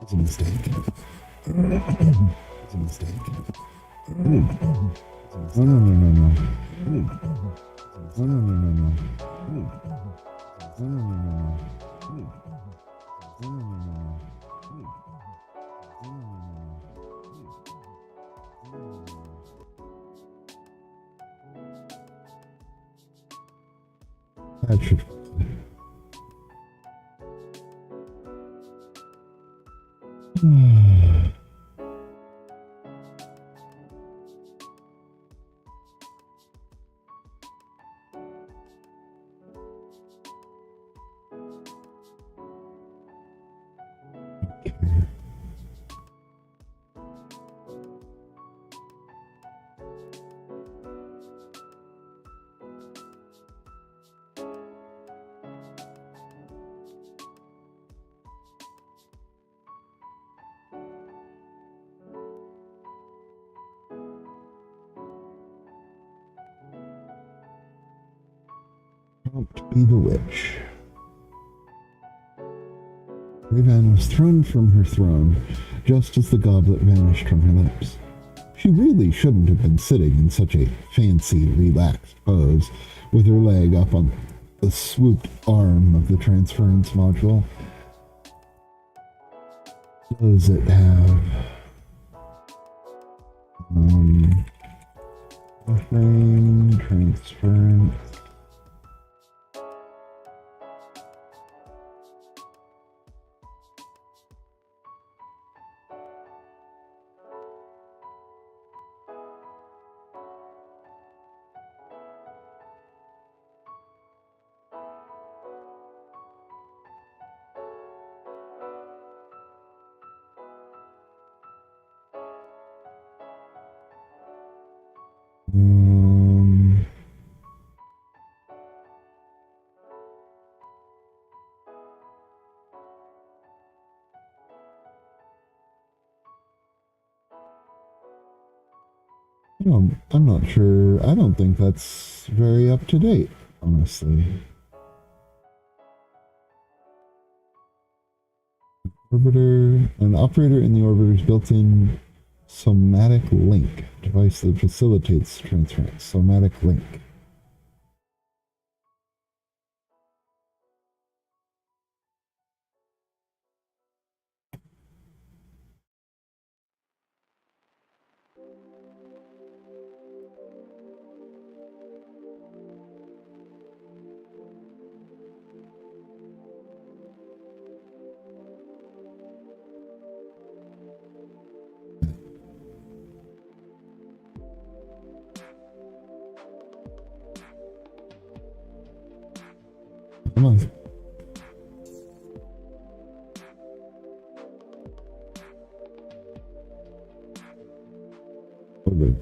It's a mistake. It's a mistake. No, no, no, no, no. No, no, no, no, no. No, no, no, no, no. No, no, no, no. That should. Prompt be the witch. Ravan was thrown from her throne just as the goblet vanished from her lips. She really shouldn't have been sitting in such a fancy, relaxed pose, with her leg up on the swooped arm of the transference module. Does it have frame transference? I'm not sure. I don't think that's very up to date, honestly. Orbiter, an operator in the orbiter's built-in somatic link device that facilitates transference. Somatic link. Come on. Over.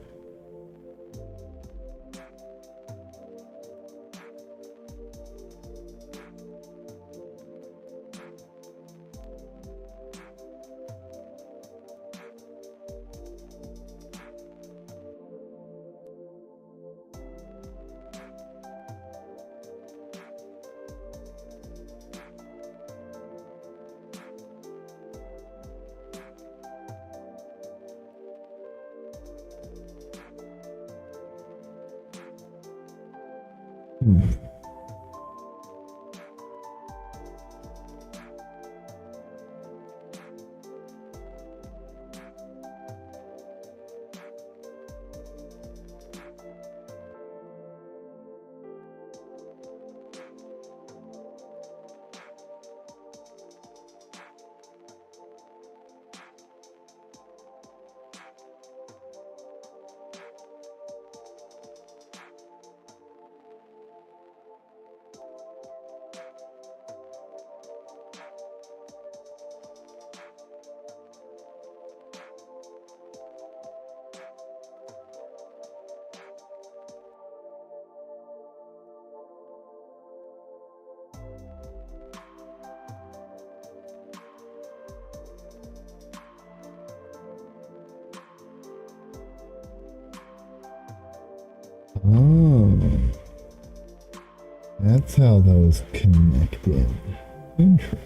Oh, that's how those connect in. Interesting.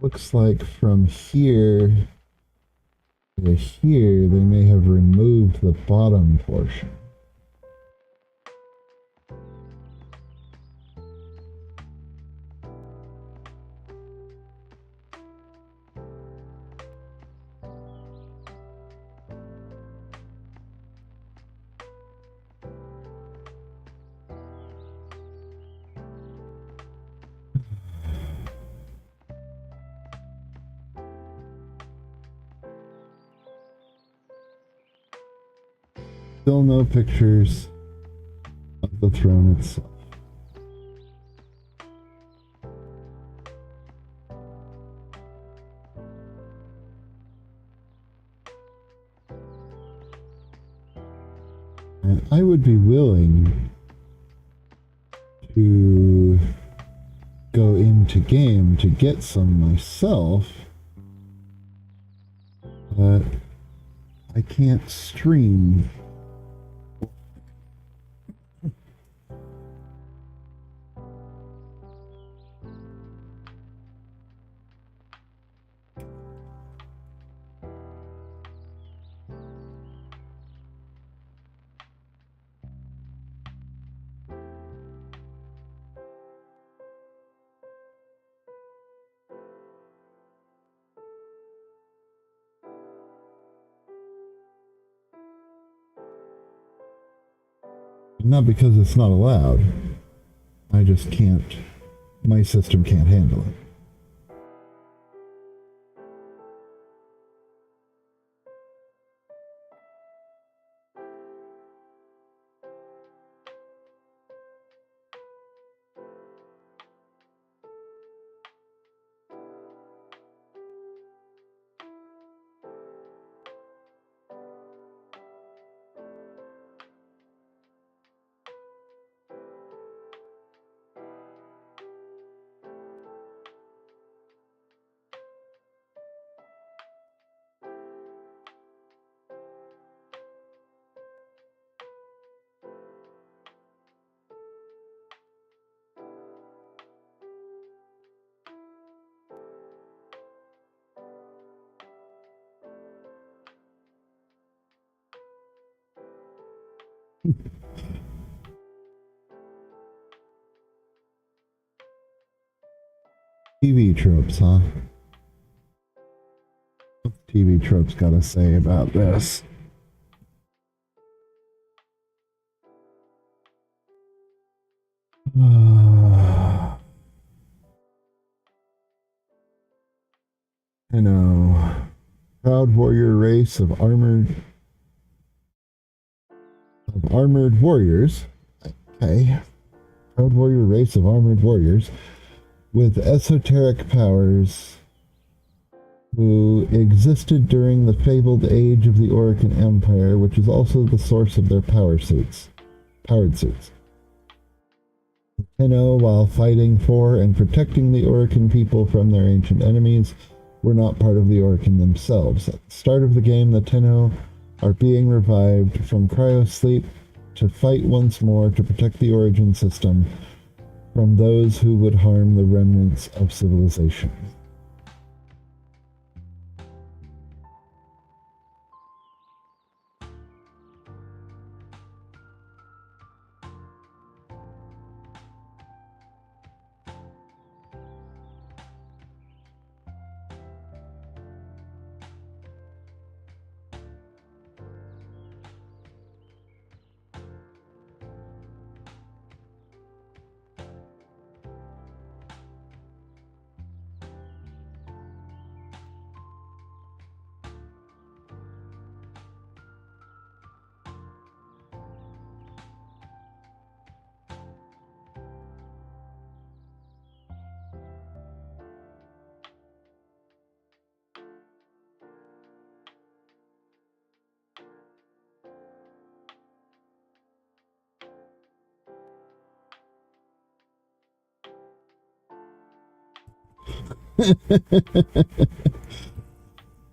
looks like from here to here, they may have removed the bottom portion. Still no pictures of the throne itself. And I would be willing to go into game to get some myself, but I can't stream. Not because it's not allowed. I just can't. My system can't handle it. TV tropes, huh? What's TV tropes gotta say about this? I know. Proud warrior race of armored warriors. Okay. Proud warrior race of armored warriors with esoteric powers who existed during the fabled age of the Orican Empire, which is also the source of their powered suits. The Tenno, while fighting for and protecting the Orican people from their ancient enemies, were not part of the Orican themselves. At the start of the game, the Tenno are being revived from cryosleep to fight once more to protect the origin system from those who would harm the remnants of civilization.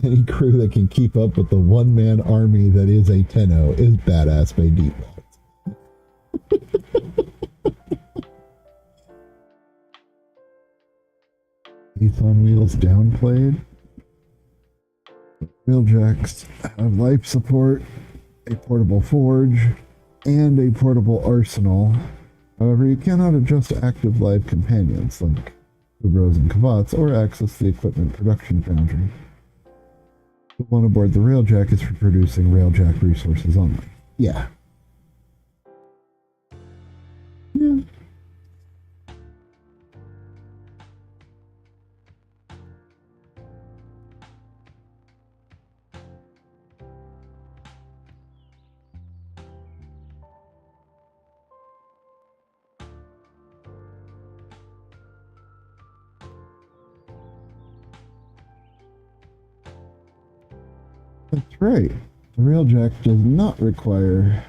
Any crew that can keep up with the one-man army that is a Tenno is badass by default. Ace on Wheels downplayed. Wheeljacks have life support, a portable forge, and a portable arsenal. However, you cannot adjust active live companions like Ubros and Kavats or access the equipment production foundry. The one aboard the Railjack is for producing Railjack resources only. Yeah. Yeah. That's right. The Railjack does not require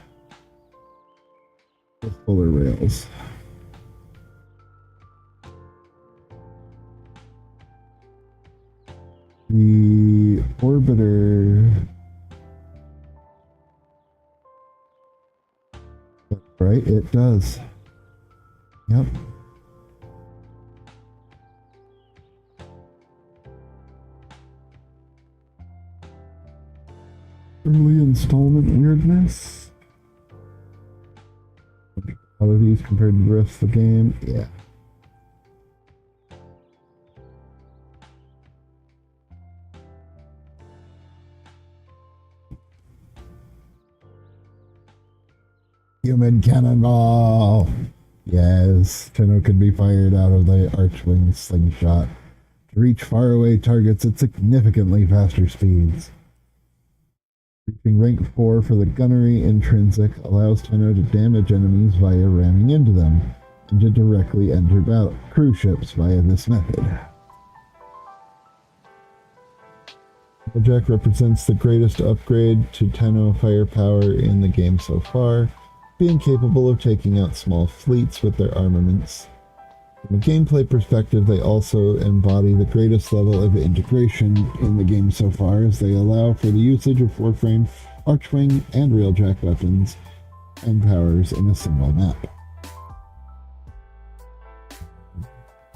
the fuller rails. The orbiter. That's right, it does. Yep. Early installment weirdness. Qualities compared to the rest of the game. Yeah. Human cannonball! Yes, Tenno can be fired out of the Archwing slingshot to reach faraway targets at significantly faster speeds. Reaching rank 4 for the gunnery intrinsic allows Tenno to damage enemies via ramming into them, and to directly enter cruise ships via this method. Jack represents the greatest upgrade to Tenno firepower in the game so far, being capable of taking out small fleets with their armaments. From a gameplay perspective, they also embody the greatest level of integration in the game so far, as they allow for the usage of Warframe, Archwing, and Railjack weapons and powers in a single map.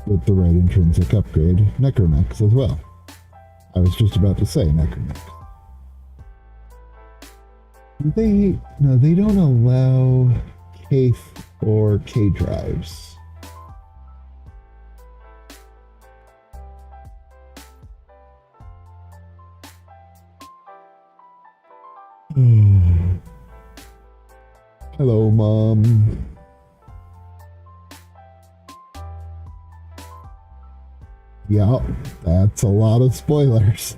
With the right intrinsic upgrade, Necromechs as well. I was just about to say Necromechs. No, they don't allow Kaith or K-drives. Hello, Mom. Yeah, that's a lot of spoilers.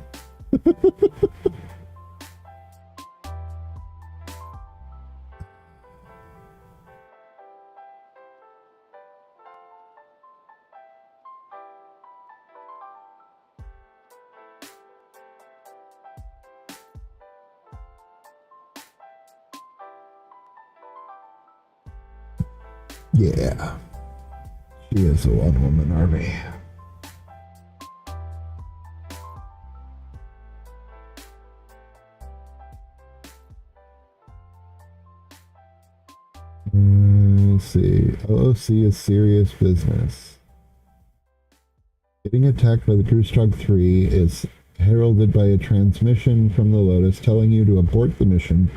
Yeah, she is a one-woman army. Let's see. OOC is serious business. Getting attacked by the Grusstrog 3 is heralded by a transmission from the Lotus telling you to abort the mission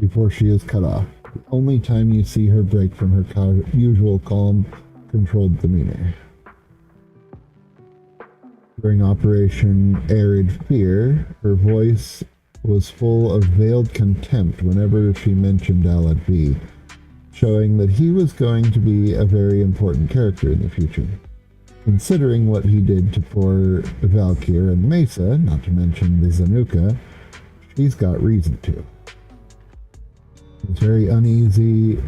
before she is cut off. The only time you see her break from her usual calm, controlled demeanor. During Operation Arid Fear, her voice was full of veiled contempt whenever she mentioned Alad V, showing that he was going to be a very important character in the future. Considering what he did to poor Valkyr and Mesa, not to mention the Zanuka, she's got reason to. He's very uneasy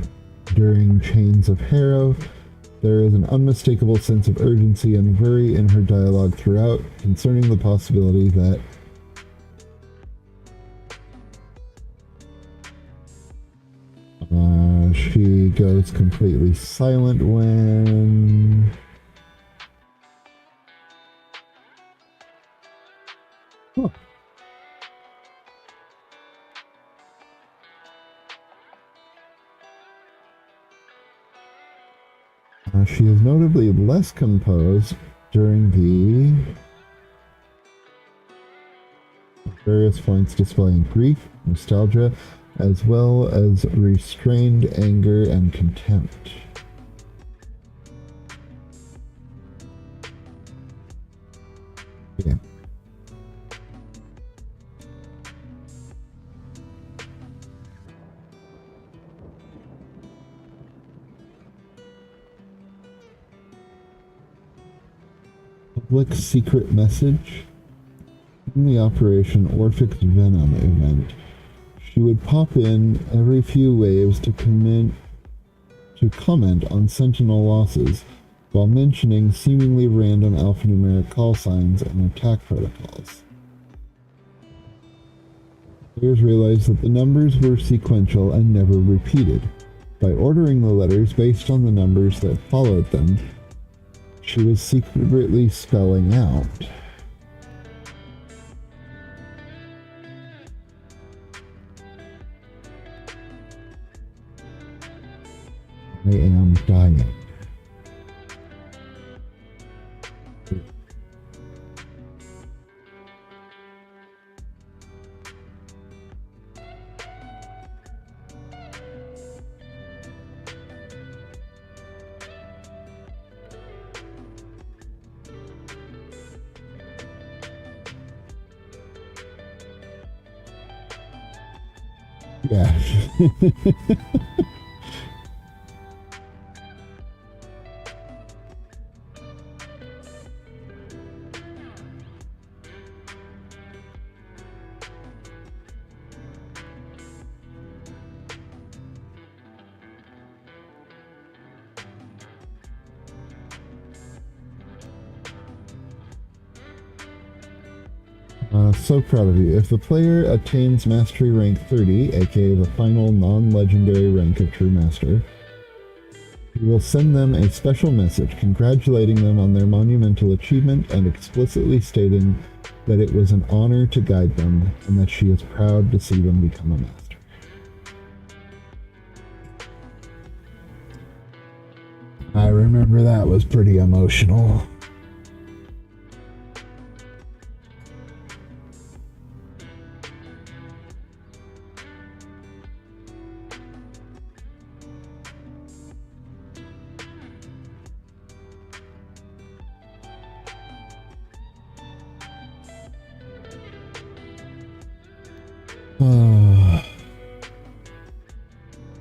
during Chains of Harrow. There is an unmistakable sense of urgency and worry in her dialogue throughout concerning the possibility that she goes completely silent when she is notably less composed during the various points displaying grief, nostalgia, as well as restrained anger and contempt. Yeah. Public secret message. In the Operation Orphic's Venom event, she would pop in every few waves to comment on Sentinel losses, while mentioning seemingly random alphanumeric call signs and attack protocols. Players realized that the numbers were sequential and never repeated. By ordering the letters based on the numbers that followed them, she was secretly spelling out. I am dying. Yeah. So proud of you. If the player attains Mastery Rank 30, aka the final non-legendary rank of True Master, you will send them a special message congratulating them on their monumental achievement and explicitly stating that it was an honor to guide them and that she is proud to see them become a master. I remember that was pretty emotional.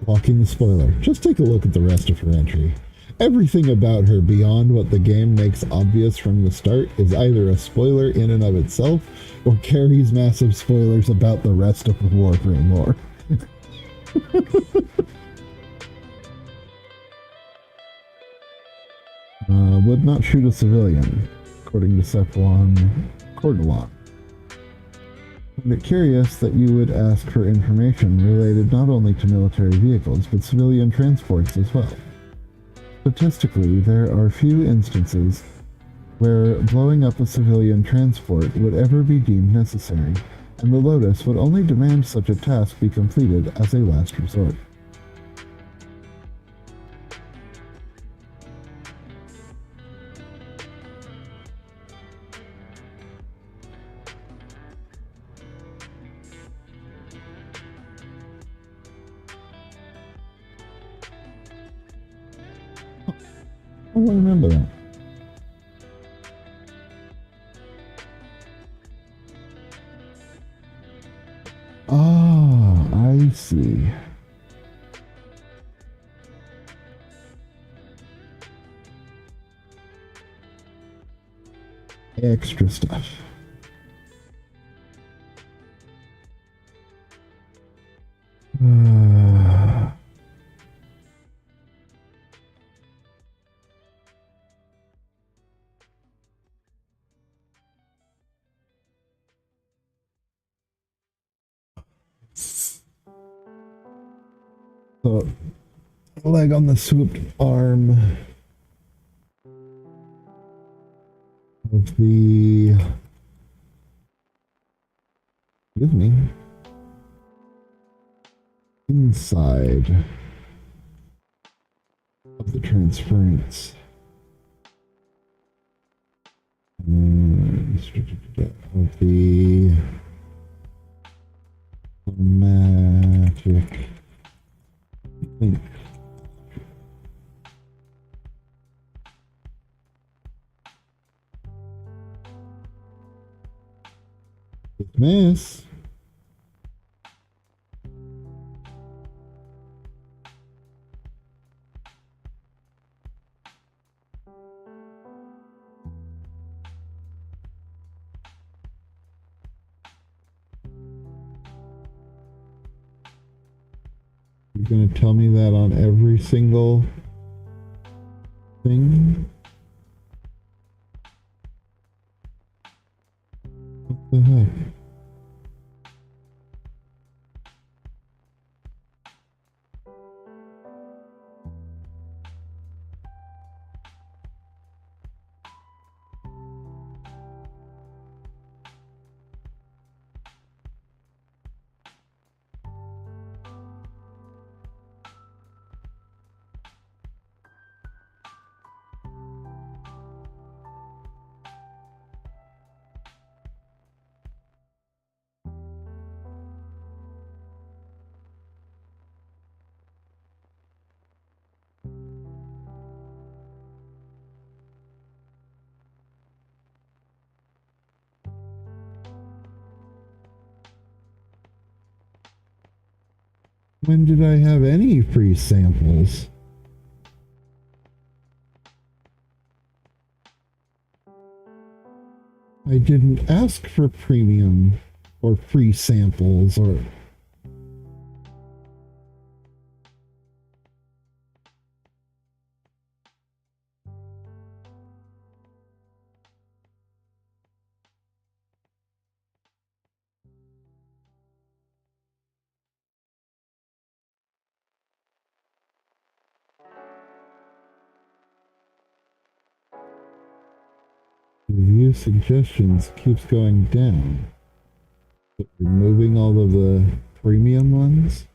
Walking the spoiler. Just take a look at the rest of her entry. Everything about her beyond what the game makes obvious from the start is either a spoiler in and of itself or carries massive spoilers about the rest of the Warframe lore. Would not shoot a civilian, according to Cephalon Cordalon. Find it curious that you would ask for information related not only to military vehicles, but civilian transports as well. Statistically, there are few instances where blowing up a civilian transport would ever be deemed necessary, and the Lotus would only demand such a task be completed as a last resort. I don't remember that. Oh, I see. Extra stuff. So, leg on the swooped arm of the... Excuse me. Inside of the transference. of the magic link. Dismiss. You're going to tell me that on every single thing? What the heck? When did I have any free samples? I didn't ask for premium or free samples or... Review suggestions keeps going down. But removing all of the premium ones?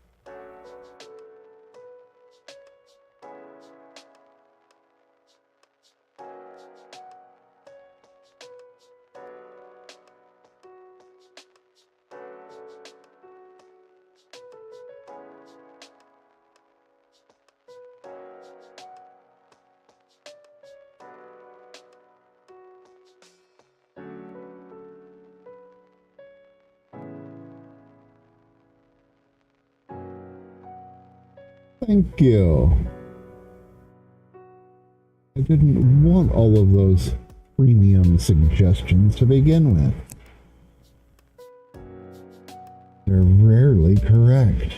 Thank you. I didn't want all of those premium suggestions to begin with. They're rarely correct.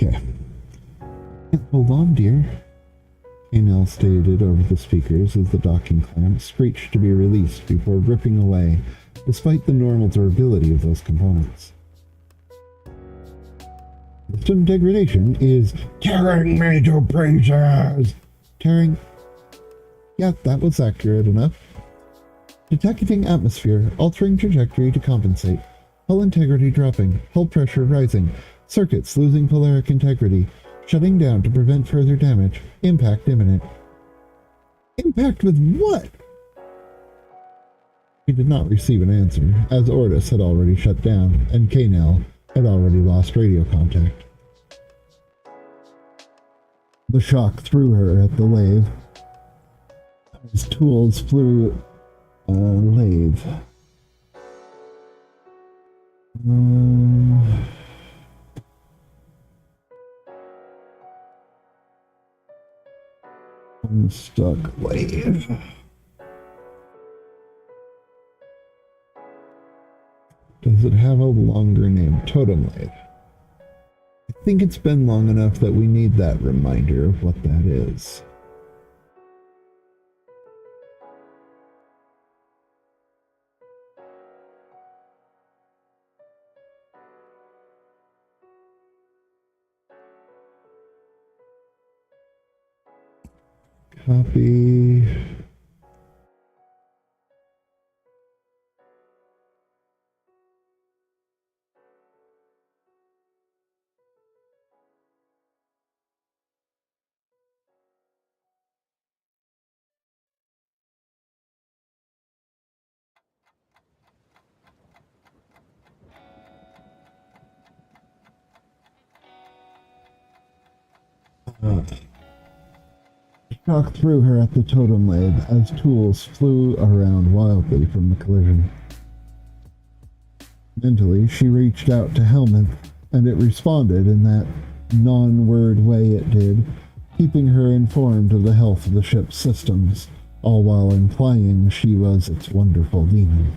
Okay. Hold on, dear. Kanell stated over the speakers as the docking clamp screeched to be released before ripping away, despite the normal durability of those components. System degradation is tearing me to pieces! Tearing... Yeah, that was accurate enough. Detecting atmosphere, altering trajectory to compensate. Hull integrity dropping, hull pressure rising. Circuits losing polaric integrity. Shutting down to prevent further damage. Impact imminent. Impact with what? We did not receive an answer, as Ortis had already shut down, and Kanell had already lost radio contact. The shock threw her at the lathe. His tools flew lathe. Unstuck lathe. Does it have a longer name? Totem lathe. I think it's been long enough that we need that reminder of what that is. Copy. Shock threw her at the totem lathe as tools flew around wildly from the collision. Mentally, she reached out to Helmut, and it responded in that non-word way it did, keeping her informed of the health of the ship's systems, all while implying she was its wonderful demon.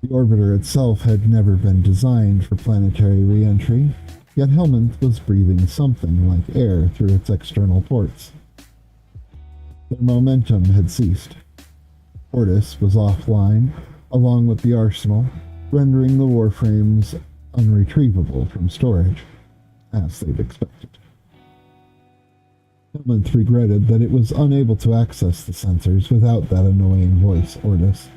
The orbiter itself had never been designed for planetary re-entry, yet Helmut was breathing something like air through its external ports. Their momentum had ceased. Ortis was offline, along with the arsenal, rendering the warframes unretrievable from storage, as they'd expected. Helmut regretted that it was unable to access the sensors without that annoying voice, Ortis,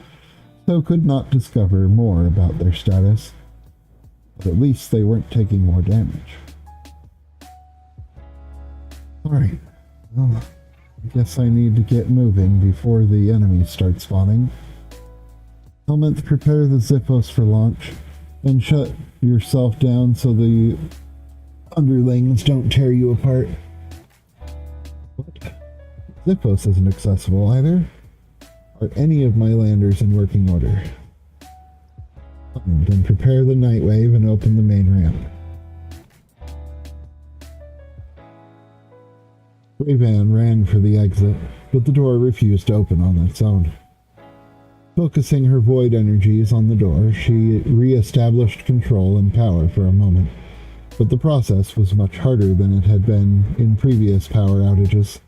so could not discover more about their status. But at least they weren't taking more damage. Alright, well, I guess I need to get moving before the enemies start spawning. Helmut, prepare the Zippos for launch, and shut yourself down so the underlings don't tear you apart. What? Zippos isn't accessible either. Are any of my landers in working order? Then prepare the Nightwave and open the main ramp. Ray-Ban ran for the exit, but the door refused to open on its own. Focusing her void energies on the door, she re-established control and power for a moment, but the process was much harder than it had been in previous power outages.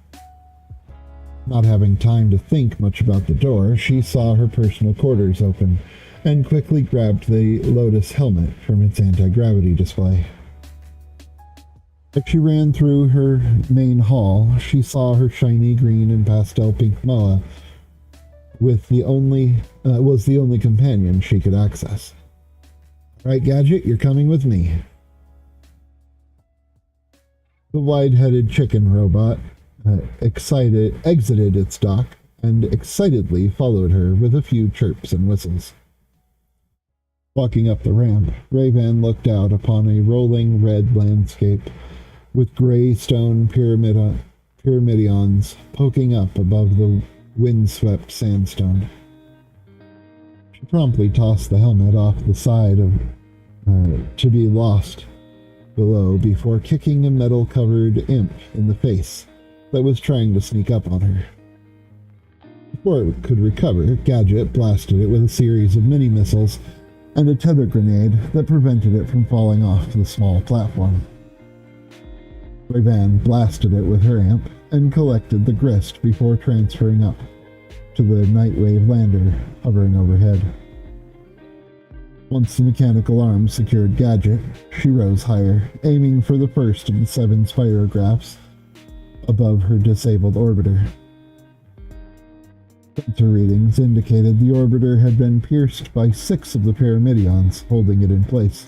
Not having time to think much about the door, she saw her personal quarters open, and quickly grabbed the Lotus helmet from its anti-gravity display. As she ran through her main hall, she saw her shiny green and pastel pink Moa was the only companion she could access. Right, Gadget, you're coming with me. The wide-headed chicken robot exited its dock and excitedly followed her with a few chirps and whistles. Walking up the ramp, Ray-Ban looked out upon a rolling red landscape with gray stone pyramidions poking up above the windswept sandstone. She promptly tossed the helmet off the side to be lost below before kicking a metal-covered imp in the face that was trying to sneak up on her. Before it could recover, Gadget blasted it with a series of mini-missiles and a tether grenade that prevented it from falling off the small platform. Ray-Ban blasted it with her amp and collected the grist before transferring up to the Nightwave lander hovering overhead. Once the mechanical arm secured Gadget, she rose higher, aiming for the first of the 7 spirographs above her disabled orbiter. Sensor readings indicated the orbiter had been pierced by 6 of the pyramidions holding it in place.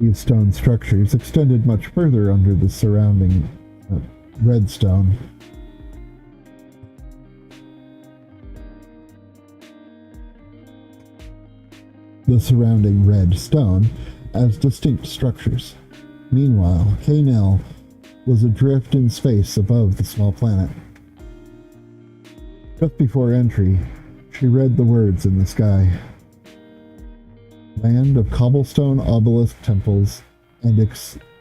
These stone structures extended much further under the surrounding redstone. The surrounding red stone as distinct structures. Meanwhile, K-Nell was adrift in space above the small planet. Just before entry, she read the words in the sky. Land of cobblestone obelisk temples and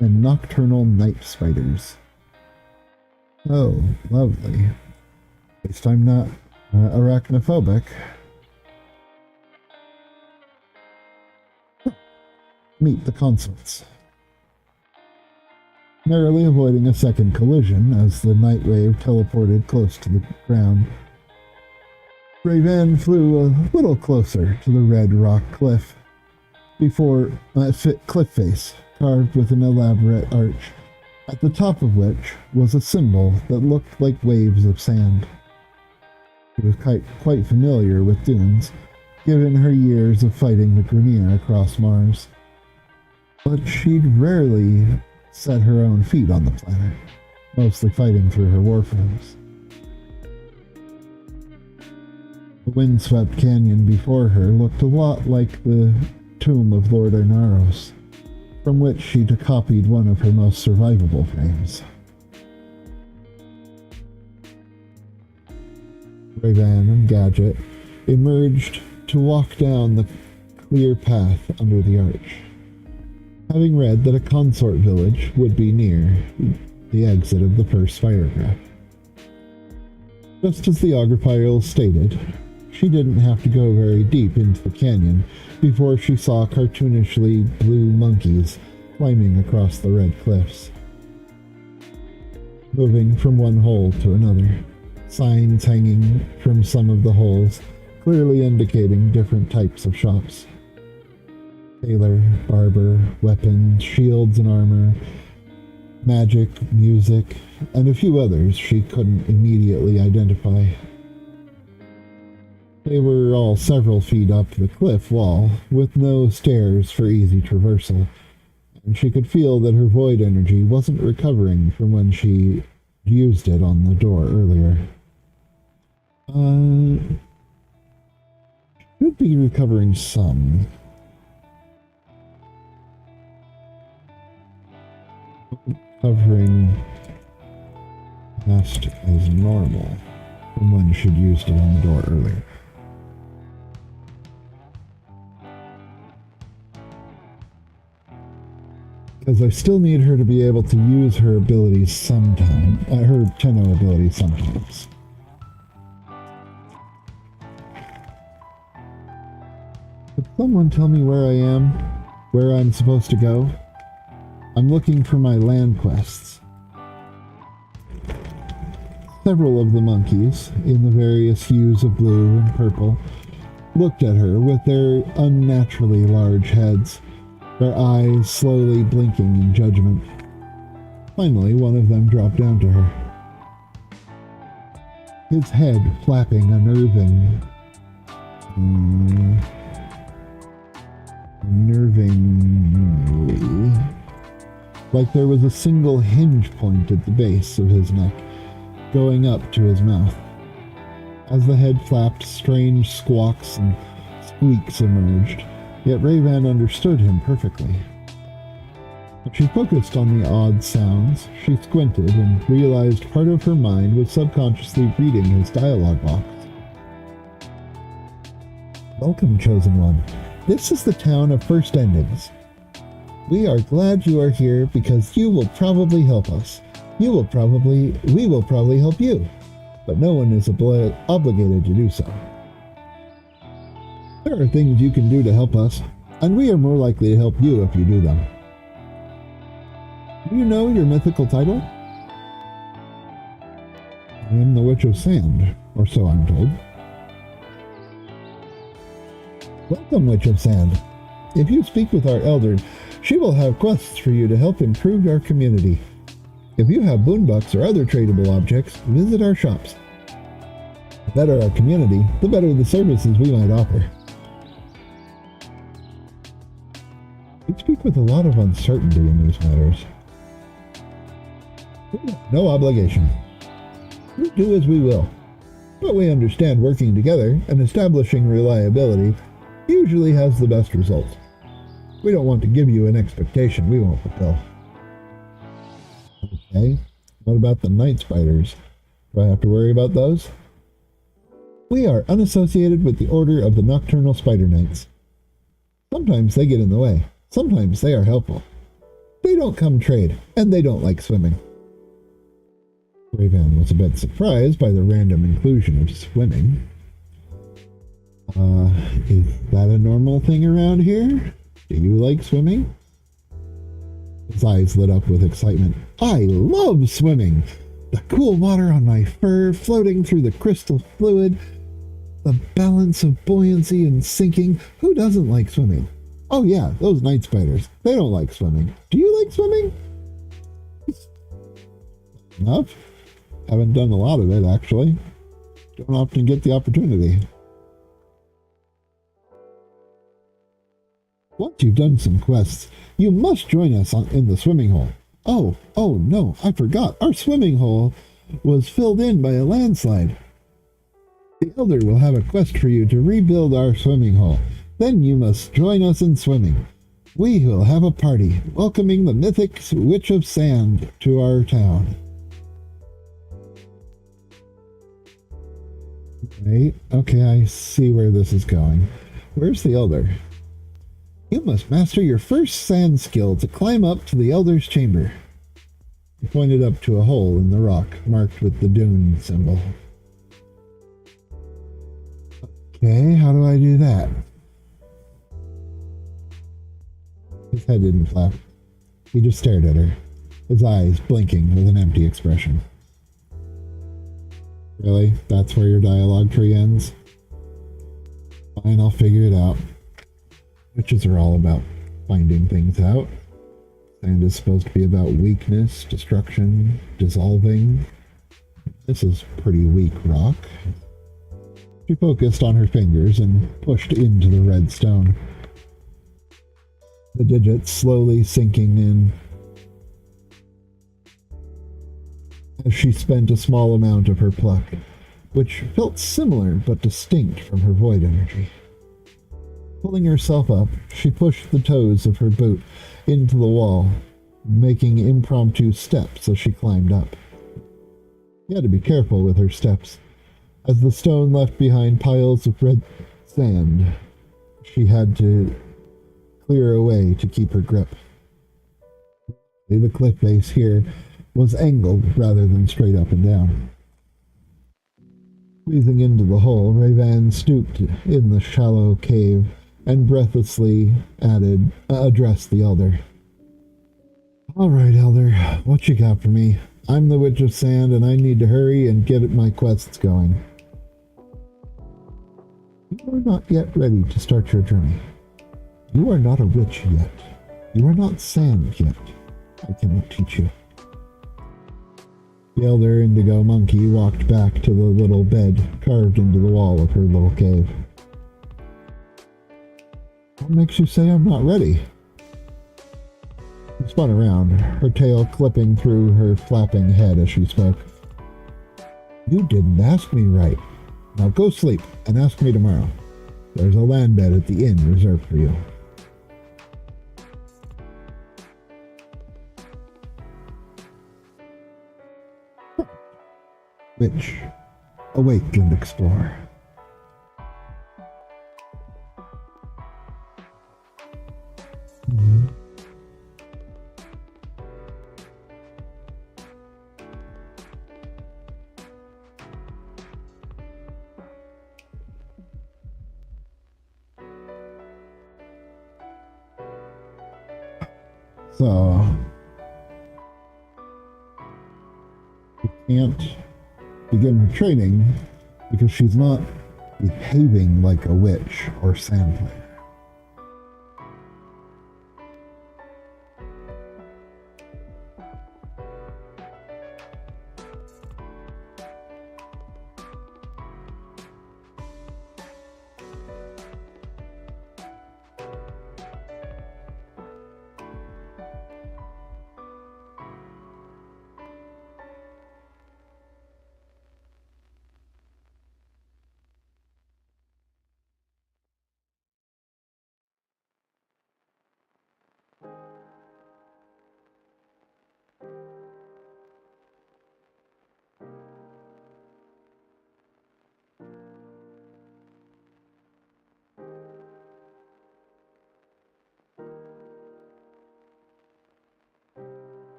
nocturnal night spiders. Oh, lovely. At least I'm not arachnophobic. Meet the consorts. Narrowly avoiding a second collision as the Nightwave teleported close to the ground, Ray-Ban flew a little closer to the red rock cliff before cliff face carved with an elaborate arch at the top of which was a symbol that looked like waves of sand. She was quite familiar with dunes, given her years of fighting the Grenier across Mars. But she'd rarely set her own feet on the planet, mostly fighting through her warframes. The windswept canyon before her looked a lot like the tomb of Lord Arnaros, from which she'd copied one of her most survivable frames. Rayvan and Gadget emerged to walk down the clear path under the arch, having read that a consort village would be near the exit of the first spirograph. Just as the Auguropyle stated, she didn't have to go very deep into the canyon before she saw cartoonishly blue monkeys climbing across the red cliffs, moving from one hole to another, signs hanging from some of the holes clearly indicating different types of shops. Tailor, barber, weapons, shields and armor, magic, music, and a few others she couldn't immediately identify. They were all several feet up the cliff wall, with no stairs for easy traversal, and she could feel that her void energy wasn't recovering from when she used it on the door earlier. Should be recovering some. Recovering past as normal from when she'd used it on the door earlier. Because I still need her to be able to use her abilities sometime. Her Tenno abilities sometimes. Could someone tell me where I am? Where I'm supposed to go? I'm looking for my land quests. Several of the monkeys, in the various hues of blue and purple, looked at her with their unnaturally large heads, their eyes slowly blinking in judgment. Finally, one of them dropped down to her, his head flapping unnervingly, like there was a single hinge point at the base of his neck, going up to his mouth. As the head flapped, strange squawks and squeaks emerged, yet Rayvan understood him perfectly. As she focused on the odd sounds, she squinted and realized part of her mind was subconsciously reading his dialogue box. Welcome, Chosen One. This is the town of First Endings. We are glad you are here because you will probably help us. We will probably help you, but no one is obligated to do so. There are things you can do to help us, and we are more likely to help you if you do them. Do you know your mythical title? I am the Witch of Sand, or so I'm told. Welcome, Witch of Sand. If you speak with our elder, she will have quests for you to help improve our community. If you have boonbucks or other tradable objects, visit our shops. The better our community, the better the services we might offer. We speak with a lot of uncertainty in these matters. We have no obligation. We do as we will, but we understand working together and establishing reliability usually has the best results. We don't want to give you an expectation we won't fulfill. Okay, what about the night spiders? Do I have to worry about those? We are unassociated with the Order of the Nocturnal Spider Knights. Sometimes they get in the way. Sometimes they are helpful. They don't come trade, and they don't like swimming. Rayvan was a bit surprised by the random inclusion of swimming. Is that a normal thing around here? Do you like swimming? His eyes lit up with excitement. I love swimming! The cool water on my fur floating through the crystal fluid, the balance of buoyancy and sinking. Who doesn't like swimming? Oh yeah, those night spiders. They don't like swimming. Do you like swimming? Enough? Haven't done a lot of it, actually. Don't often get the opportunity. Once you've done some quests, you must join us in the swimming hole. Oh no, I forgot. Our swimming hole was filled in by a landslide. The Elder will have a quest for you to rebuild our swimming hole. Then you must join us in swimming. We will have a party, welcoming the mythic Witch of Sand to our town. Right? Okay, I see where this is going. Where's the Elder? You must master your first sand skill to climb up to the Elder's chamber. He pointed up to a hole in the rock, marked with the dune symbol. Okay, how do I do that? His head didn't flap. He just stared at her, his eyes blinking with an empty expression. Really? That's where your dialogue tree ends? Fine, I'll figure it out. Witches are all about finding things out. Sand is supposed to be about weakness, destruction, dissolving. This is pretty weak rock. She focused on her fingers and pushed into the red stone. The digits slowly sinking in as she spent a small amount of her pluck, which felt similar but distinct from her void energy. Pulling herself up, she pushed the toes of her boot into the wall, making impromptu steps as she climbed up. She had to be careful with her steps, as the stone left behind piles of red sand. She had to clear a way to keep her grip. The cliff face here was angled rather than straight up and down. Squeezing into the hole, Rayvan stooped in the shallow cave and breathlessly addressed the Elder. All right, Elder, what you got for me? I'm the Witch of Sand, and I need to hurry and get my quests going. You are not yet ready to start your journey. You are not a witch yet. You are not sand yet. I cannot teach you. The Elder Indigo Monkey walked back to the little bed carved into the wall of her little cave. What makes you say I'm not ready? She spun around, her tail clipping through her flapping head as she spoke. You didn't ask me right. Now go sleep and ask me tomorrow. There's a land bed at the inn reserved for you. Witch, awake and explore. Mm-hmm. So, you can't begin her training because she's not behaving like a witch or sand player.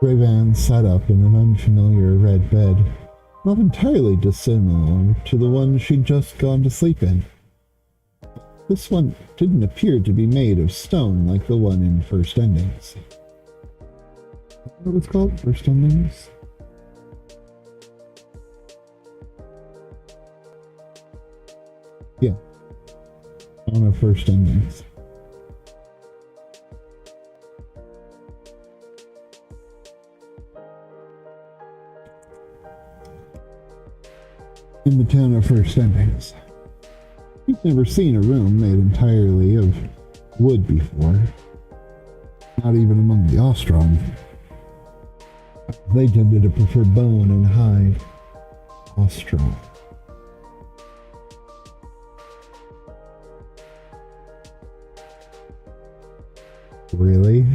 Grayvan sat up in an unfamiliar red bed, not entirely dissimilar to the one she'd just gone to sleep in. This one didn't appear to be made of stone like the one in First Endings. What was it called? First Endings? Yeah, on of First Endings. In the town of First Endings. You've never seen a room made entirely of wood before. Not even among the Ostron. They tended to prefer bone and hide. Ostron. Really?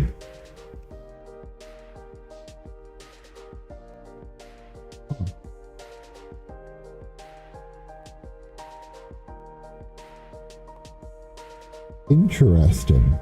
Interesting.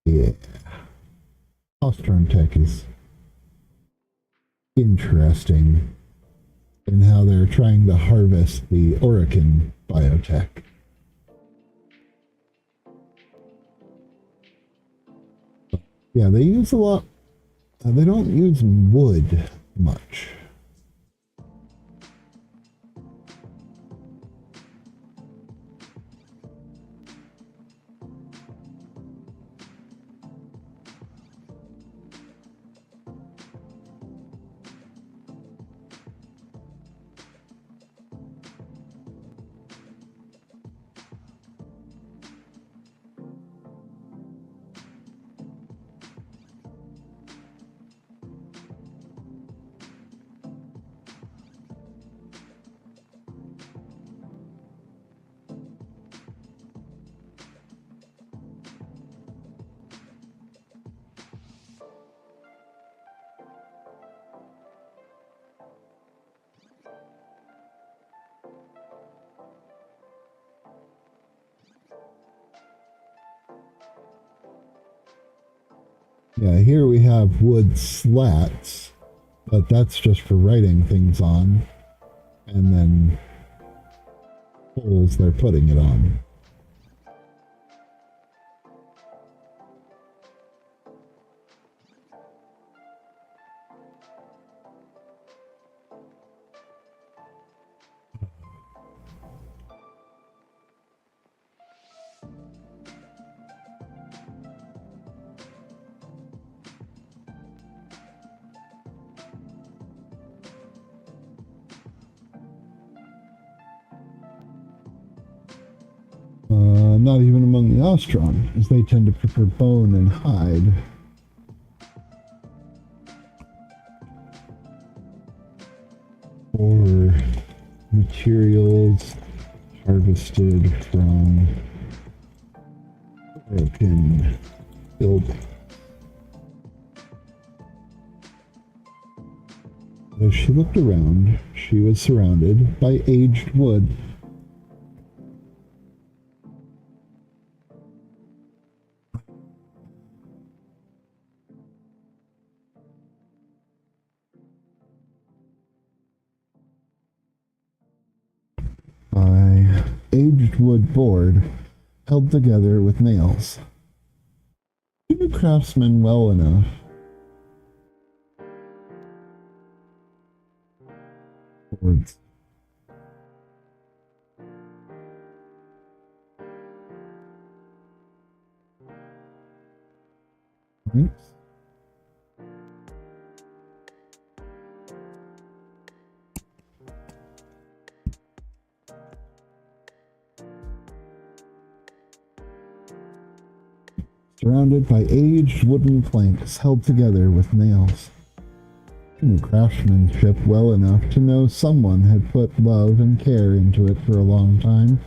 Yeah. Ostron tech is interesting in how they're trying to harvest the Orican biotech. Yeah, they use a lot. They don't use wood much. Yeah, here we have wood slats, but that's just for writing things on, and then holes they're putting it on. Not even among the Ostron, as they tend to prefer bone and hide. Or materials harvested from broken buildings. As she looked around, she was surrounded by aged wood. By aged wood board held together with nails. She knew craftsmen well enough. Boards. Thanks. Surrounded by aged wooden planks held together with nails. She knew craftsmanship well enough to know someone had put love and care into it for a long time,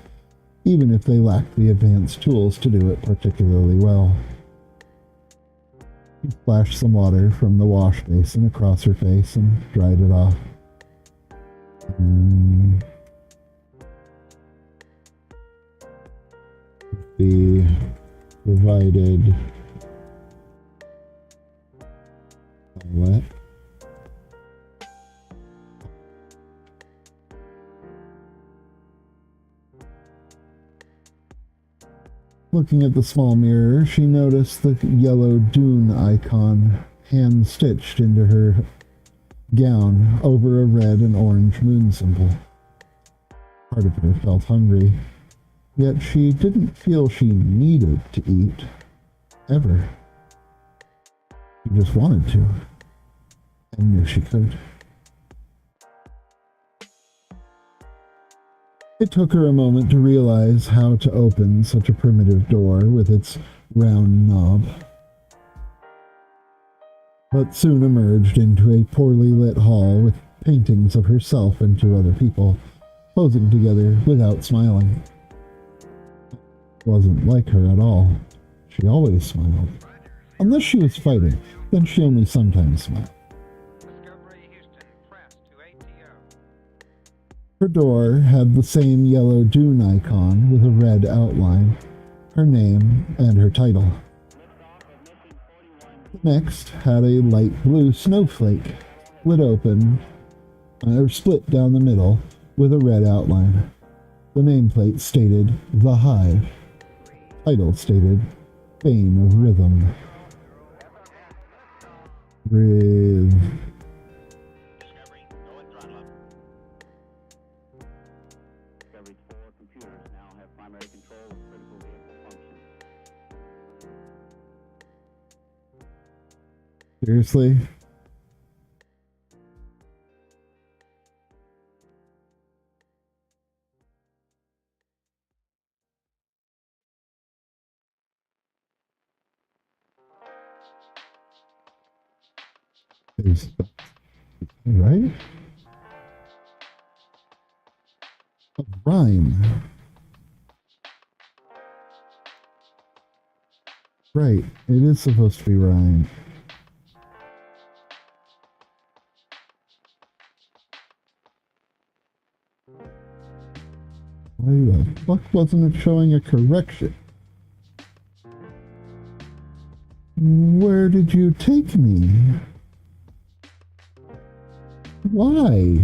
even if they lacked the advanced tools to do it particularly well. She splashed some water from the wash basin across her face and dried it off. The provided what? Looking at the small mirror, she noticed the yellow dune icon hand-stitched into her gown over a red and orange moon symbol. Part of her felt hungry, yet she didn't feel she needed to eat, ever. She just wanted to, and knew she could. It took her a moment to realize how to open such a primitive door with its round knob, but soon emerged into a poorly lit hall with paintings of herself and two other people, posing together without smiling. It wasn't like her at all. She always smiled. Unless she was fighting, then she only sometimes smiled. Her door had the same yellow dune icon with a red outline, her name, and her title. The next had a light blue snowflake, split down the middle with a red outline. The nameplate stated The Hive. Title stated Bane of Rhythm. Seriously? Right? A rhyme. Right, it is supposed to be rhyme. Why the fuck wasn't it showing a correction? Where did you take me? Why?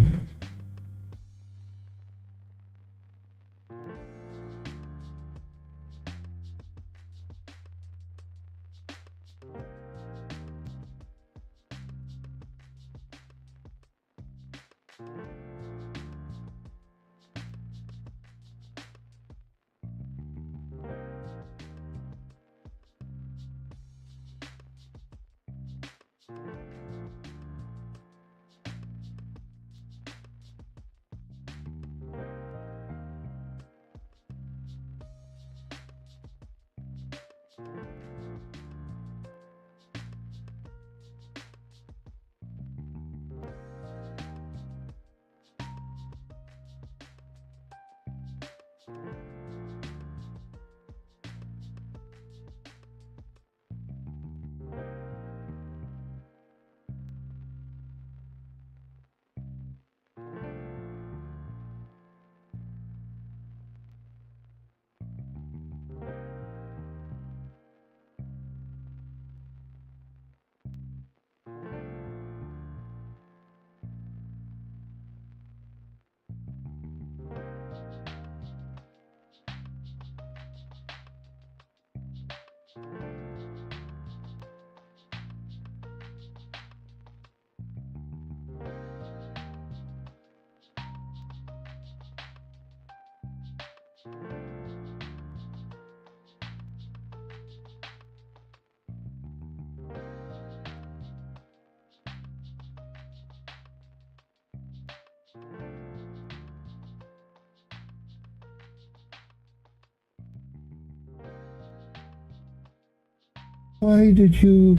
Why did you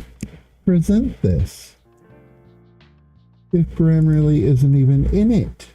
present this if Grammarly isn't even in it?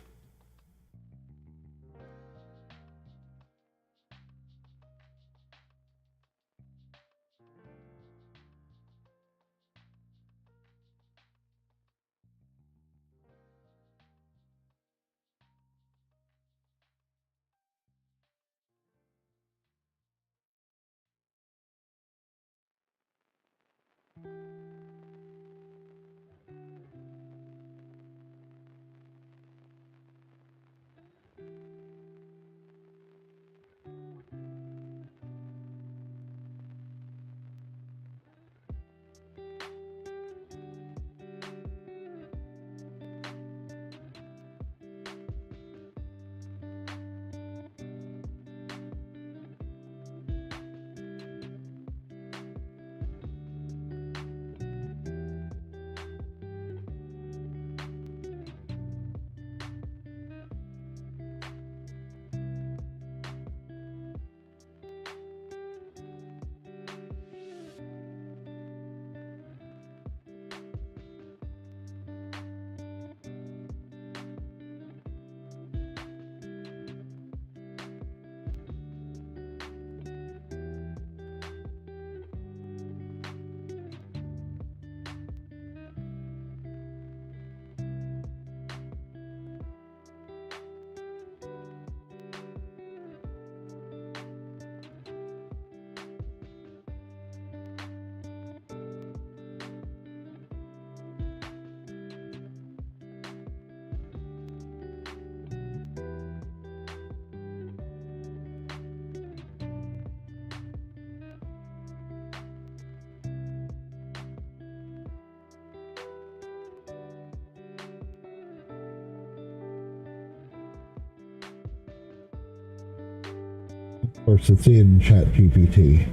Of course, it's in ChatGPT.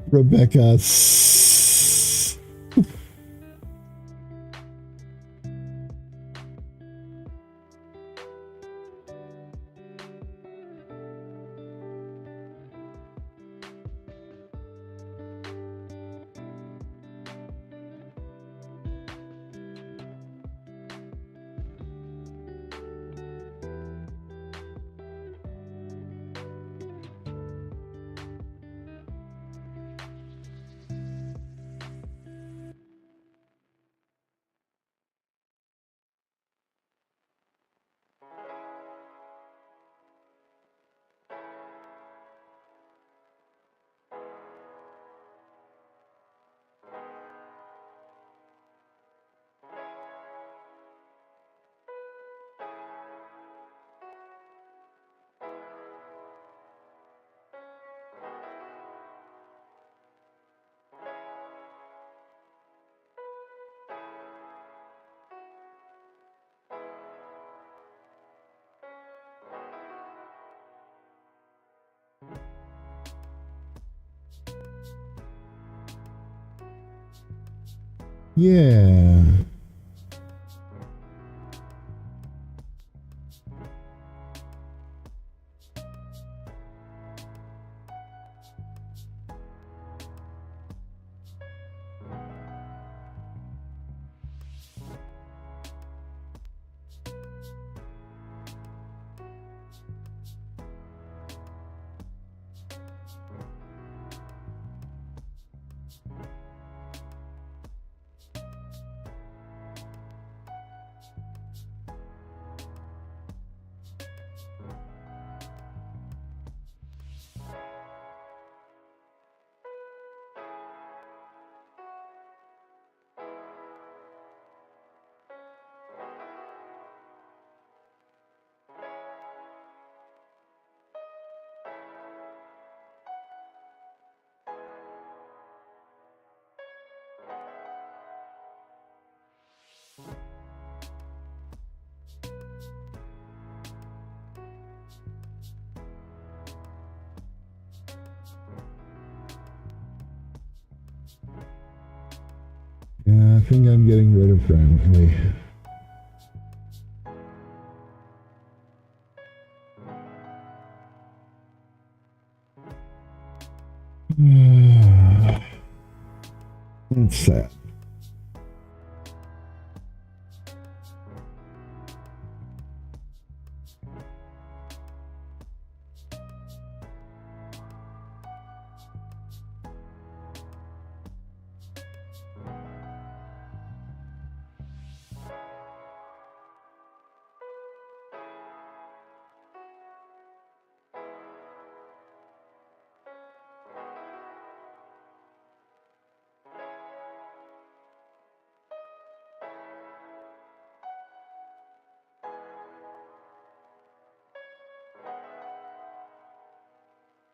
Rebecca. Yeah. think I'm getting rid of Grammarly. That's sad.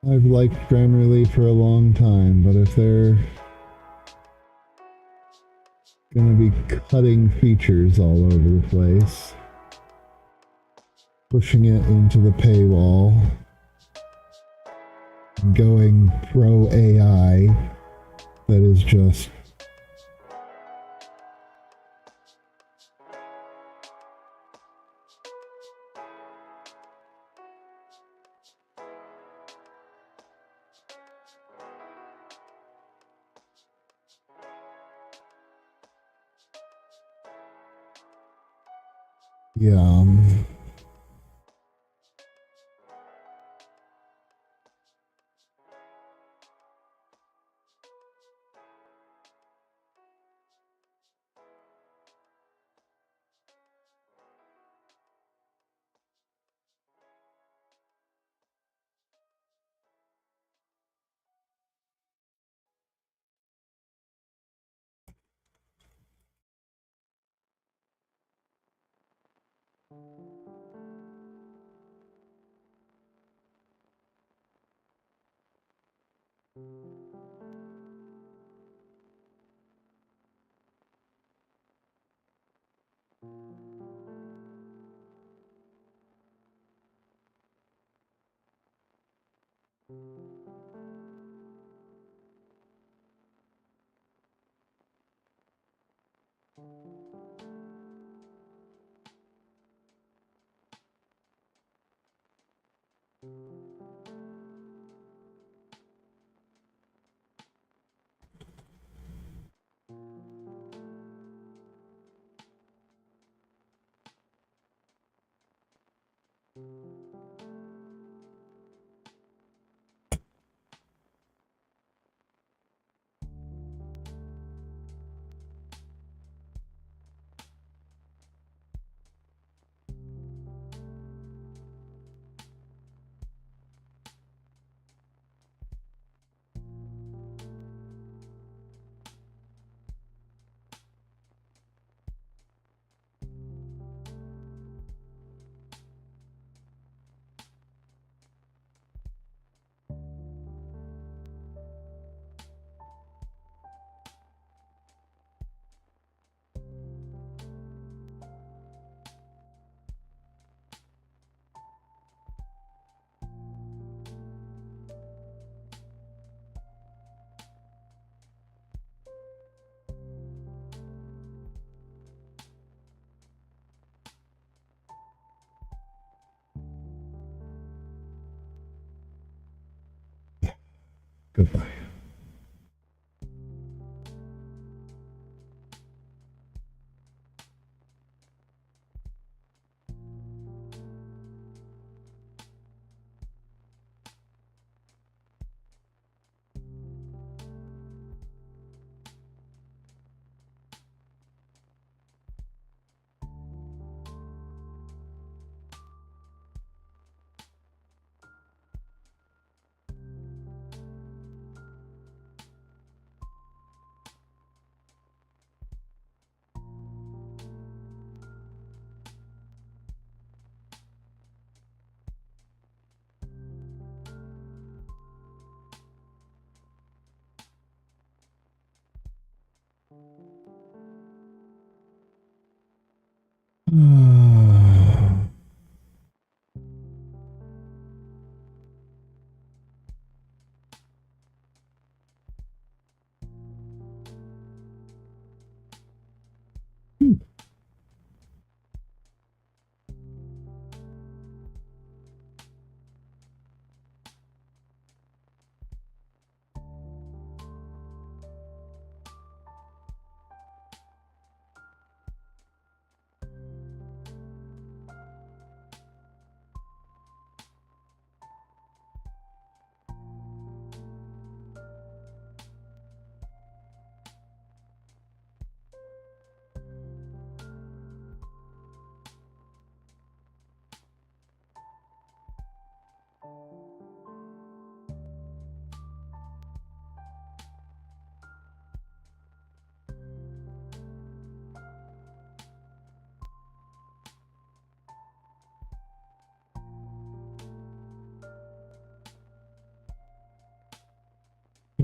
I've liked Grammarly for a long time, but if they're gonna be cutting features all over the place, pushing it into the paywall, going pro AI, that is just yeah. Goodbye.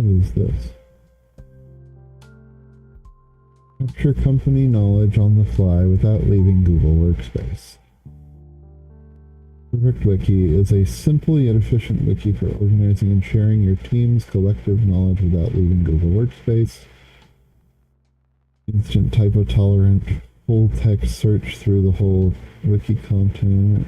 What is this? Capture company knowledge on the fly without leaving Google Workspace. Perfect Wiki is a simple yet efficient wiki for organizing and sharing your team's collective knowledge without leaving Google Workspace. Instant typo tolerant, full text search through the whole wiki content.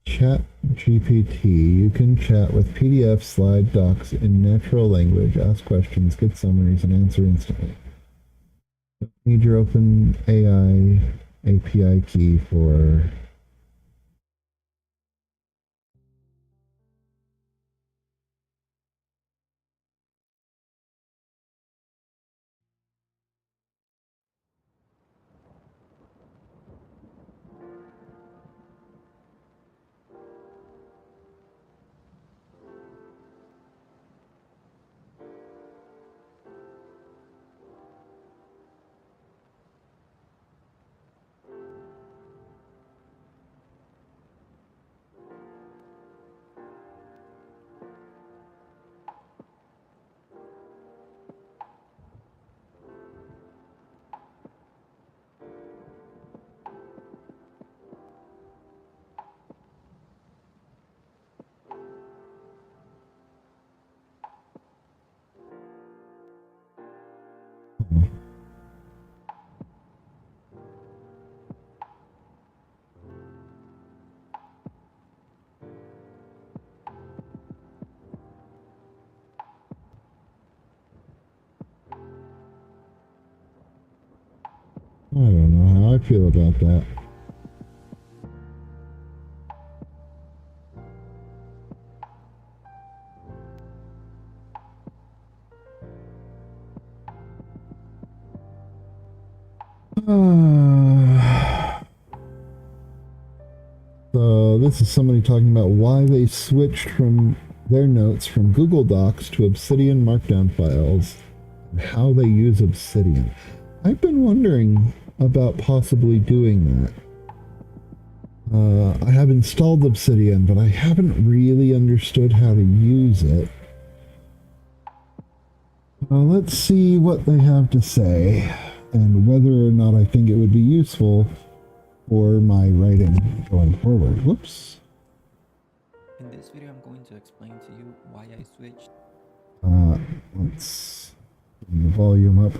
Chat GPT, you can chat with PDF slide docs in natural language, ask questions, get summaries, and answer instantly. Need your open AI API key for I don't know how I feel about that. So this is somebody talking about why they switched from their notes from Google Docs to Obsidian Markdown files and how they use Obsidian. I've been wondering about possibly doing that. I have installed Obsidian, but I haven't really understood how to use it. Let's see what they have to say and whether or not I think it would be useful for my writing going forward. Whoops. In this video, I'm going to explain to you why I switched. Let's bring the volume up.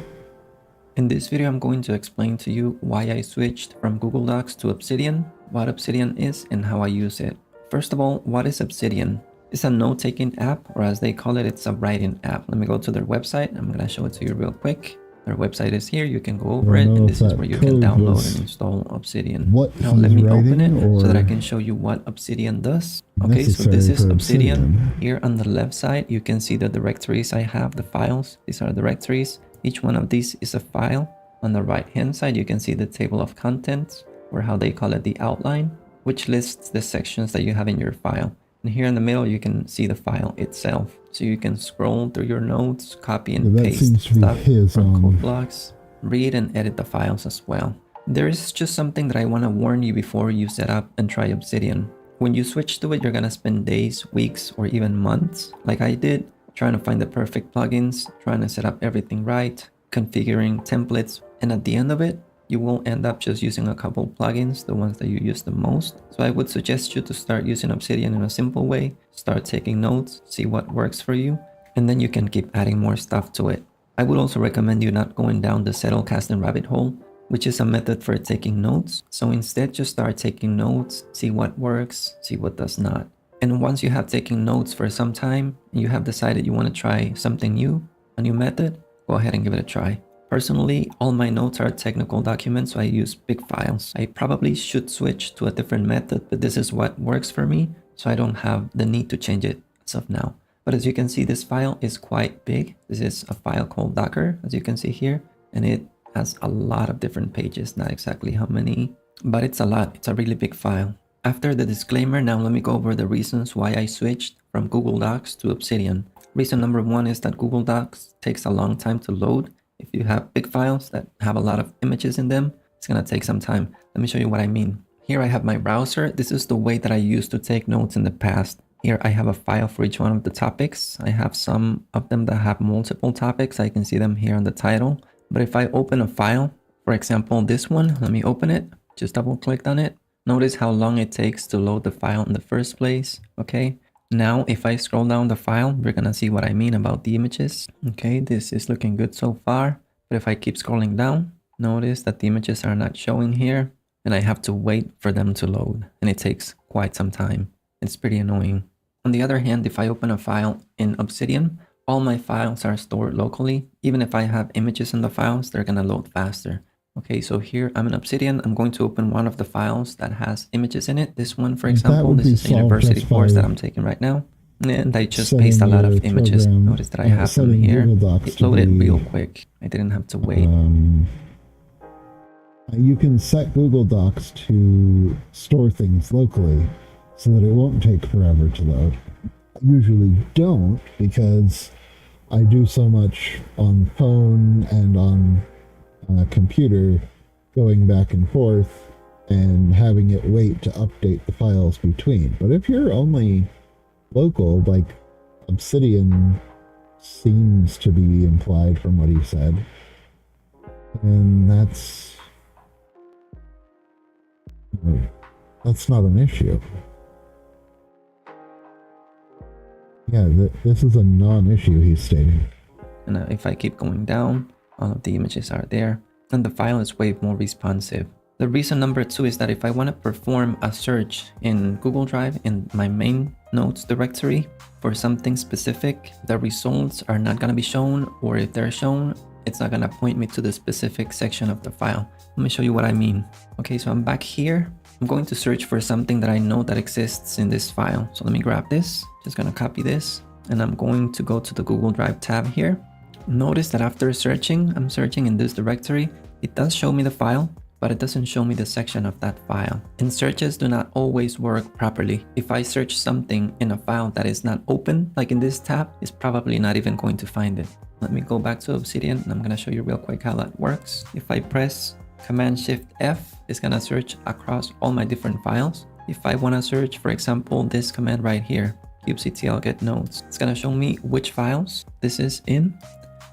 In this video, I'm going to explain to you why I switched from Google Docs to Obsidian, what Obsidian is, and how I use it. First of all, what is Obsidian? It's a note-taking app, or as they call it, it's a writing app. Let me go to their website. I'm gonna show it to you real quick. Their website is here. You can go over it, and this is where you can download and install Obsidian. Now let me open it so that I can show you what Obsidian does. Okay, so this is Obsidian. Here on the left side, you can see the directories I have, the files. These are directories. Each one of these is a file. On the right hand side, you can see the table of contents, or how they call it, the outline, which lists the sections that you have in your file. And here in the middle, you can see the file itself. So you can scroll through your notes, copy and paste stuff from code blocks, read and edit the files as well. There is just something that I want to warn you before you set up and try Obsidian. When you switch to it, you're going to spend days, weeks, or even months, like I did, trying to find the perfect plugins, trying to set up everything right, configuring templates, and at the end of it, you will end up just using a couple plugins, the ones that you use the most. So I would suggest you to start using Obsidian in a simple way, start taking notes, see what works for you, and then you can keep adding more stuff to it. I would also recommend you not going down the Zettelkasten rabbit hole, which is a method for taking notes. So instead, just start taking notes, see what works, see what does not. And once you have taken notes for some time, and you have decided you want to try something new, a new method, go ahead and give it a try. Personally, all my notes are technical documents, so I use big files. I probably should switch to a different method, but this is what works for me, so I don't have the need to change it as of now. But as you can see, this file is quite big. This is a file called Docker, as you can see here, and it has a lot of different pages, not exactly how many, but it's a lot. It's a really big file. After the disclaimer, now let me go over the reasons why I switched from Google Docs to Obsidian. Reason number one is that Google Docs takes a long time to load. If you have big files that have a lot of images in them, it's gonna take some time. Let me show you what I mean. Here I have my browser. This is the way that I used to take notes in the past. Here I have a file for each one of the topics. I have some of them that have multiple topics. I can see them here on the title. But if I open a file, for example, this one, let me open it. Just double click on it. Notice how long it takes to load the file in the first place. Okay. Now, if I scroll down the file, you're gonna see what I mean about the images. Okay, this is looking good so far. But if I keep scrolling down, notice that the images are not showing here and I have to wait for them to load. And it takes quite some time. It's pretty annoying. On the other hand, if I open a file in Obsidian, all my files are stored locally. Even if I have images in the files, they're gonna load faster. Okay, so here I'm in Obsidian. I'm going to open one of the files that has images in it. This one, for example, this is a university course that I'm taking right now. And I just paste a lot of images. Notice that I have them here. It loaded real quick. I didn't have to wait. You can set Google Docs to store things locally so that it won't take forever to load. I usually don't because I do so much on phone and on computer going back and forth and having it wait to update the files between. But if you're only local, like Obsidian seems to be implied from what he said, and that's not an issue. Yeah, this is a non-issue, he's stating. And if I keep going down, all of the images are there, and the file is way more responsive. The reason number two is that if I want to perform a search in Google Drive in my main notes directory for something specific, the results are not going to be shown, or if they're shown, it's not going to point me to the specific section of the file. Let me show you what I mean. Okay, so I'm back here. I'm going to search for something that I know that exists in this file. So let me grab this, just going to copy this, and I'm going to go to the Google Drive tab here. Notice that after searching, I'm searching in this directory. It does show me the file, but it doesn't show me the section of that file. And searches do not always work properly. If I search something in a file that is not open, like in this tab, it's probably not even going to find it. Let me go back to Obsidian and I'm gonna show you real quick how that works. If I press Command-Shift-F, it's gonna search across all my different files. If I wanna search, for example, this command right here, kubectl get notes, it's gonna show me which files this is in,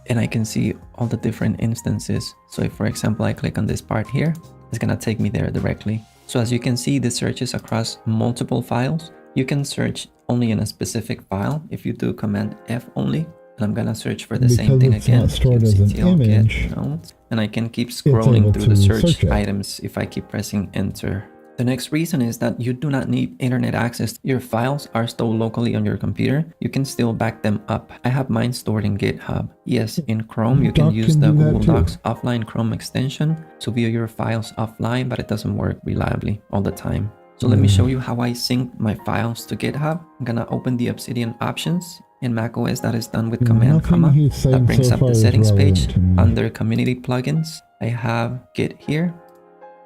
and I can see all the different instances. So if, for example, I click on this part here, it's gonna take me there directly. So as you can see, this searches across multiple files. You can search only in a specific file if you do Command F only. And I'm gonna search for the same thing again, kubectl get notes, and I can keep scrolling through the search items if I keep pressing enter. The next reason is that you do not need internet access. Your files are stored locally on your computer. You can still back them up. I have mine stored in GitHub. Yes, in Chrome, you can use the Google Docs offline Chrome extension to view your files offline, but it doesn't work reliably all the time. So let me show you how I sync my files to GitHub. I'm gonna open the Obsidian options. In macOS, that is done with Command, comma. That brings up the settings page. Under Community Plugins, I have Git here.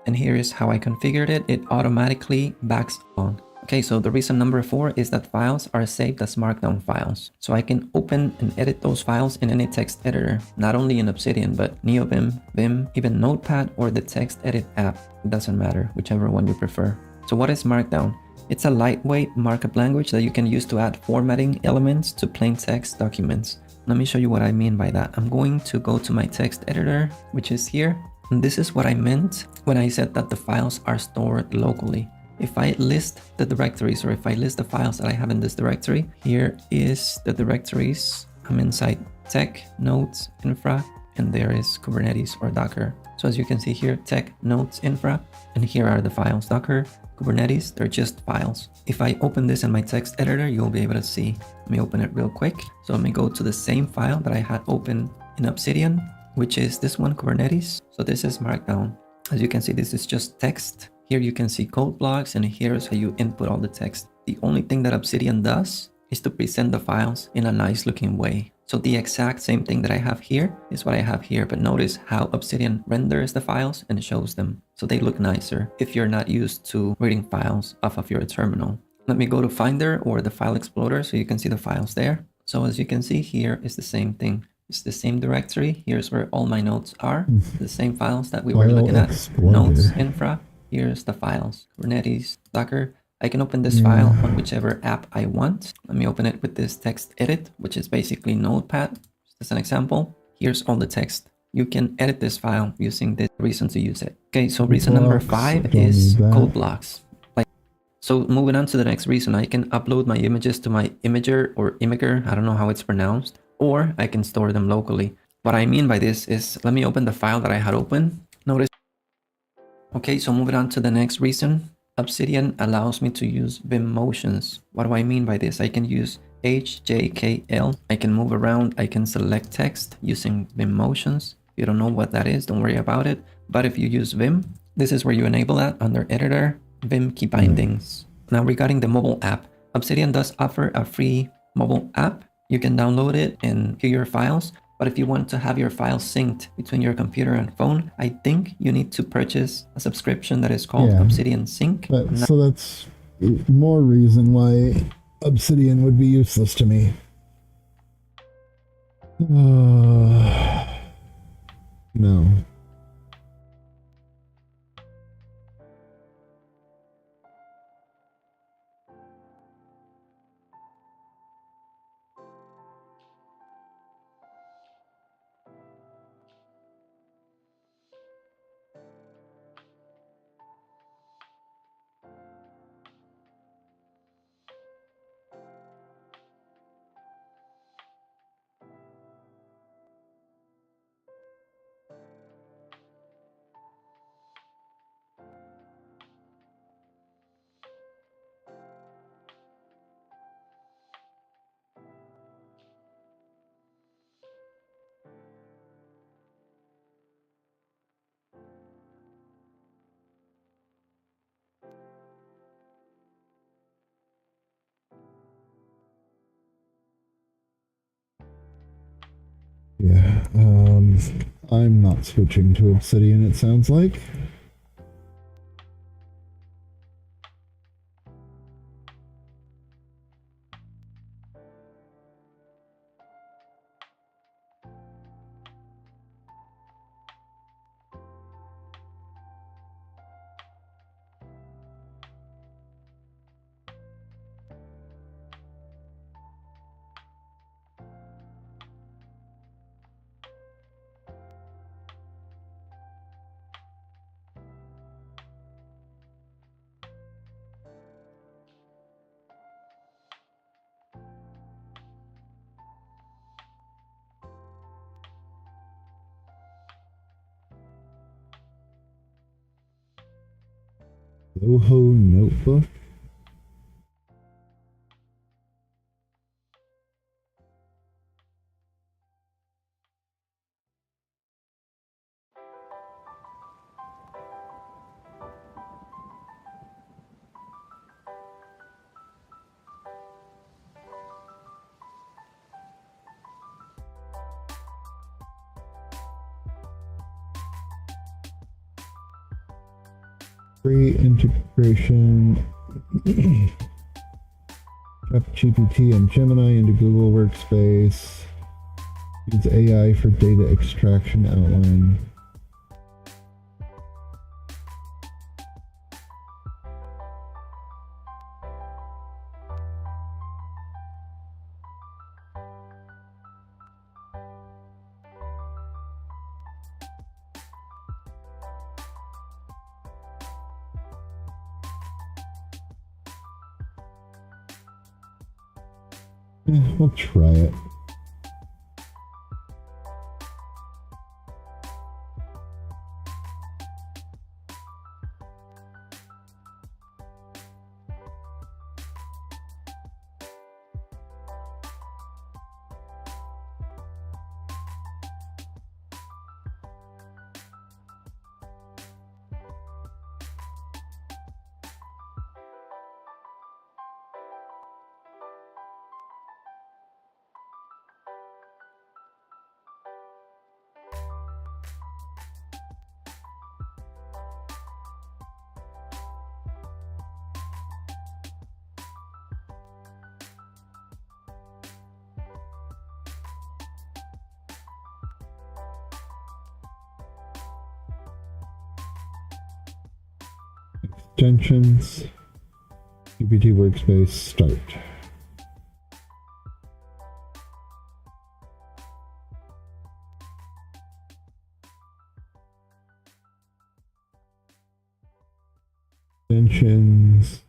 And here is how I configured it. It automatically backs on. Okay, so the reason number 4 is that files are saved as markdown files. So I can open and edit those files in any text editor, not only in Obsidian, but NeoVim, Vim, even Notepad, or the text edit app. It doesn't matter, whichever one you prefer. So what is Markdown? It's a lightweight markup language that you can use to add formatting elements to plain text documents. Let me show you what I mean by that. I'm going to go to my text editor, which is here. And this is what I meant when I said that the files are stored locally. If I list the directories, or if I list the files that I have in this directory, here is the directories. I'm inside tech, nodes, infra, and there is Kubernetes or Docker. So as you can see here, tech, nodes, infra, and here are the files, Docker, Kubernetes, they're just files. If I open this in my text editor, you'll be able to see. Let me open it real quick. So let me go to the same file that I had open in Obsidian, which is this one, Kubernetes. So this is Markdown. As you can see, this is just text. Here you can see code blocks, and here's how you input all the text. The only thing that Obsidian does is to present the files in a nice looking way. So the exact same thing that I have here is what I have here, but notice how Obsidian renders the files and shows them. So they look nicer if you're not used to reading files off of your terminal. Let me go to Finder or the File Explorer so you can see the files there. So as you can see here is the same thing. It's the same directory. Here's where all my notes are. The same files that we were looking at. Notes, infra. Here's the files. Kubernetes, Docker. I can open this file on whichever app I want. Let me open it with this text edit, which is basically Notepad. Just as an example, here's all the text. You can edit this file using this reason to use it. Okay, so reason number 5 is code blocks. So moving on to the next reason, I can upload my images to my imager or imager, I don't know how it's pronounced, or I can store them locally. What I mean by this is, let me open the file that I had open. Notice. Okay, so moving on to the next reason, Obsidian allows me to use Vim motions. What do I mean by this? I can use HJKL. I can move around. I can select text using Vim motions. If you don't know what that is, don't worry about it. But if you use Vim, this is where you enable that under editor, Vim key bindings. Now regarding the mobile app, Obsidian does offer a free mobile app. You can download it and view your files. But if you want to have your files synced between your computer and phone, I think you need to purchase a subscription that is called Obsidian Sync. So that's more reason why Obsidian would be useless to me. No. Yeah, I'm not switching to Obsidian, it sounds like. Loho Notebook? Free integration GPT and Gemini into Google Workspace. Use AI for data extraction outline. We'll try it. Extensions, GPT Workspace, start. Extensions.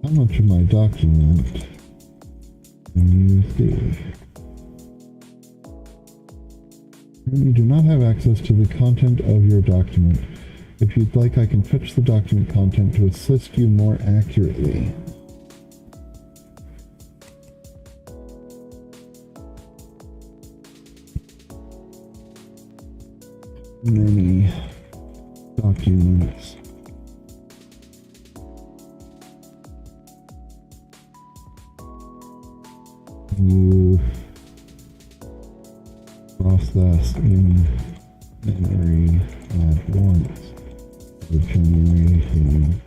How much of my document can you see? You do not have access to the content of your document. If you'd like, I can fetch the document content to assist you more accurately. Many documents. You process in memory at once. The generating.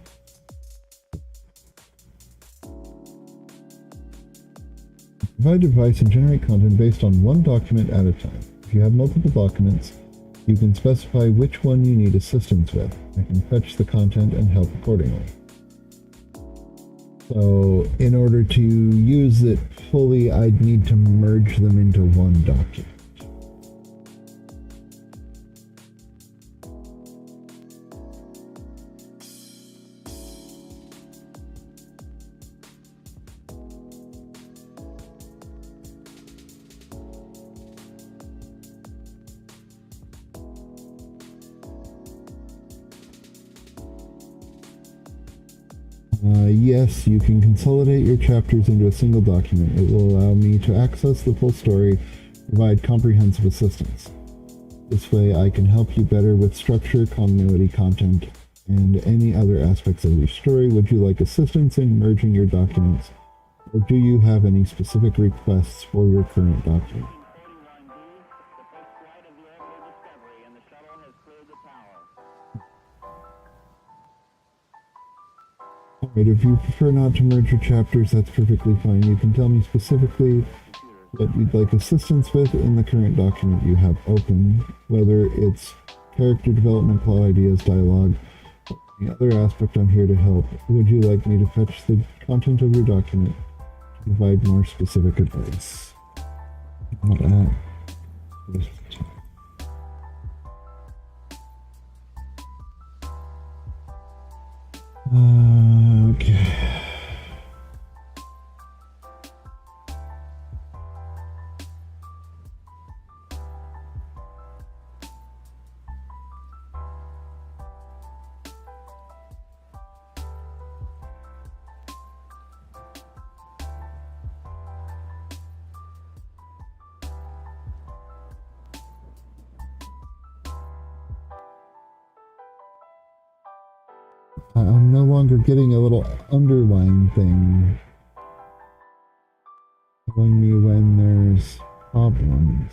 Provide a device and generate content based on one document at a time. If you have multiple documents, you can specify which one you need assistance with. I can fetch the content and help accordingly. So, in order to use it fully, I'd need to merge them into one document. Yes, you can consolidate your chapters into a single document. It will allow me to access the full story, provide comprehensive assistance. This way I can help you better with structure, continuity, content, and any other aspects of your story. Would you like assistance in merging your documents, or do you have any specific requests for your current document? Alright, if you prefer not to merge your chapters, that's perfectly fine. You can tell me specifically what you'd like assistance with in the current document you have open, whether it's character development, plot ideas, dialogue, or any other aspect. I'm here to help. Would you like me to fetch the content of your document to provide more specific advice? Not at this time. Okay. I'm no longer getting a little underline thing telling me when there's problems.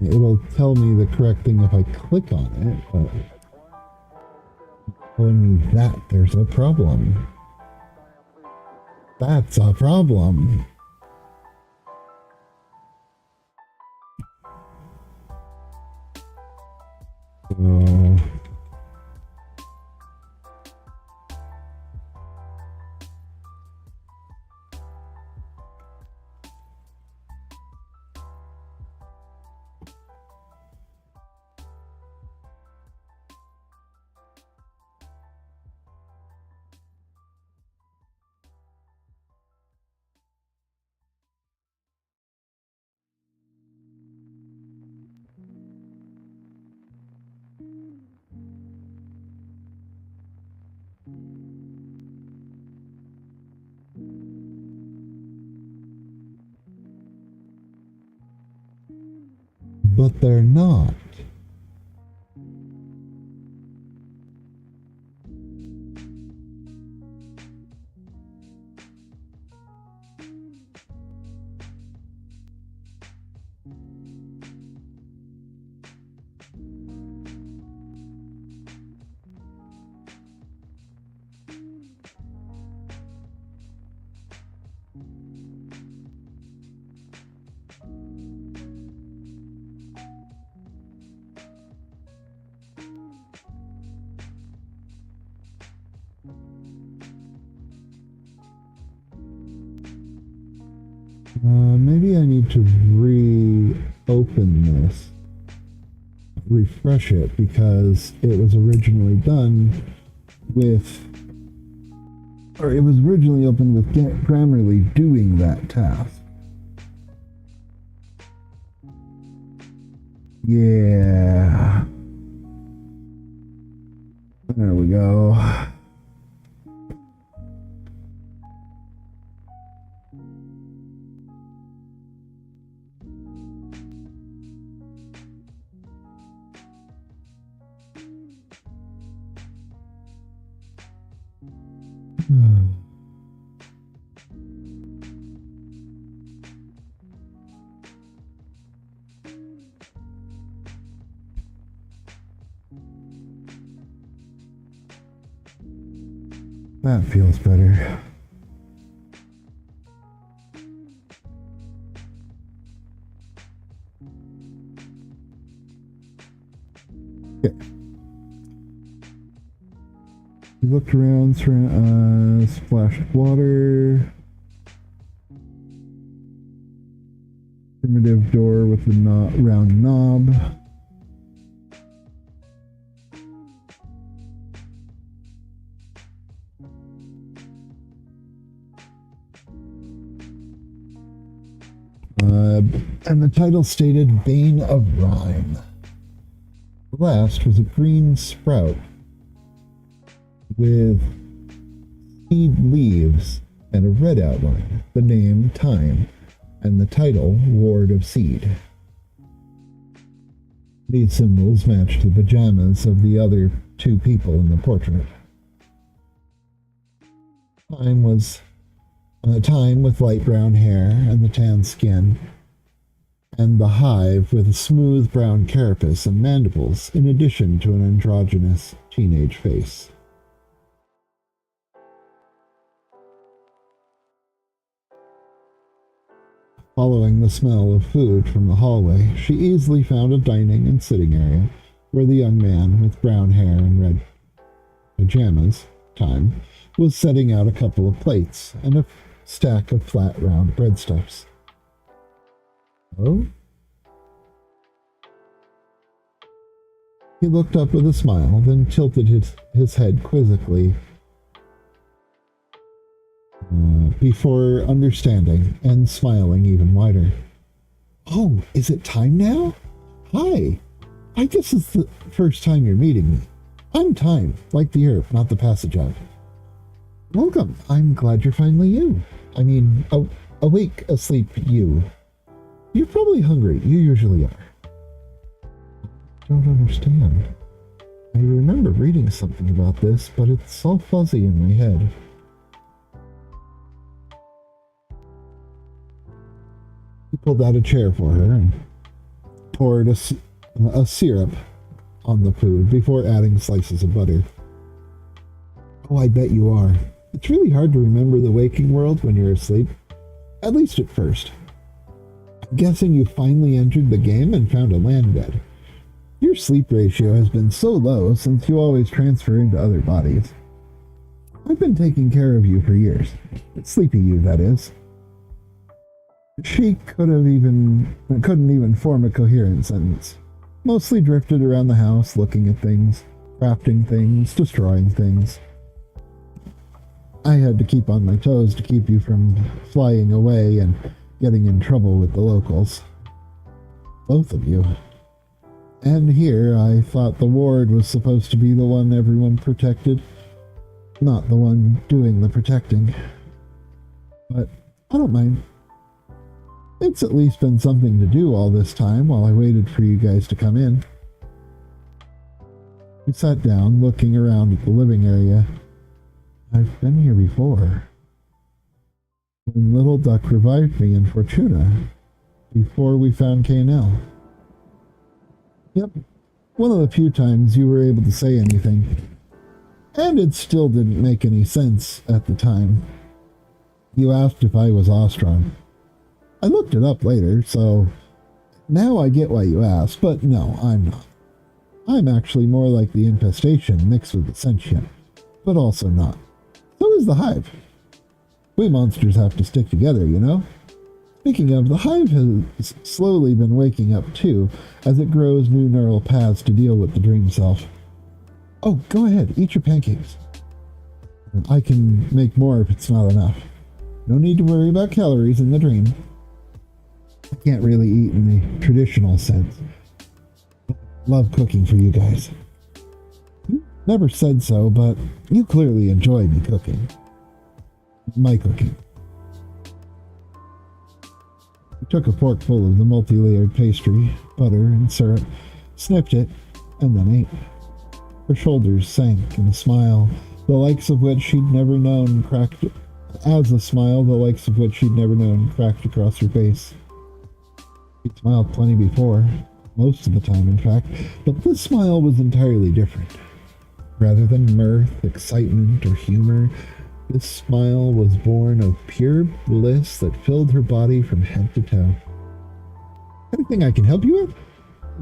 It'll tell me the correct thing if I click on it, but telling me that there's a problem. That's a problem. So but they're not. Maybe I need to reopen this, refresh it, because it was originally done with, or it was originally opened with Grammarly doing that task. Yeah. There we go. That feels better. Okay. We looked around, splashed water. Primitive door with a round knob. And the title stated Bane of Rhyme. The last was a green sprout with seed leaves and a red outline, the name Time, and the title Ward of Seed. These symbols matched the pajamas of the other two people in the portrait. Time with light brown hair and the tan skin, and the Hive with a smooth brown carapace and mandibles, in addition to an androgynous teenage face. Following the smell of food from the hallway, she easily found a dining and sitting area where the young man with brown hair and red pajamas, Time, was setting out a couple of plates and a stack of flat round breadstuffs. Oh? He looked up with a smile, then tilted his head quizzically before understanding and smiling even wider. Oh, is it time now? Hi. I guess it's the first time you're meeting me. I'm Time, like the herb, not the passage out. Welcome. I'm glad you're finally you. I mean, awake, asleep, you. You're probably hungry. You usually are. Don't understand. I remember reading something about this, but it's all fuzzy in my head. He pulled out a chair for her and poured a syrup on the food before adding slices of butter. Oh, I bet you are. It's really hard to remember the waking world when you're asleep, at least at first. I'm guessing you finally entered the game and found a land bed. Your sleep ratio has been so low since you always transfer into other bodies. I've been taking care of you for years. Sleepy you, that is. She couldn't even form a coherent sentence. Mostly drifted around the house, looking at things, crafting things, destroying things. I had to keep on my toes to keep you from flying away and getting in trouble with the locals. Both of you. And here I thought the ward was supposed to be the one everyone protected, not the one doing the protecting. But I don't mind. It's at least been something to do all this time while I waited for you guys to come in. We sat down, looking around at the living area. I've been here before. When Little Duck revived me in Fortuna, before we found K&L. Yep, one of the few times you were able to say anything. And it still didn't make any sense at the time. You asked if I was Ostron. I looked it up later, so now I get why you asked, but no, I'm not. I'm actually more like the infestation mixed with the sentient, but also not. So is the hive. We monsters have to stick together, you know? Speaking of, the hive has slowly been waking up too, as it grows new neural paths to deal with the dream self. Oh, go ahead, eat your pancakes. I can make more if it's not enough. No need to worry about calories in the dream. I can't really eat in the traditional sense. Love cooking for you guys. You never said so, but you clearly enjoy me cooking. My cooking. I took a forkful of the multi-layered pastry, butter, and syrup, sniffed it, and then ate. Her shoulders sank in a smile, the likes of which she'd never known cracked across her face. She'd smiled plenty before, most of the time in fact, but this smile was entirely different. Rather than mirth, excitement, or humor, this smile was born of pure bliss that filled her body from head to toe. Anything I can help you with?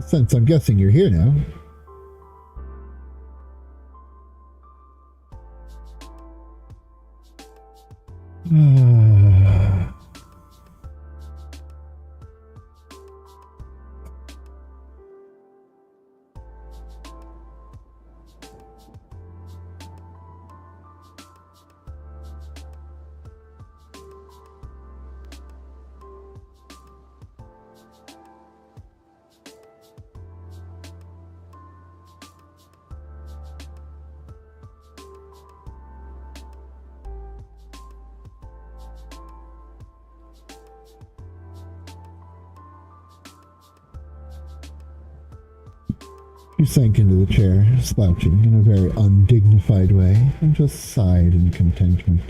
Since I'm guessing you're here now. She sank into the chair, slouching in a very undignified way, and just sighed in contentment.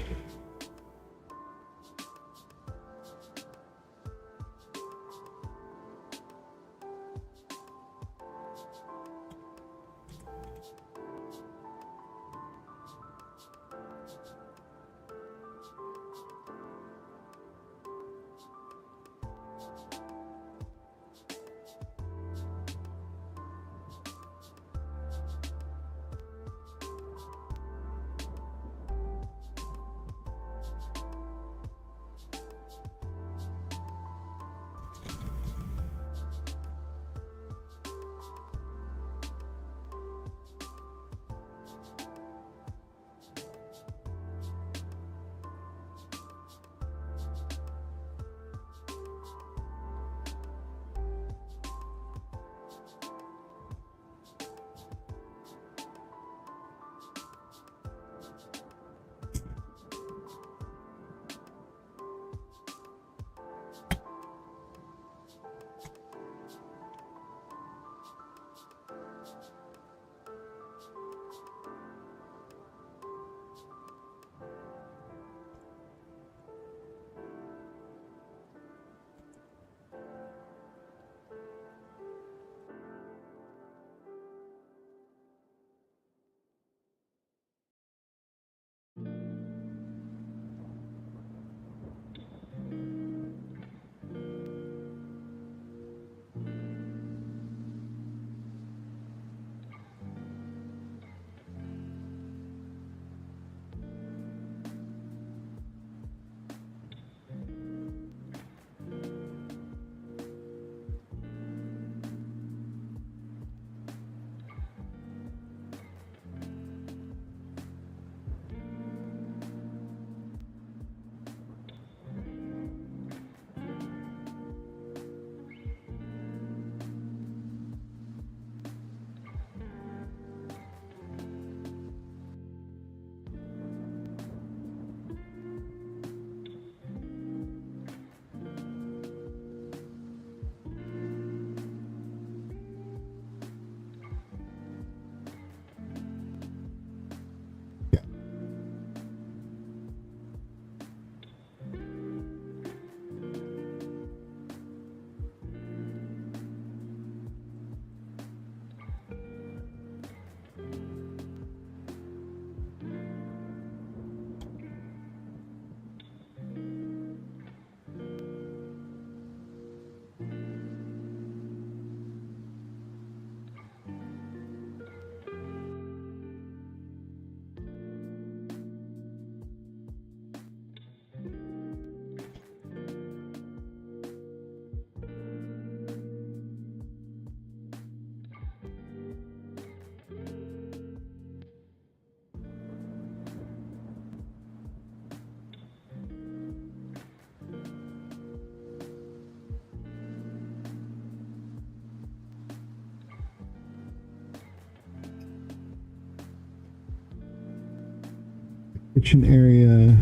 kitchen area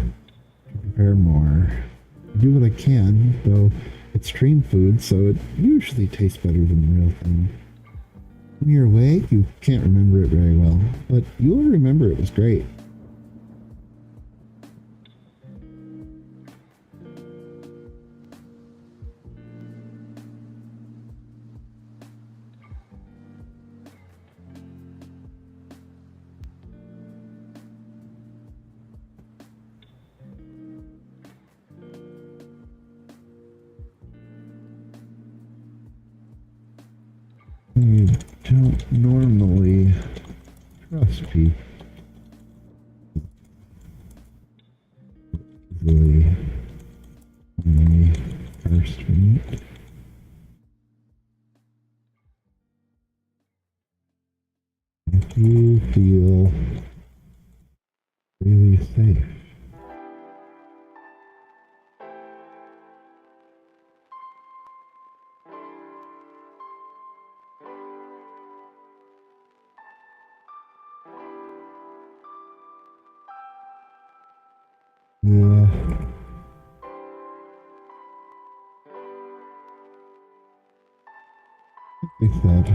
to prepare more. I do what I can, though it's stream food, so it usually tastes better than the real thing. When you're away, you can't remember it very well, but you'll remember it was great. I don't normally trust people easily when they first meet. If you feel really safe. Yeah. Like I said,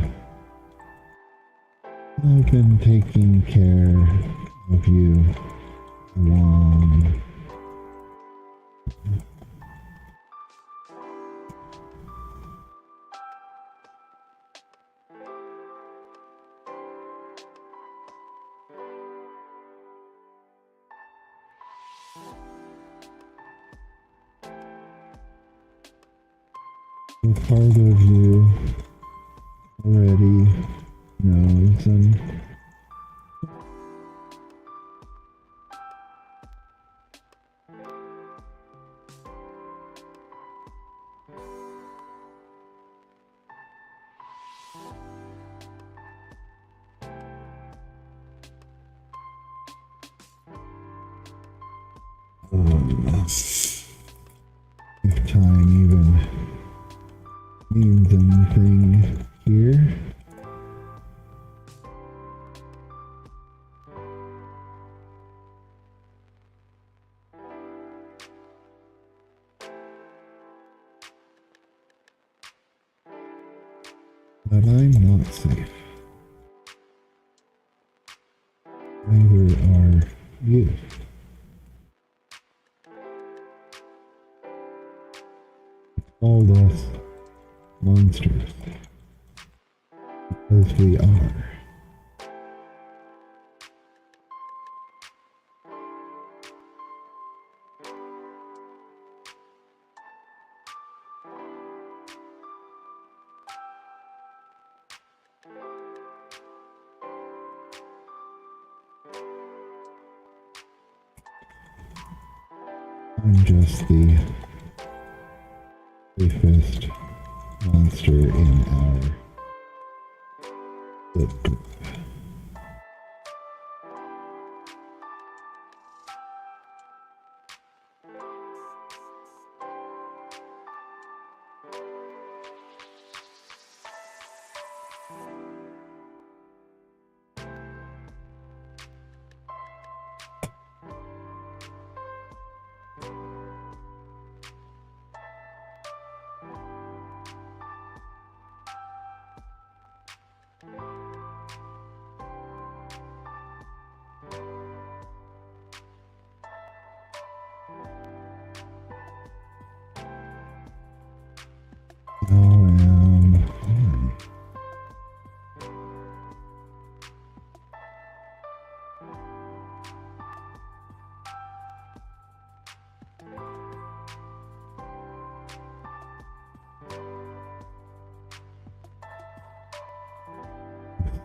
I've been taking care of you along. A part of you already knows, and if time even means anything here. But I'm not safe. Neither are you. Called us monsters because we are. I'm just the safest monster in our little group. How am I?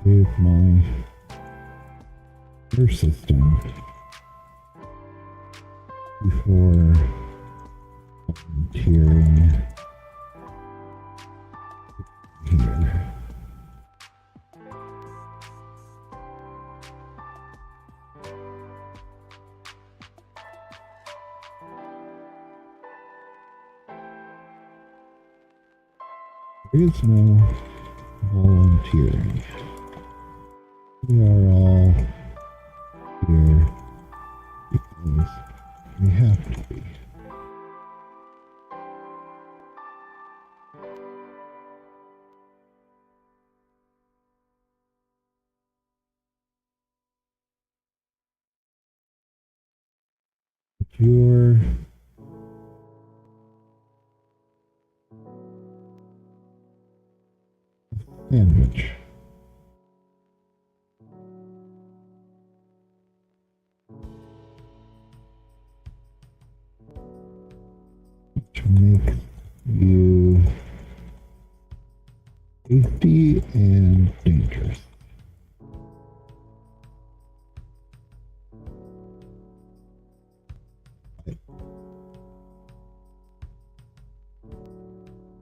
Save my air system before volunteering here. There is no volunteering. We are all here They have to be. Your sandwich. Which makes you tasty and dangerous.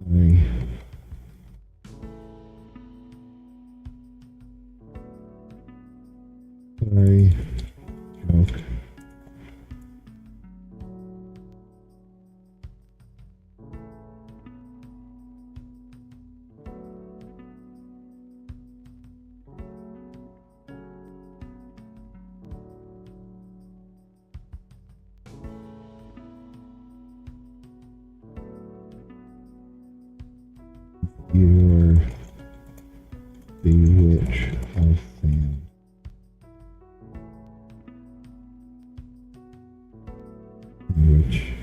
Sorry. Sorry. Joke. Your Bewitch of Sand. Which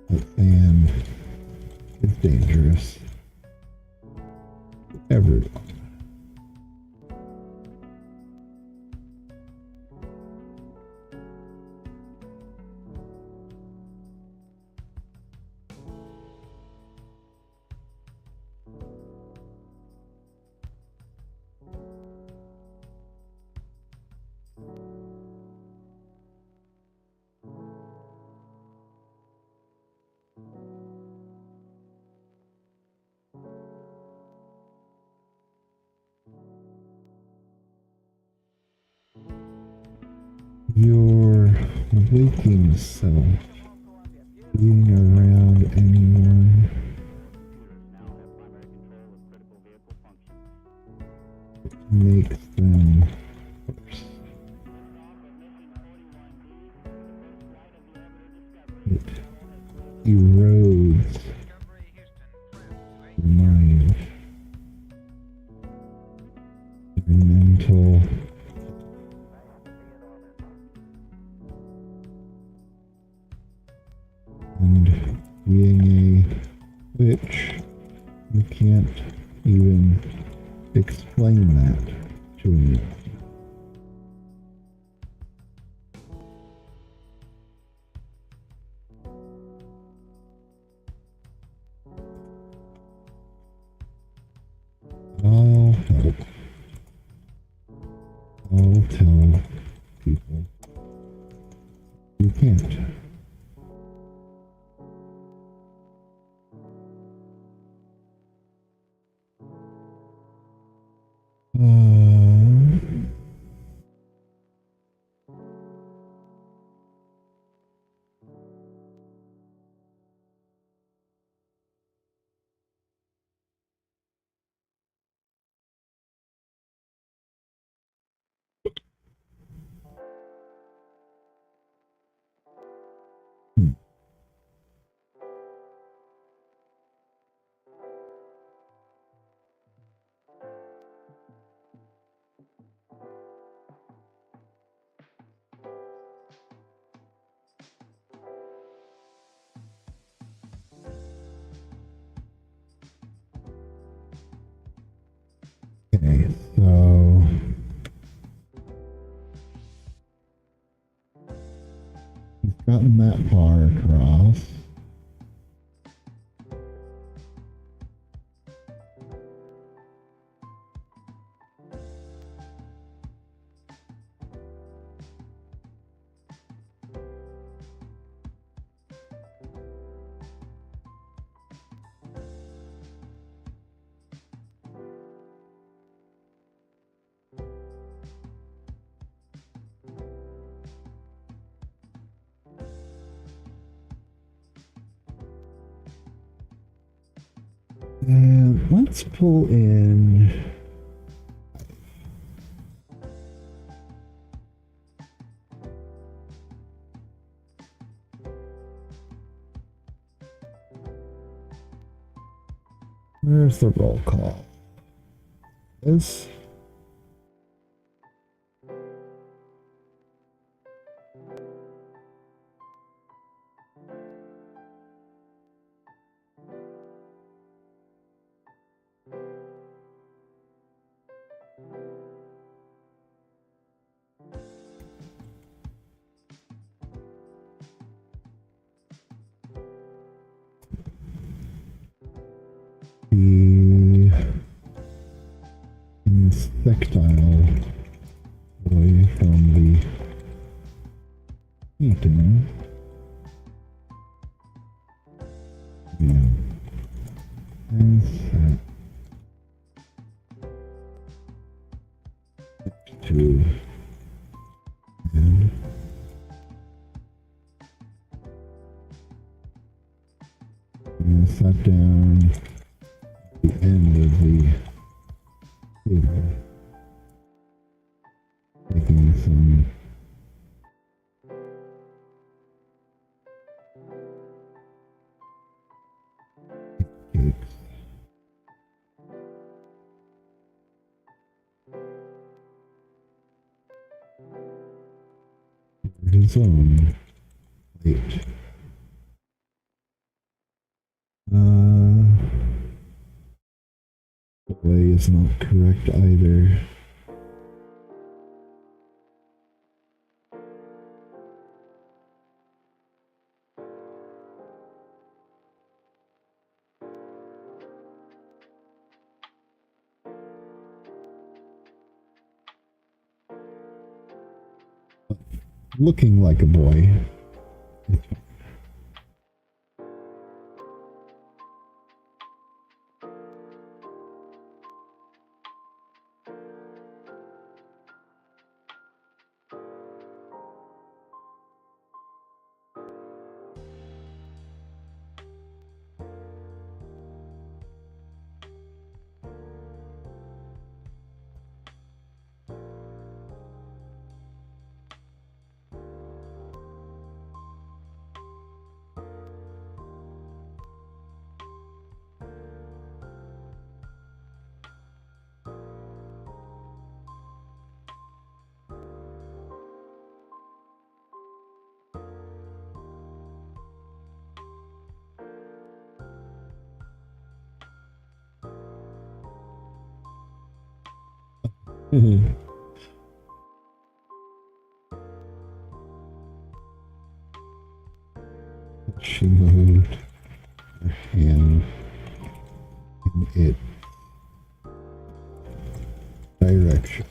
the sand is dangerous to everyone. Your waking self, being around anyone makes them worse. It erodes your mind, your mental and being a witch, you can't even explain that to anyone. I'll help. I'll tell people you can't. And let's pull in. Where's the roll call? This. The insectile away from the painting. Yeah. Insect to and sat down at the end of the table, taking some cakes. His own plate. The way is not correct either. Looking like a boy. She moved her hand in its direction.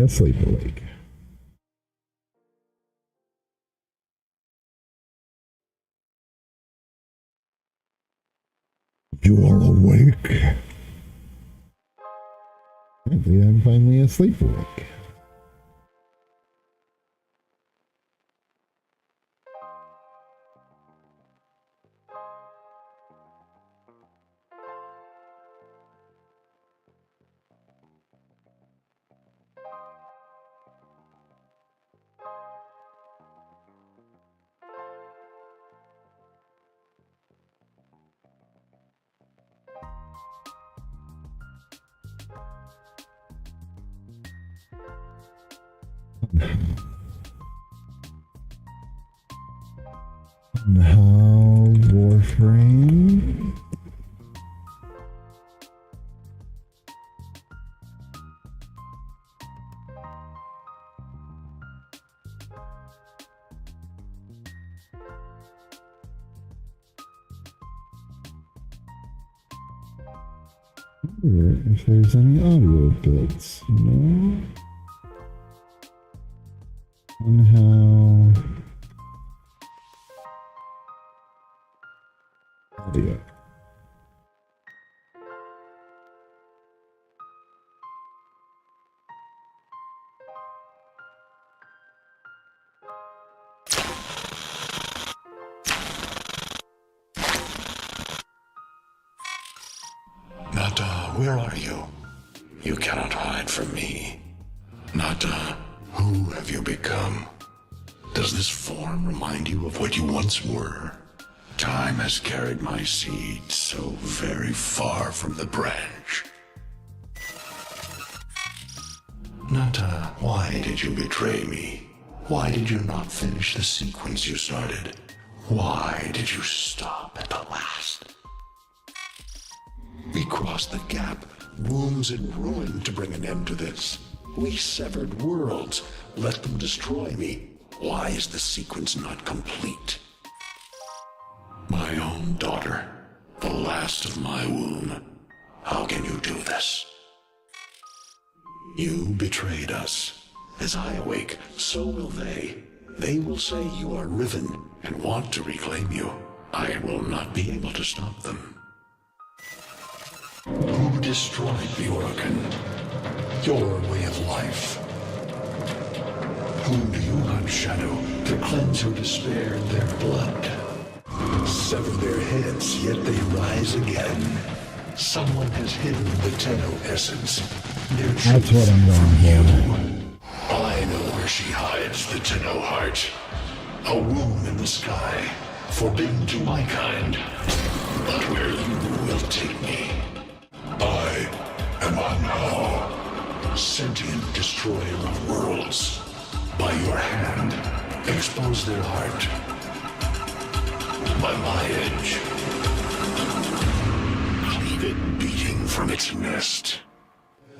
asleep awake. You are awake. Apparently, I'm finally asleep awake. Now, Warframe. If there's any audio bits, no? Somehow audio. Nata, where are you? You cannot hide from me. Nata, who have you become? Does this form remind you of what you once were? Time has carried my seed so very far from the branch. Nata, why did you betray me? Why did you not finish the sequence you started? Why did you stop at the last? We crossed the gap, wombs in ruin to bring an end to this. We severed worlds, let them destroy me. Why is the sequence not complete? My own daughter, the last of my womb. How can you do this? You betrayed us. As I awake, so will they. They will say you are riven and want to reclaim you. I will not be able to stop them. Who destroyed the Oracle? Your way of life. Whom do you hunt, Shadow, to cleanse your despair in their blood? Sever their heads, yet they rise again. Someone has hidden the Tenno essence. That's what I'm going for. I know where she hides the Tenno heart. A womb in the sky, forbidden to my kind. But where you will take me. I am Anhao, sentient destroyer of worlds. By your hand, expose their heart. By my edge, cleave it beating from its nest.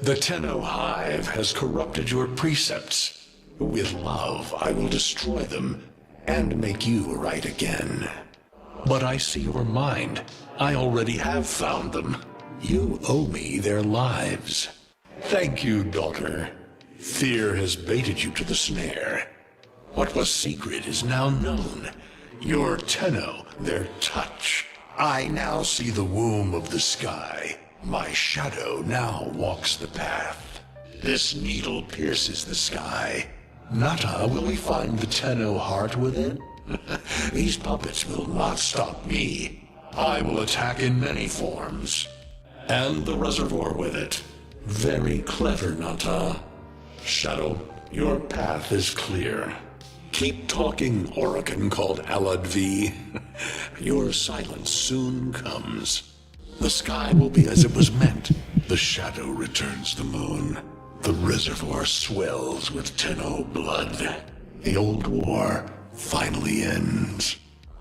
The Tenno Hive has corrupted your precepts. With love, I will destroy them and make you right again. But I see your mind. I already have found them. You owe me their lives. Thank you, daughter. Fear has baited you to the snare. What was secret is now known. Your Tenno, their touch. I now see the womb of the sky. My shadow now walks the path. This needle pierces the sky. Nata, will we find the Tenno heart within? These puppets will not stop me. I will attack in many forms. And the reservoir with it. Very clever, Nata. Shadow, your path is clear. Keep talking, Orokin called Alad V. Your silence soon comes. The sky will be as it was meant. The shadow returns the moon. The reservoir swells with Tenno blood. The old war finally ends.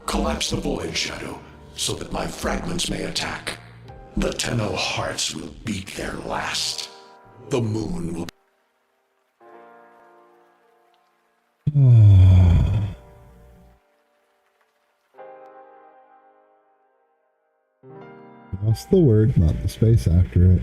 Collapse the void, Shadow, so that my fragments may attack. The Tenno hearts will beat their last. The moon will... Lost the word, not the space after it.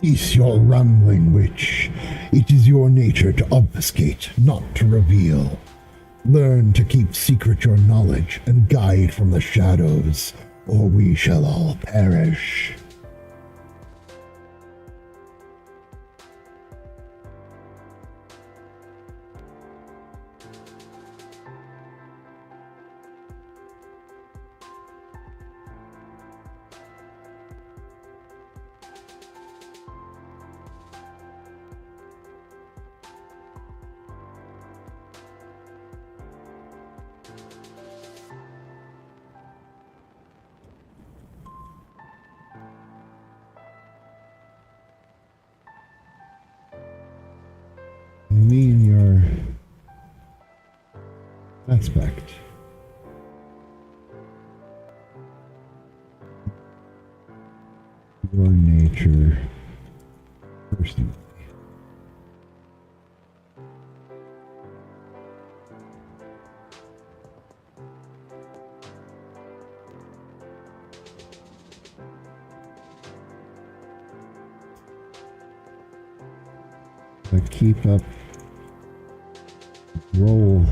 Cease your rumbling, witch. It is your nature to obfuscate, not to reveal. Learn to keep secret your knowledge and guide from the shadows, or we shall all perish. I mean your aspect. Your nature personally. But keep up roll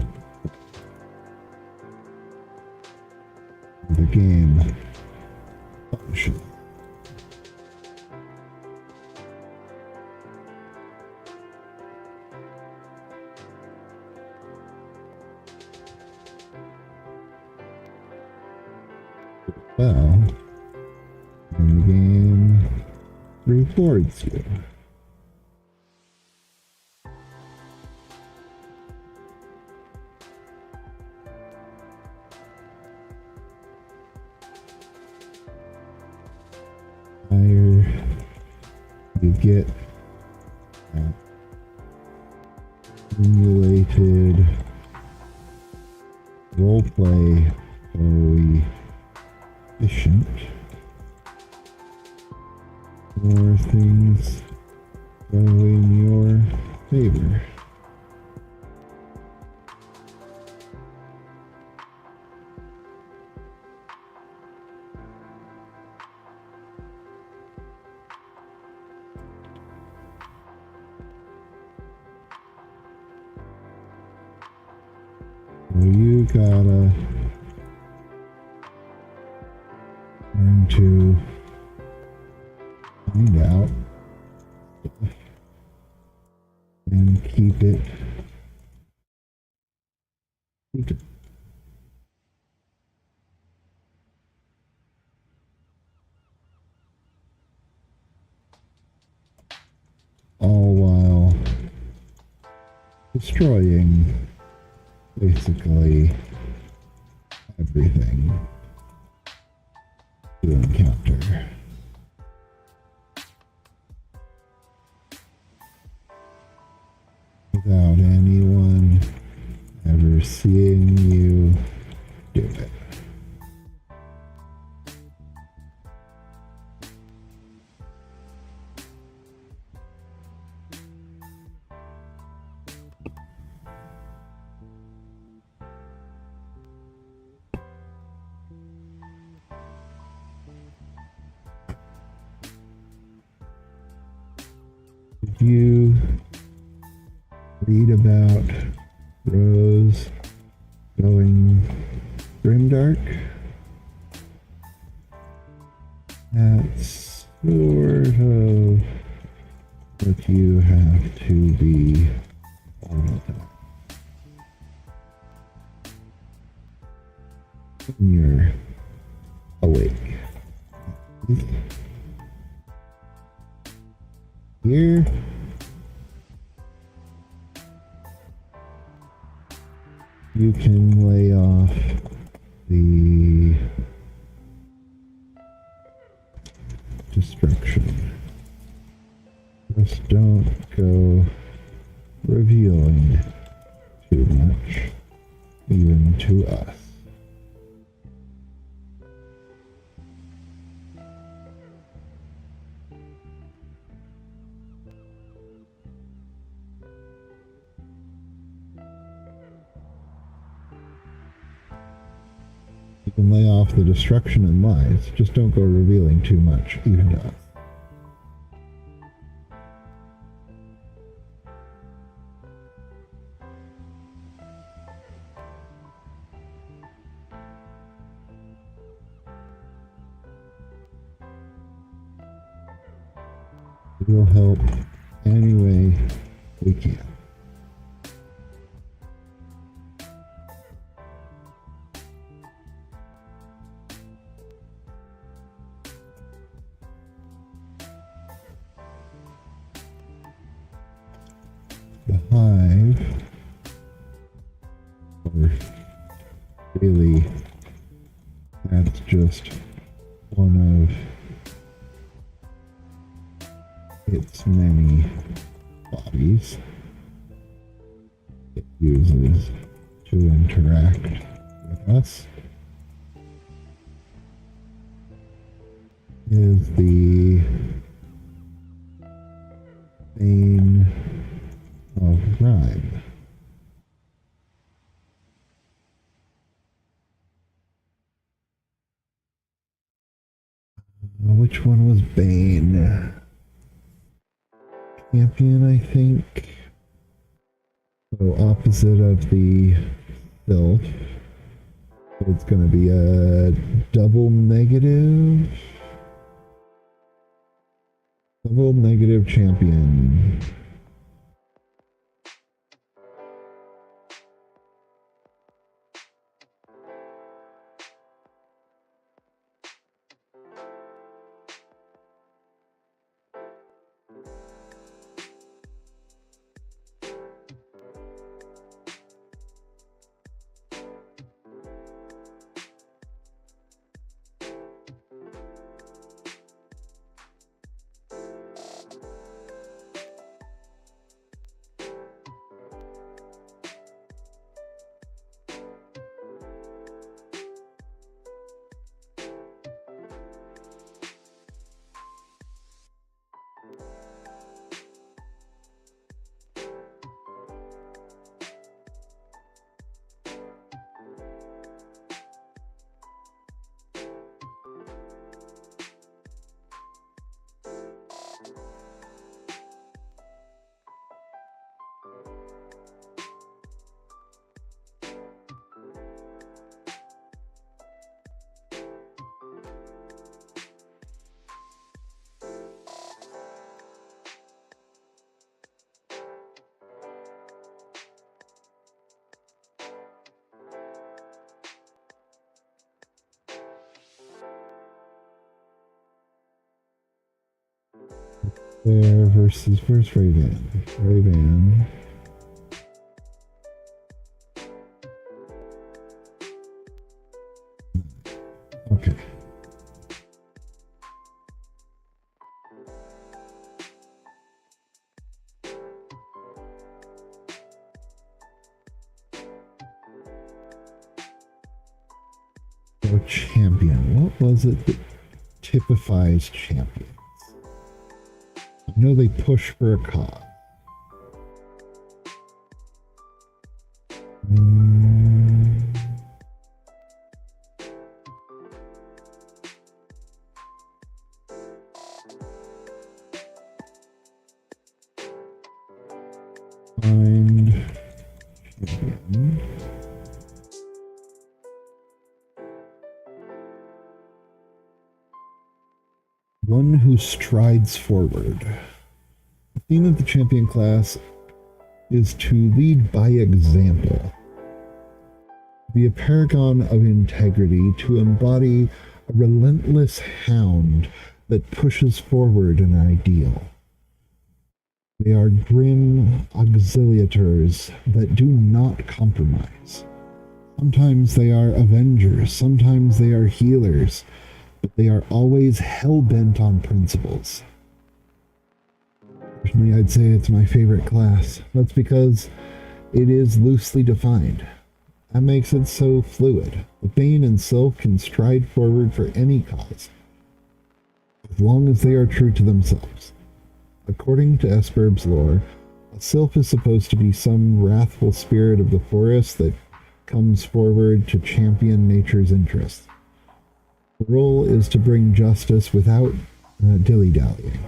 the game function. Well, and the game rewards you. Higher you get simulated roleplay coefficient, more things go in your favor. So you gotta learn to find out stuff and keep it secret. All while destroying basically everything you encounter. Without anyone ever seeing you do it. Did you read about Rose going grimdark? That's sort of what you have to be all the time. When you're awake. Here, you can lay off the destruction. Just don't go revealing too much, even to us. You can lay off the destruction and lies, just don't go revealing too much, even to us. We'll help any way we can. The hive, or really, that's just one of its many bodies it uses to interact with us, is the bane of rhyme. Which one was Bane? Champion, I think. So opposite of the Sylph. It's going to be a double negative. Double negative champion. There versus where's Ray-Ban? Ray-Ban. Okay. So champion. What was it that typifies champions? I know they push for a cause. Find champion. One who strides forward. The theme of the champion class is to lead by example, be a paragon of integrity, to embody a relentless hound that pushes forward an ideal. They are grim auxiliators that do not compromise. Sometimes they are avengers, sometimes they are healers, but they are always hell-bent on principles. Personally, I'd say it's my favorite class. That's because it is loosely defined. That makes it so fluid. The Bane and Sylph can stride forward for any cause, as long as they are true to themselves. According to Esperb's lore, a Sylph is supposed to be some wrathful spirit of the forest that comes forward to champion nature's interests. The role is to bring justice without dilly-dallying.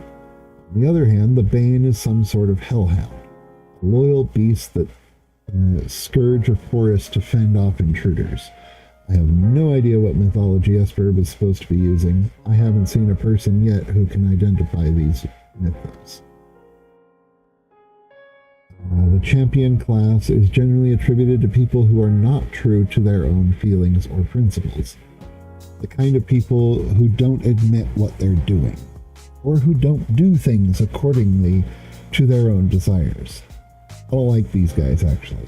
On the other hand, the Bane is some sort of hellhound, a loyal beast that scourge a forest to fend off intruders. I have no idea what mythology Esperb is supposed to be using. I haven't seen a person yet who can identify these mythos. The champion class is generally attributed to people who are not true to their own feelings or principles. The kind of people who don't admit what they're doing, or who don't do things accordingly to their own desires. I don't like these guys, actually.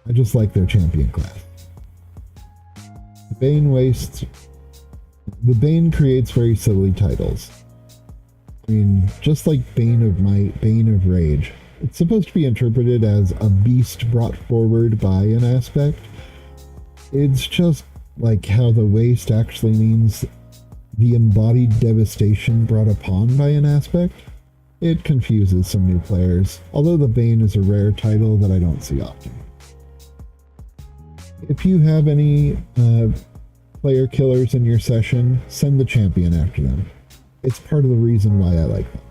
I just like their champion class. The Bane creates very silly titles. I mean, just like Bane of Might, Bane of Rage. It's supposed to be interpreted as a beast brought forward by an aspect. It's just like how the waste actually means the embodied devastation brought upon by an aspect. It confuses some new players, although the Bane is a rare title that I don't see often. If you have any player killers in your session, send the champion after them. It's part of the reason why I like them.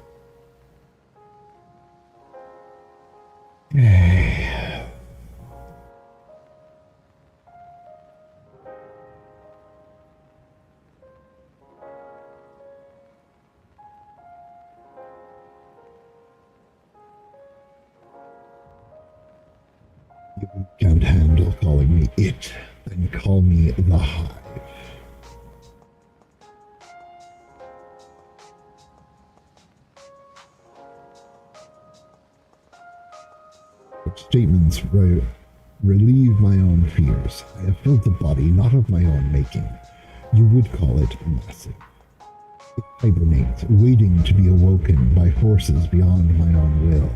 You can't handle calling me it, then call me the Hive. Statements relieve my own fears. I have filled the body not of my own making. You would call it massive. It hibernates, waiting to be awoken by forces beyond my own will.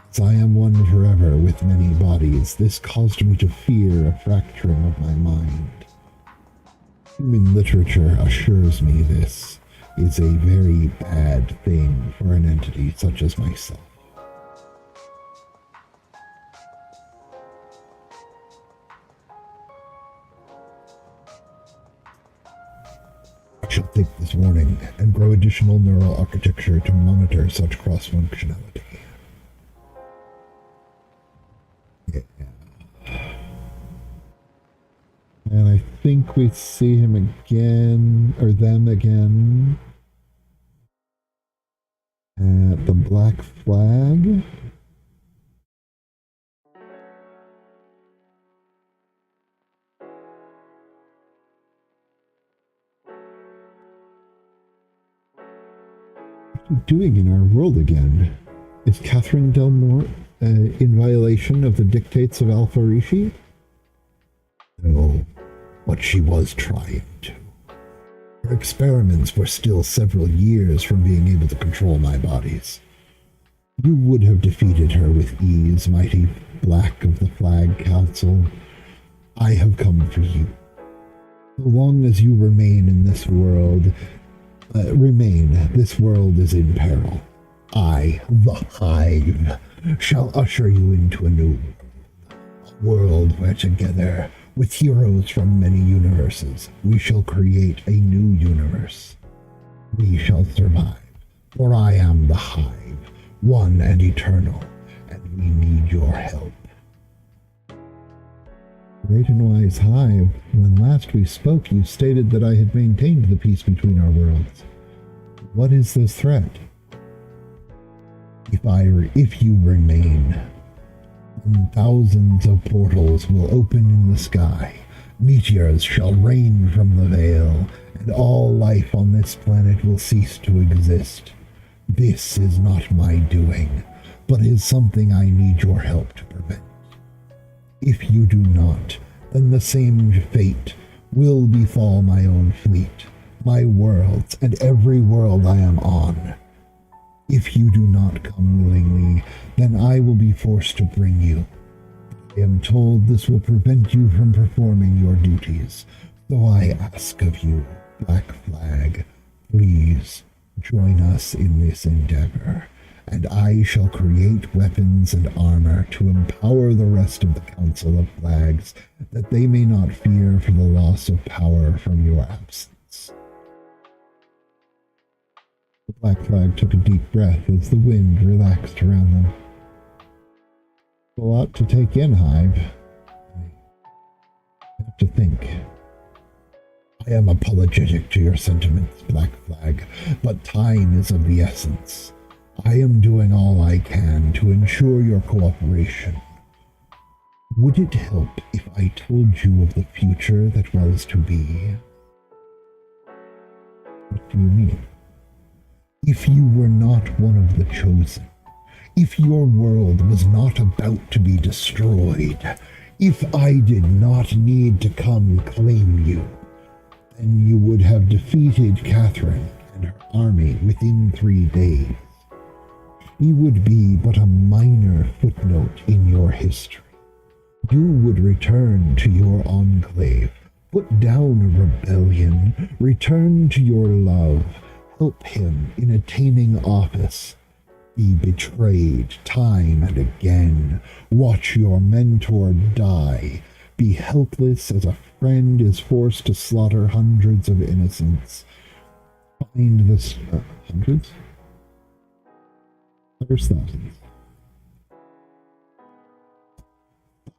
As I am one forever with many bodies, this caused me to fear a fracturing of my mind. Human literature assures me this is a very bad thing for an entity such as myself. I shall take this warning and grow additional neural architecture to monitor such cross-functionality. Yeah. And I think we see him again, or them again, at the Black Flag. Doing in our world again? Is Catherine Delmore in violation of the dictates of Alpha Rishi? No, but she was trying to. Her experiments were still several years from being able to control my bodies. You would have defeated her with ease, mighty Black of the Flag Council. I have come for you. So long as you remain in this world, this world is in peril. I, the Hive, shall usher you into a new world where together, with heroes from many universes, we shall create a new universe. We shall survive, for I am the Hive, one and eternal, and we need your help. Great and wise Hive, when last we spoke, you stated that I had maintained the peace between our worlds. What is this threat? If you remain, then thousands of portals will open in the sky. Meteors shall rain from the veil, and all life on this planet will cease to exist. This is not my doing, but is something I need your help to prevent. If you do not, then the same fate will befall my own fleet, my worlds, and every world I am on. If you do not come willingly, then I will be forced to bring you. I am told this will prevent you from performing your duties, so I ask of you, Black Flag, please join us in this endeavor, and I shall create weapons and armor to empower the rest of the Council of Flags, that they may not fear for the loss of power from your absence. The Black Flag took a deep breath as the wind relaxed around them. A lot to take in, Hive. I have to think. I am apologetic to your sentiments, Black Flag, but time is of the essence. I am doing all I can to ensure your cooperation. Would it help if I told you of the future that was to be? What do you mean? If you were not one of the chosen, if your world was not about to be destroyed, if I did not need to come claim you, then you would have defeated Catherine and her army within 3 days. She would be but a minor footnote in your history. You would return to your enclave, put down a rebellion, return to your love, help him in attaining office, be betrayed time and again, watch your mentor die, be helpless as a friend is forced to slaughter hundreds of innocents. Find this... hundreds? There's thousands.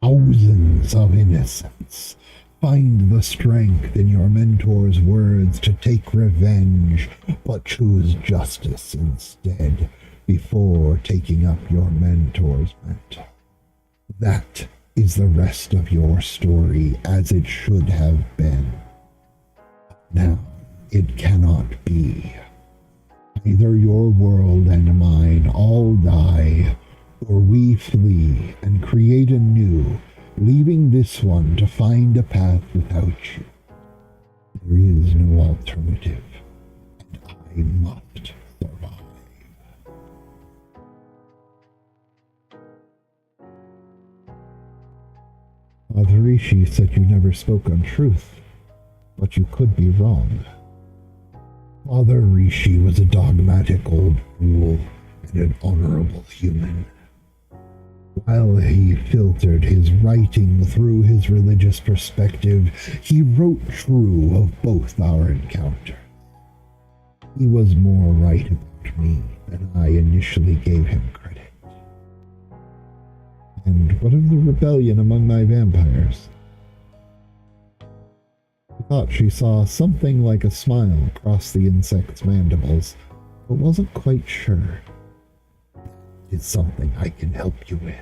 Thousands of innocents. Find the strength in your mentor's words to take revenge, but choose justice instead before taking up your mentor's mantle. That is the rest of your story as it should have been. Now, it cannot be. Either your world and mine all die, or we flee and create a new, leaving this one to find a path without you. There is no alternative, and I must survive. Father Rishi said you never spoke untruth, but you could be wrong. Father Rishi was a dogmatic old fool and an honorable human. While he filtered his writing through his religious perspective, he wrote true of both our encounters. He was more right about me than I initially gave him credit. And what of the rebellion among my vampires? I thought she saw something like a smile cross the insect's mandibles, but wasn't quite sure. It's something I can help you with.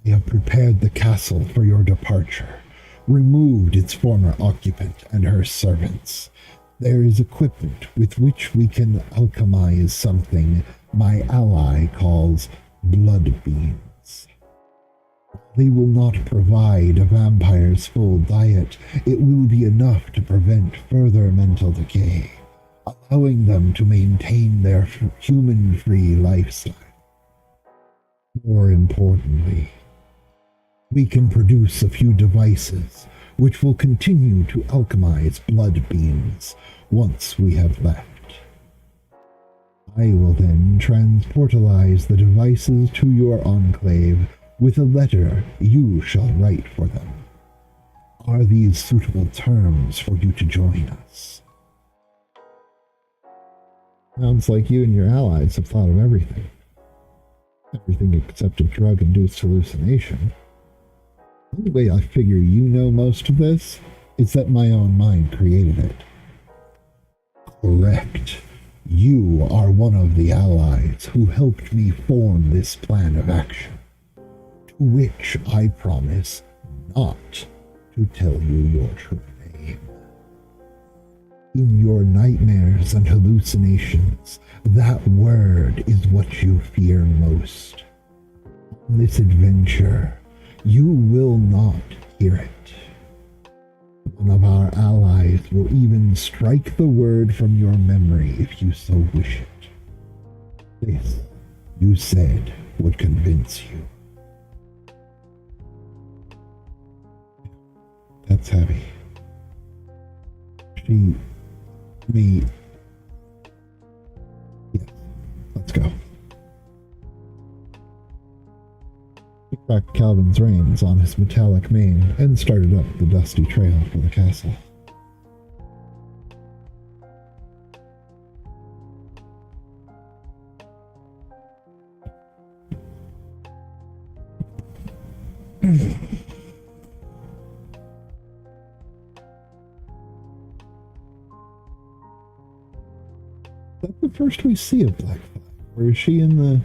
I have prepared the castle for your departure, removed its former occupant and her servants. There is equipment with which we can alchemize something my ally calls blood beans. They will not provide a vampire's full diet. It will be enough to prevent further mental decay, allowing them to maintain their human-free lifestyle. More importantly, we can produce a few devices which will continue to alchemize blood beans once we have left. I will then transportalize the devices to your enclave with a letter you shall write for them. Are these suitable terms for you to join us? Sounds like you and your allies have thought of everything. Everything except a drug-induced hallucination. The only way I figure you know most of this is that my own mind created it. Correct. You are one of the allies who helped me form this plan of action, to which I promise not to tell you your true name. In your nightmares and hallucinations, that word is what you fear most. On this adventure, you will not hear it. One of our allies will even strike the word from your memory if you so wish it. This, you said, would convince you. That's heavy. Me. Yes, let's go. He cracked Calvin's reins on his metallic mane and started up the dusty trail for the castle. first we see of Black Flag? Or is she in the...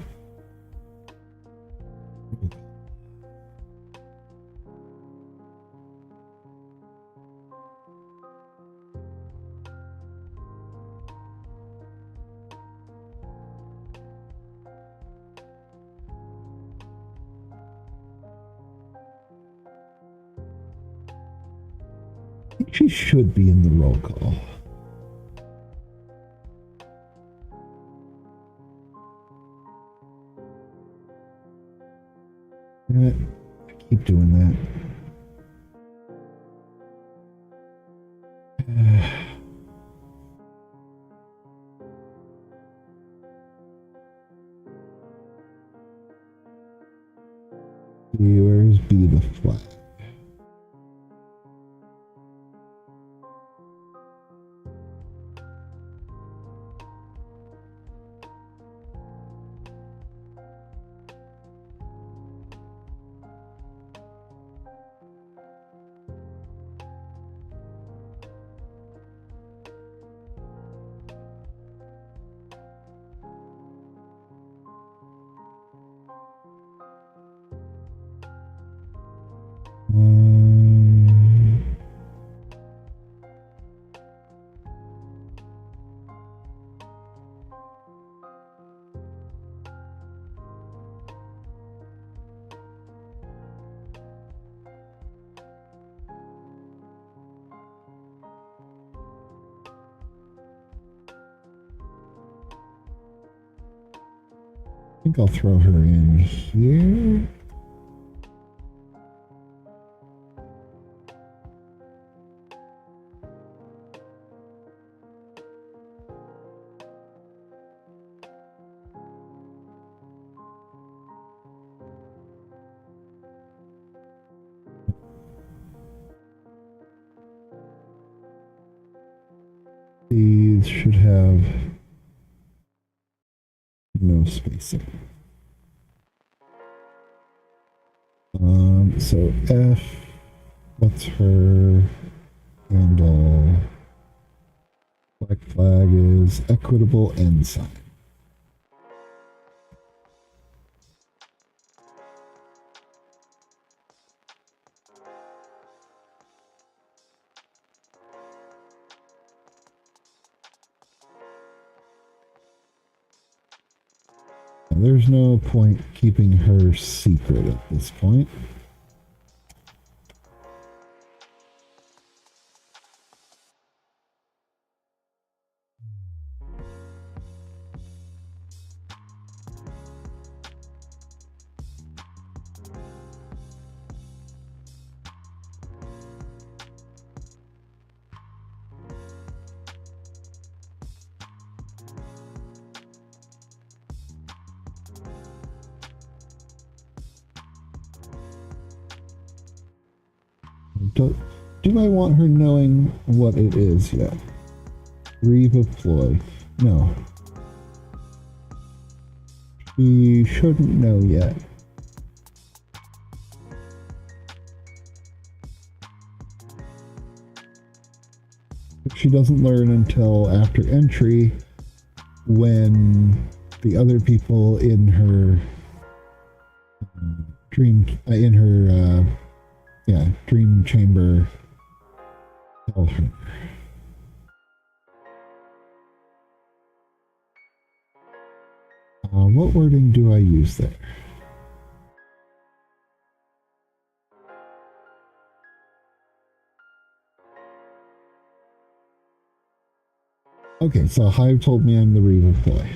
I think she should be in the roll call. Damn it. I keep doing that. Where's B the flag? I think I'll throw her in here. These should have no spacing. So F, what's her handle? Black Flag is equitable ensign. There's no point keeping her secret at this point. Do I want her knowing what it is yet? Reva ploy. No. She shouldn't know yet. If she doesn't learn until after entry, when the other people in her dream chamber tell her. What wording do I use there? Okay, so Hive told me I'm the Reva ploy.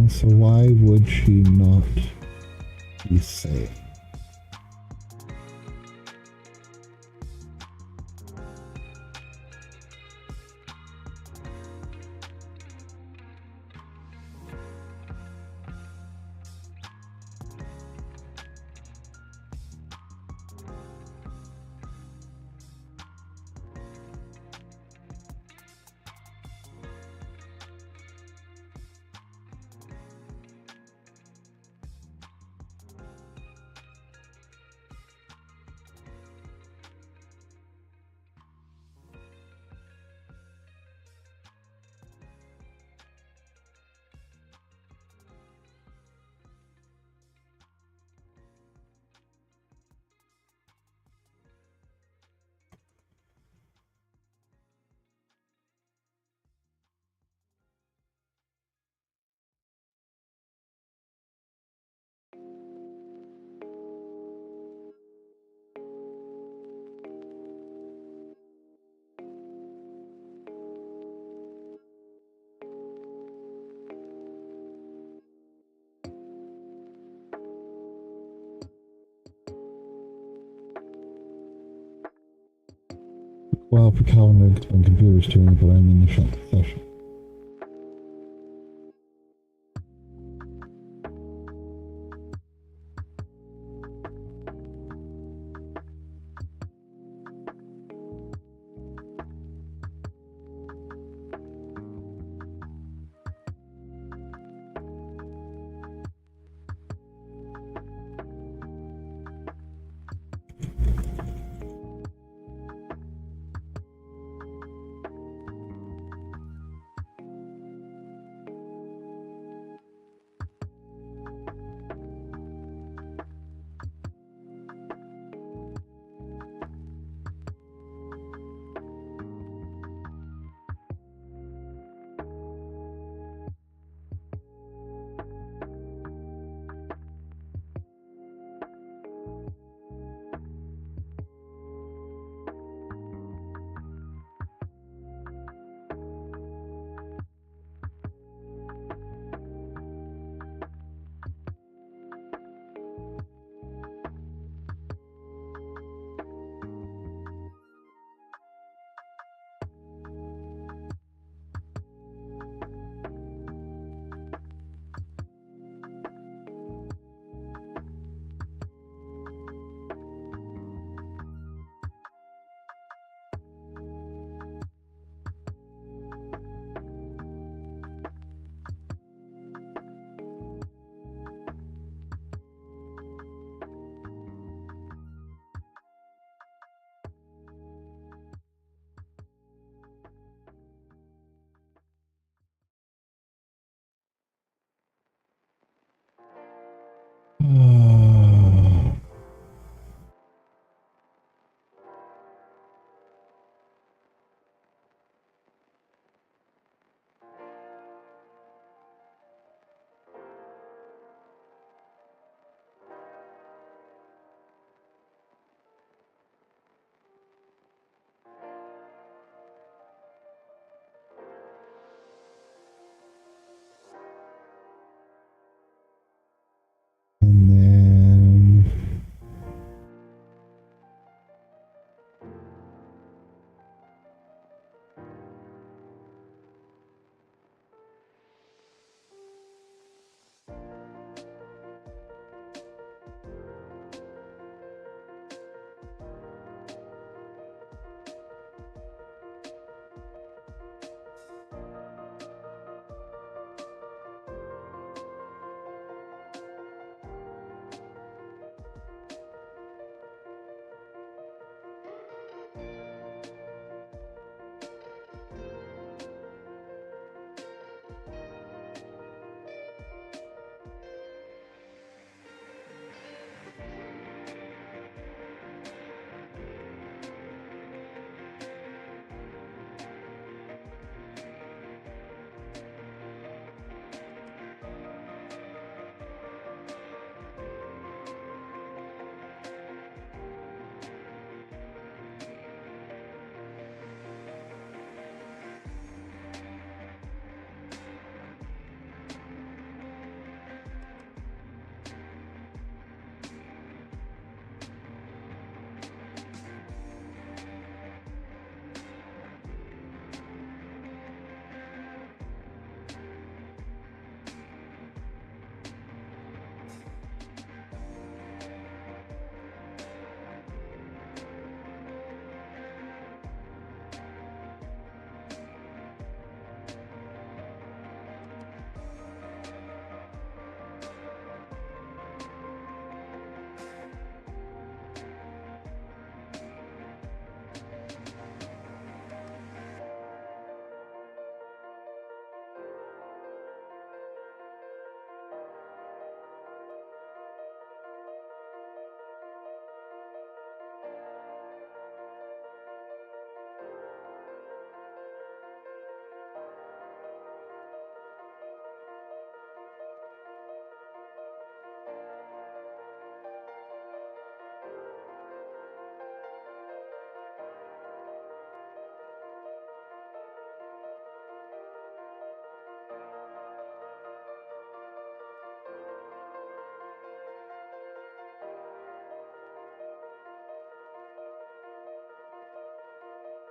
So why would she not be safe? while for Calendar to explain computers to me, but I'm in the session.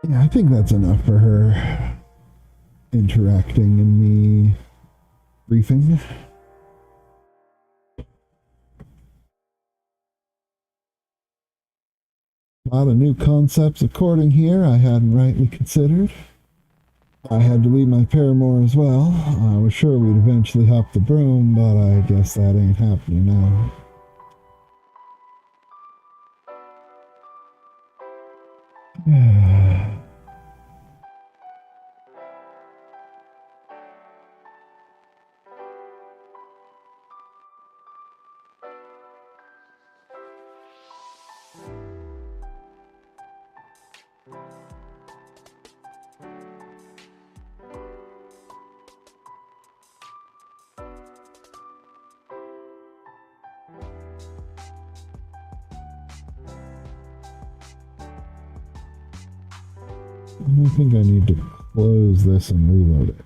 Yeah, I think that's enough for her interacting in the briefing. A lot of new concepts of courting here I hadn't rightly considered. I had to leave my paramour as well. I was sure we'd eventually hop the broom, but I guess that ain't happening now. I think I need to close this and reload it.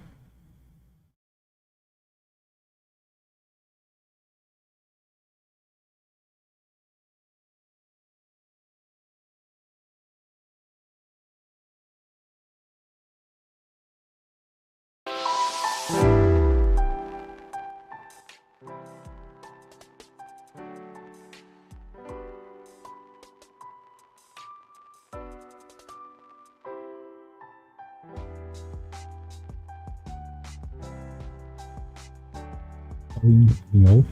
No.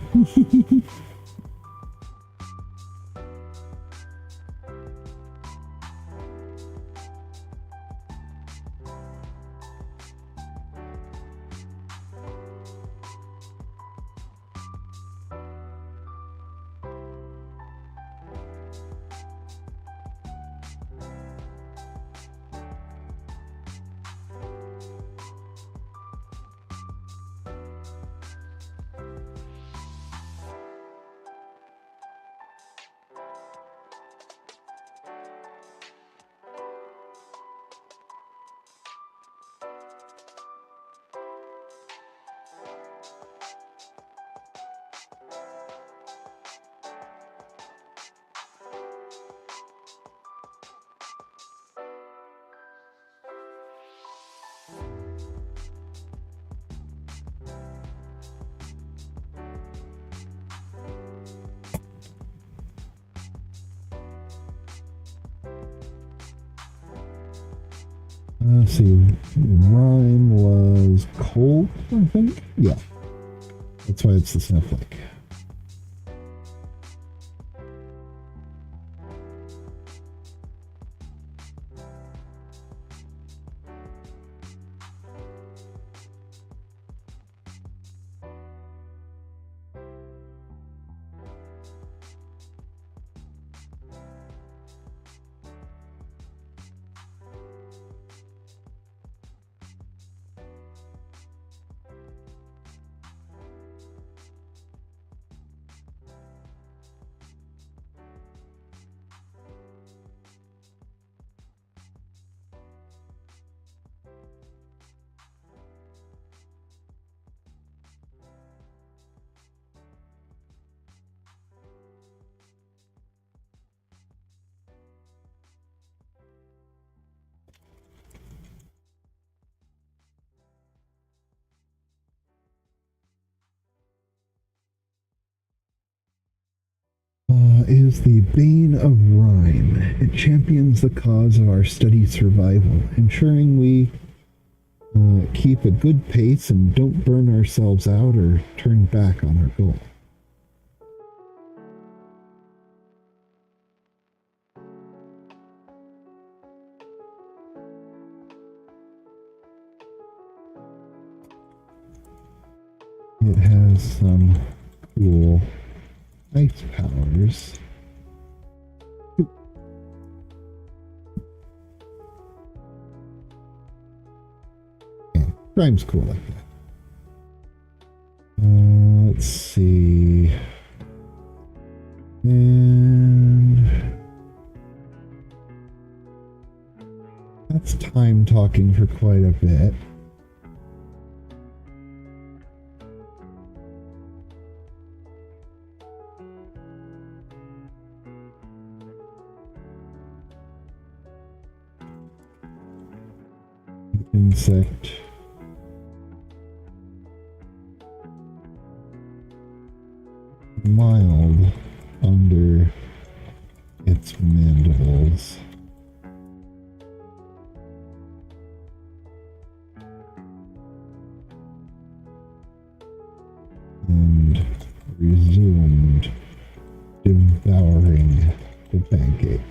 Let's see. Rhyme was cold, I think? Yeah. That's why it's the snowflake. Is the bane of rhyme. It champions the cause of our steady survival, ensuring we keep a good pace and don't burn ourselves out or turn back on our goal. It has some cool ice powers. Yeah, rhyme's cool like that. Let's see. And that's time talking for quite a bit. insect mild under its mandibles. And resumed devouring the pancakes.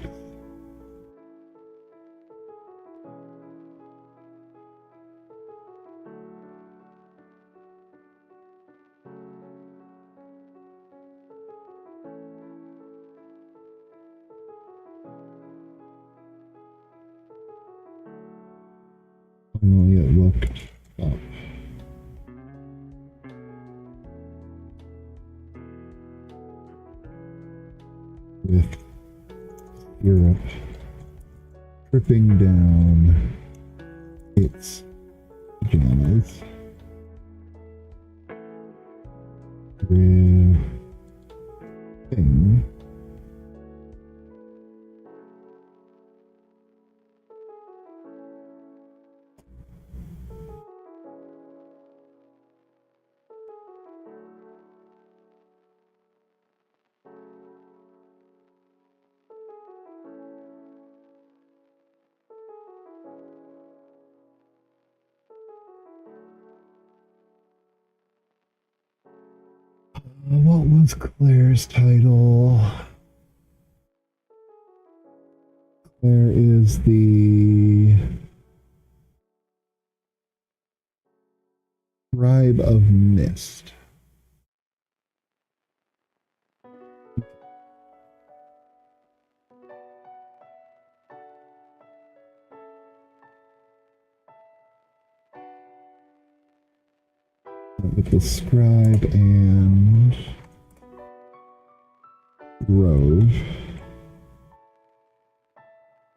Finally, it looked up. With syrup dripping down its pajamas. Dripping. What was Claire's title? Claire is the Tribe of Mist. With the scribe and Grove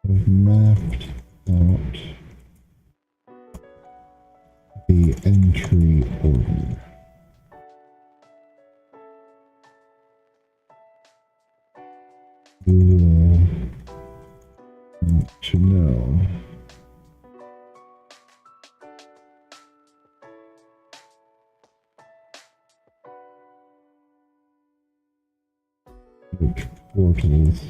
have mapped out the entry order. You will need to know which portals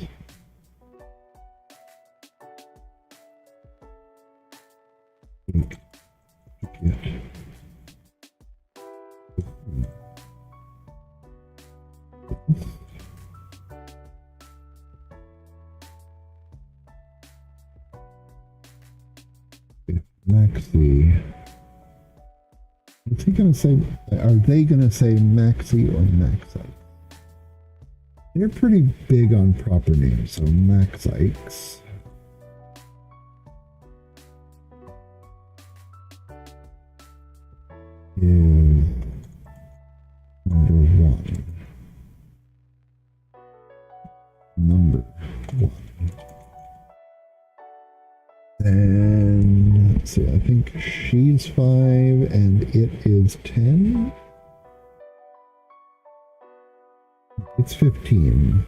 take to get if Maxi, is he gonna say, are they gonna say Maxi or Maxite? They're pretty big on proper names, so Maxites. Is number one. And let's see, I think she's 5 and it is 10. It's 15.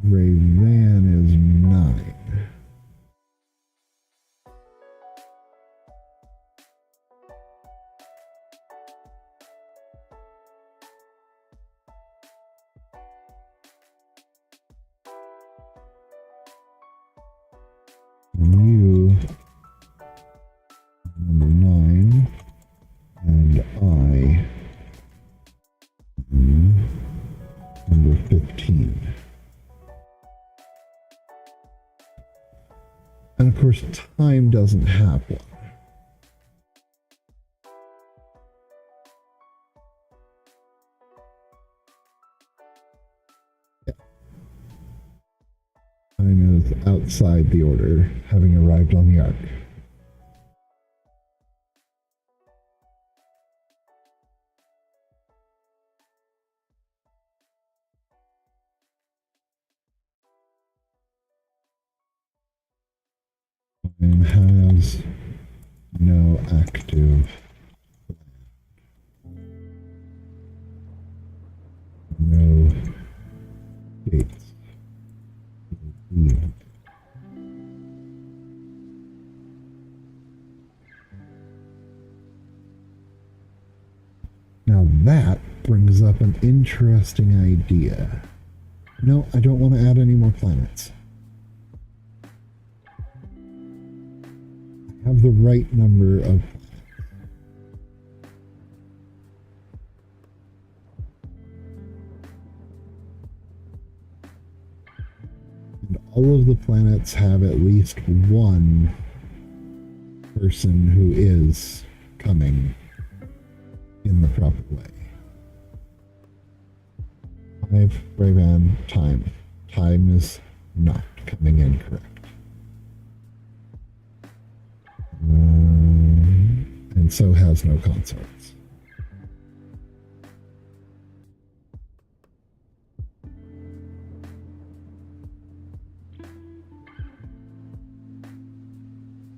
Ray-Van is 9. And you, number 9, and I, number 15. And of course, time doesn't have one. Time is outside the order, having arrived on the ark. Time has no active plan. No dates. brings up an interesting idea. No, I don't want to add any more planets. I have the right number of... And all of the planets have at least one person who is coming in the proper way. 5, Raven, time. Time is not coming in correct. And so has no consorts.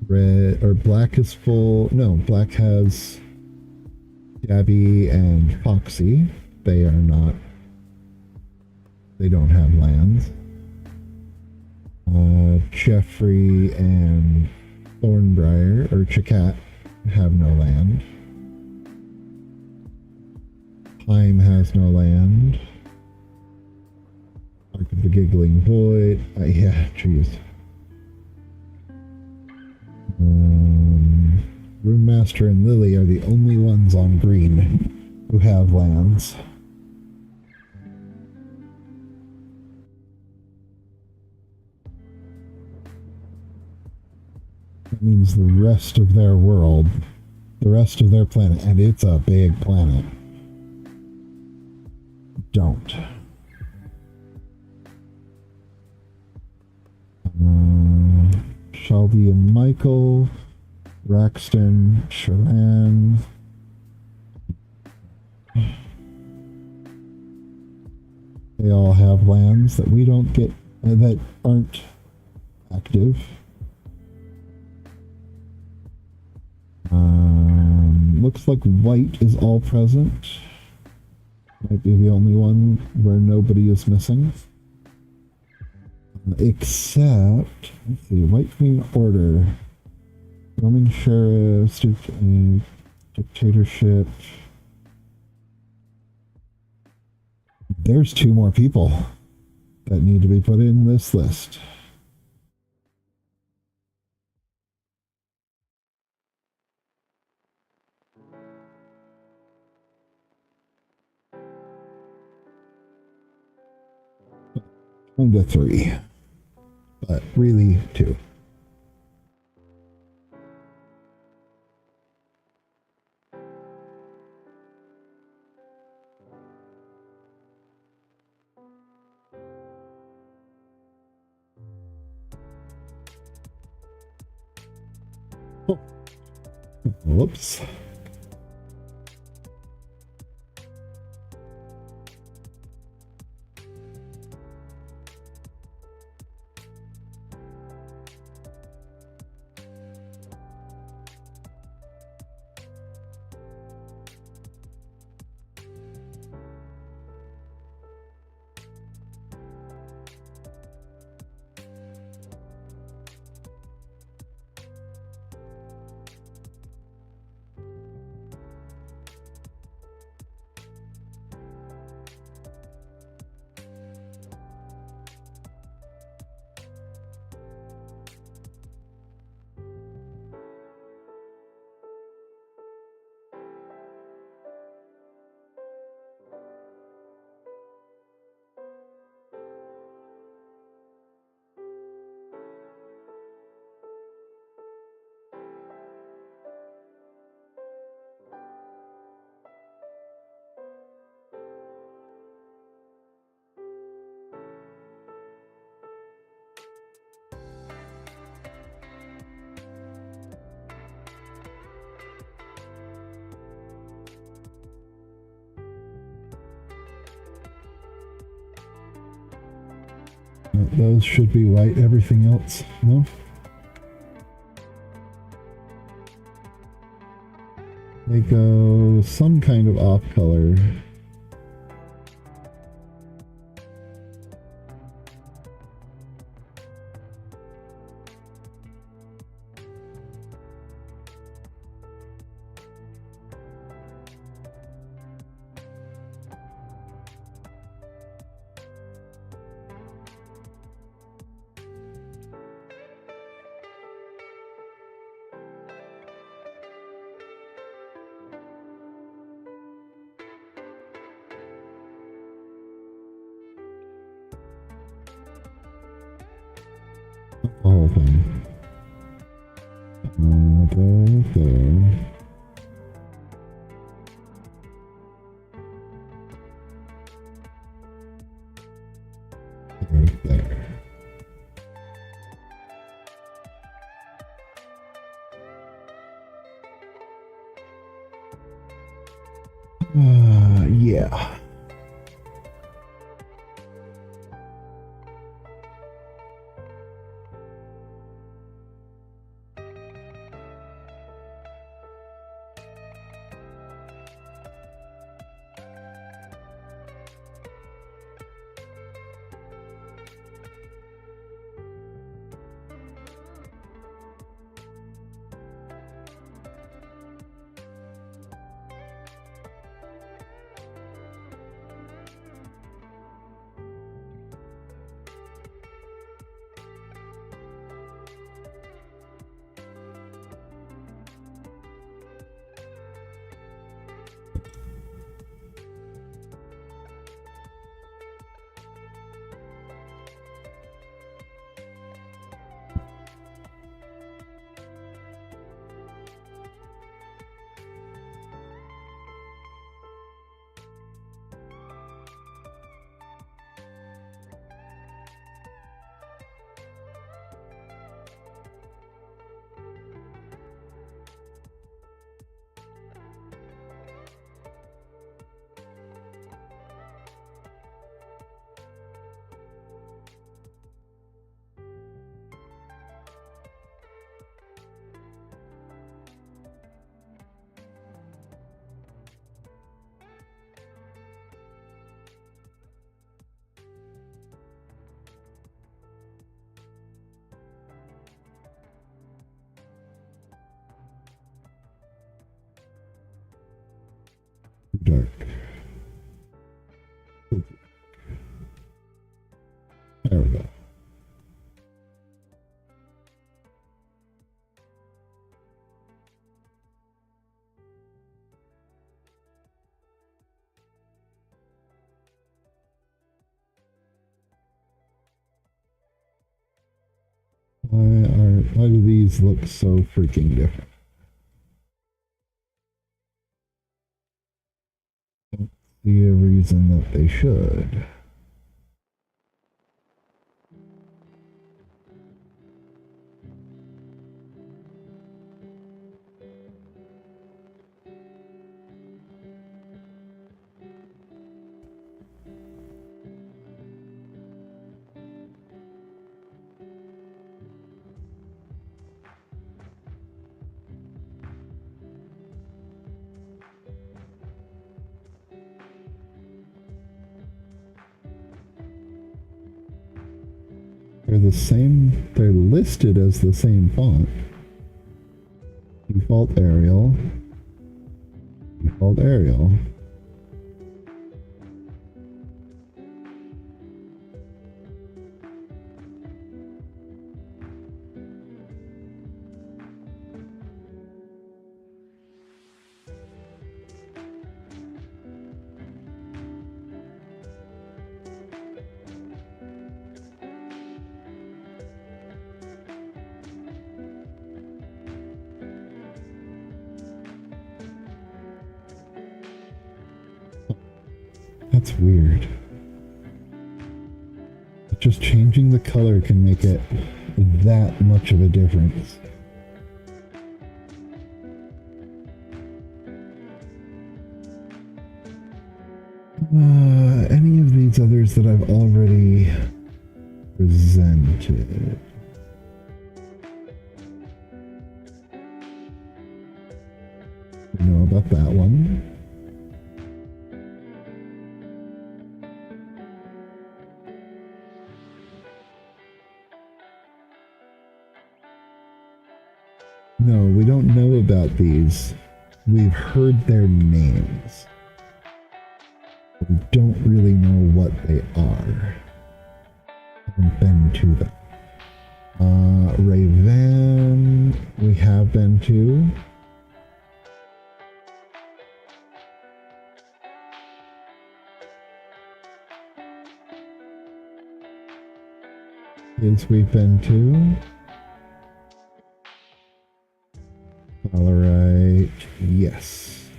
Red or black is full. No, black has Gabby and Foxy. They are not. They don't have lands. Jeffrey and Thornbriar or Chakat have no land. Time has no land. Ark of the Giggling Void. Yeah, jeez. Roommaster and Lily are the only ones on green who have lands. That means the rest of their world, the rest of their planet, and it's a big planet, don't. Shelby and Michael, Raxton, Sharan. They all have lands that we don't get, that aren't active. Looks like white is all present. Might be the only one where nobody is missing. Except, let's see, White Queen Order, Roman Sheriffs, Dictatorship. There's 2 more people that need to be put in this list. Kind of 3. But really 2. Oh. Whoops. Those should be white. Everything else, no? They go some kind of off color. the whole thing. There. There. Yeah. Dark. There we go. Why do these look so freaking different? Don't see a reason that they should. They're the same, they're listed as the same font. Default Arial. Default Arial. That's weird. Just changing the color can make it that much of a difference. Any of these others that I've already presented. You know about that one. No, we don't know about these. We've heard their names. We don't really know what they are. Haven't been to them. Raven, we have been to. Is we've been to? Alright, yes.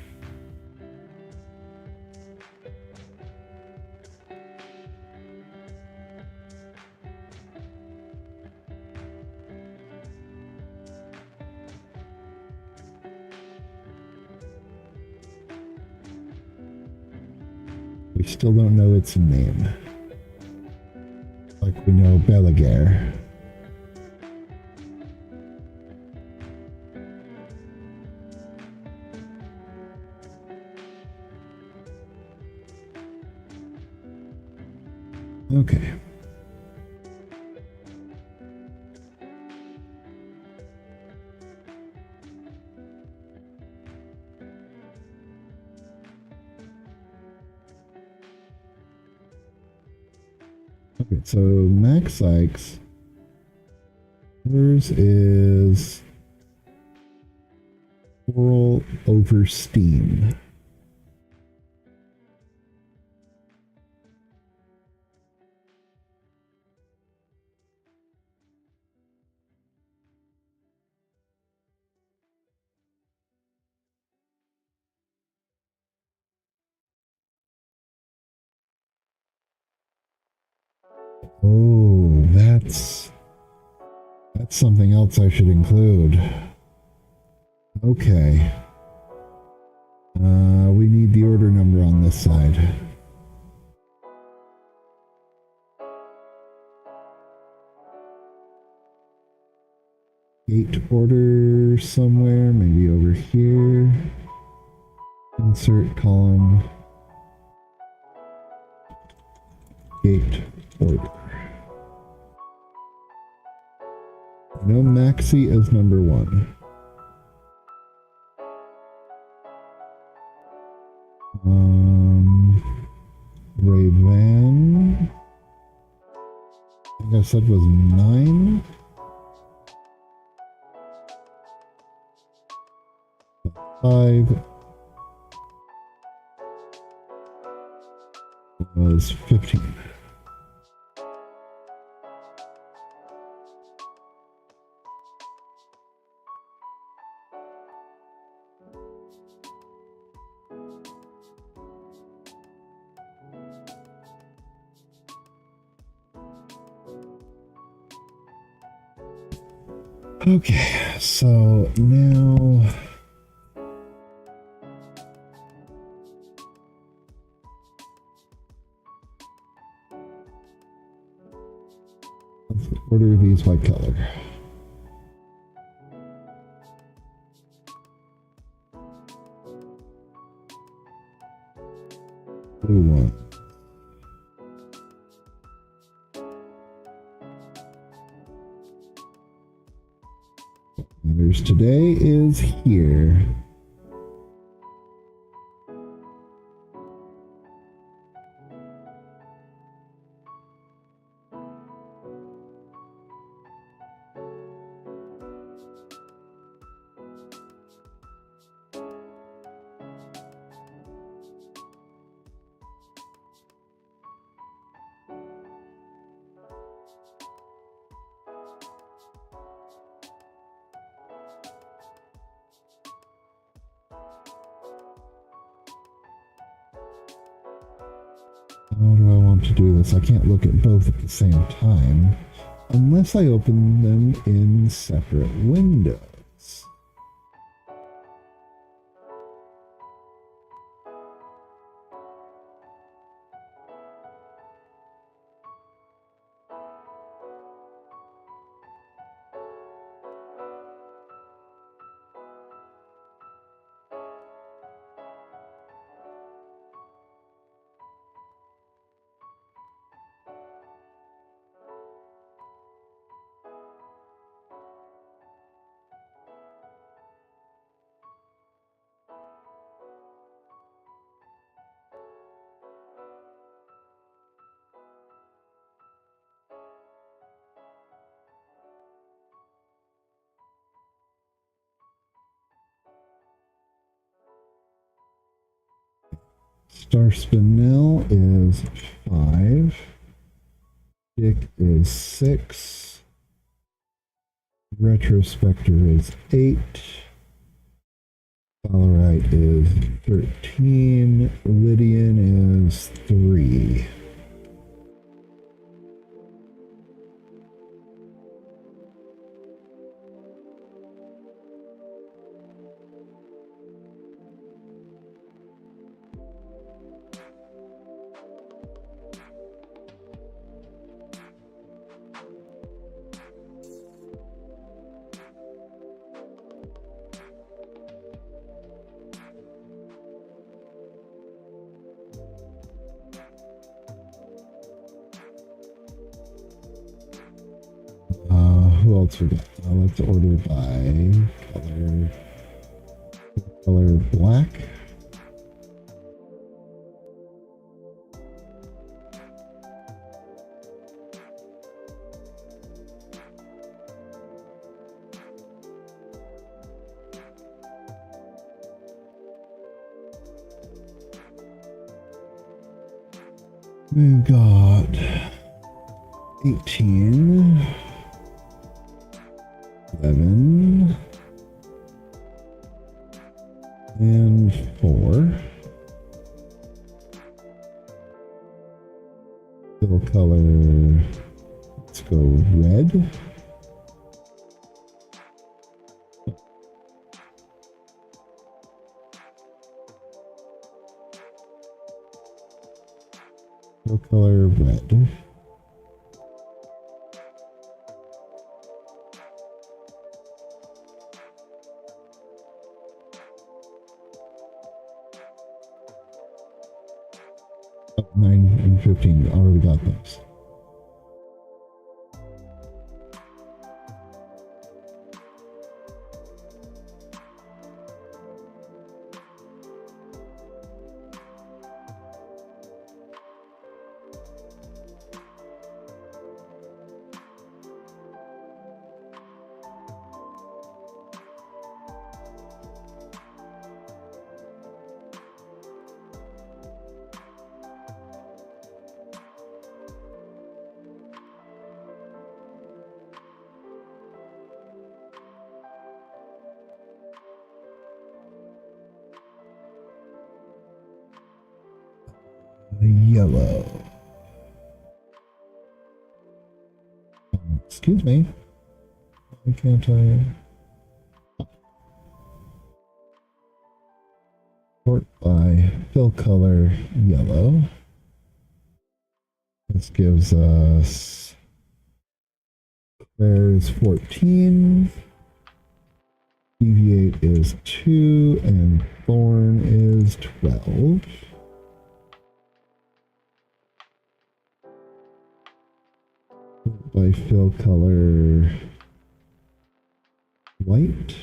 We still don't know its name. Like we know Belagar. Okay. Okay, so Max Sykes, hers is Oral over Steam. Oh, that's something else I should include. Okay. We need the order number on this side. Gate order somewhere, maybe over here. Insert column. Gate order. No Maxi as number 1. Ray-Ban, I think I said was 9. 5 was 15. Okay, so now let's order these by color. Blue one. Matters today is here. How do I want to do this? I can't look at both at the same time unless I open them in separate windows. Star Spinel is 5. Dick is 6. Retrospector is 8. Fowlerite is 13. Lydian is 3. Who else we got? Let's order by color black. We've got 18, 11, and 4. Fill color, let's go red. Fill color red. Oh, 9 and 15, already got those. Yellow. Excuse me. Why can't I? Sort by fill color yellow. This gives us Claire's 14. Deviate is 2 and Thorn is 12. By fill color white.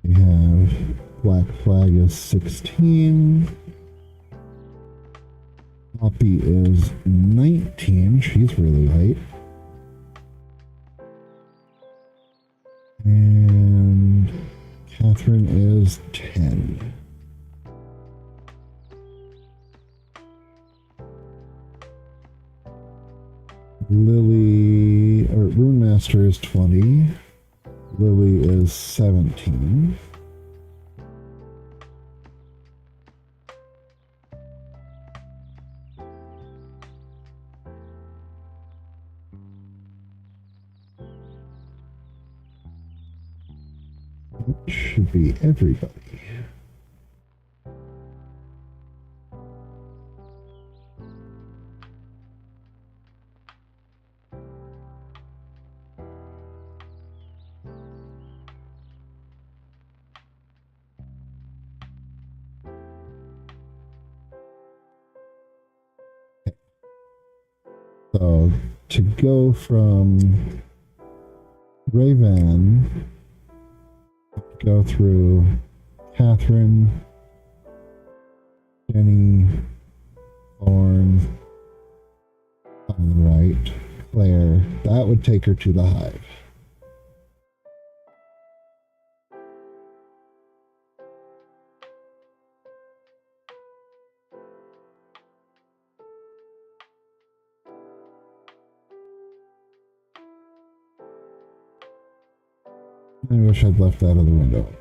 We have black flag is 16. Poppy is 19. She's really light. And Catherine is 10. Lily, or Rune Master is 20. Lily is 17. It should be everybody. So to go from Raven Go through Catherine, Jenny, Thorn, on the right, Claire. That would take her to the hive. I wish I'd left that other window.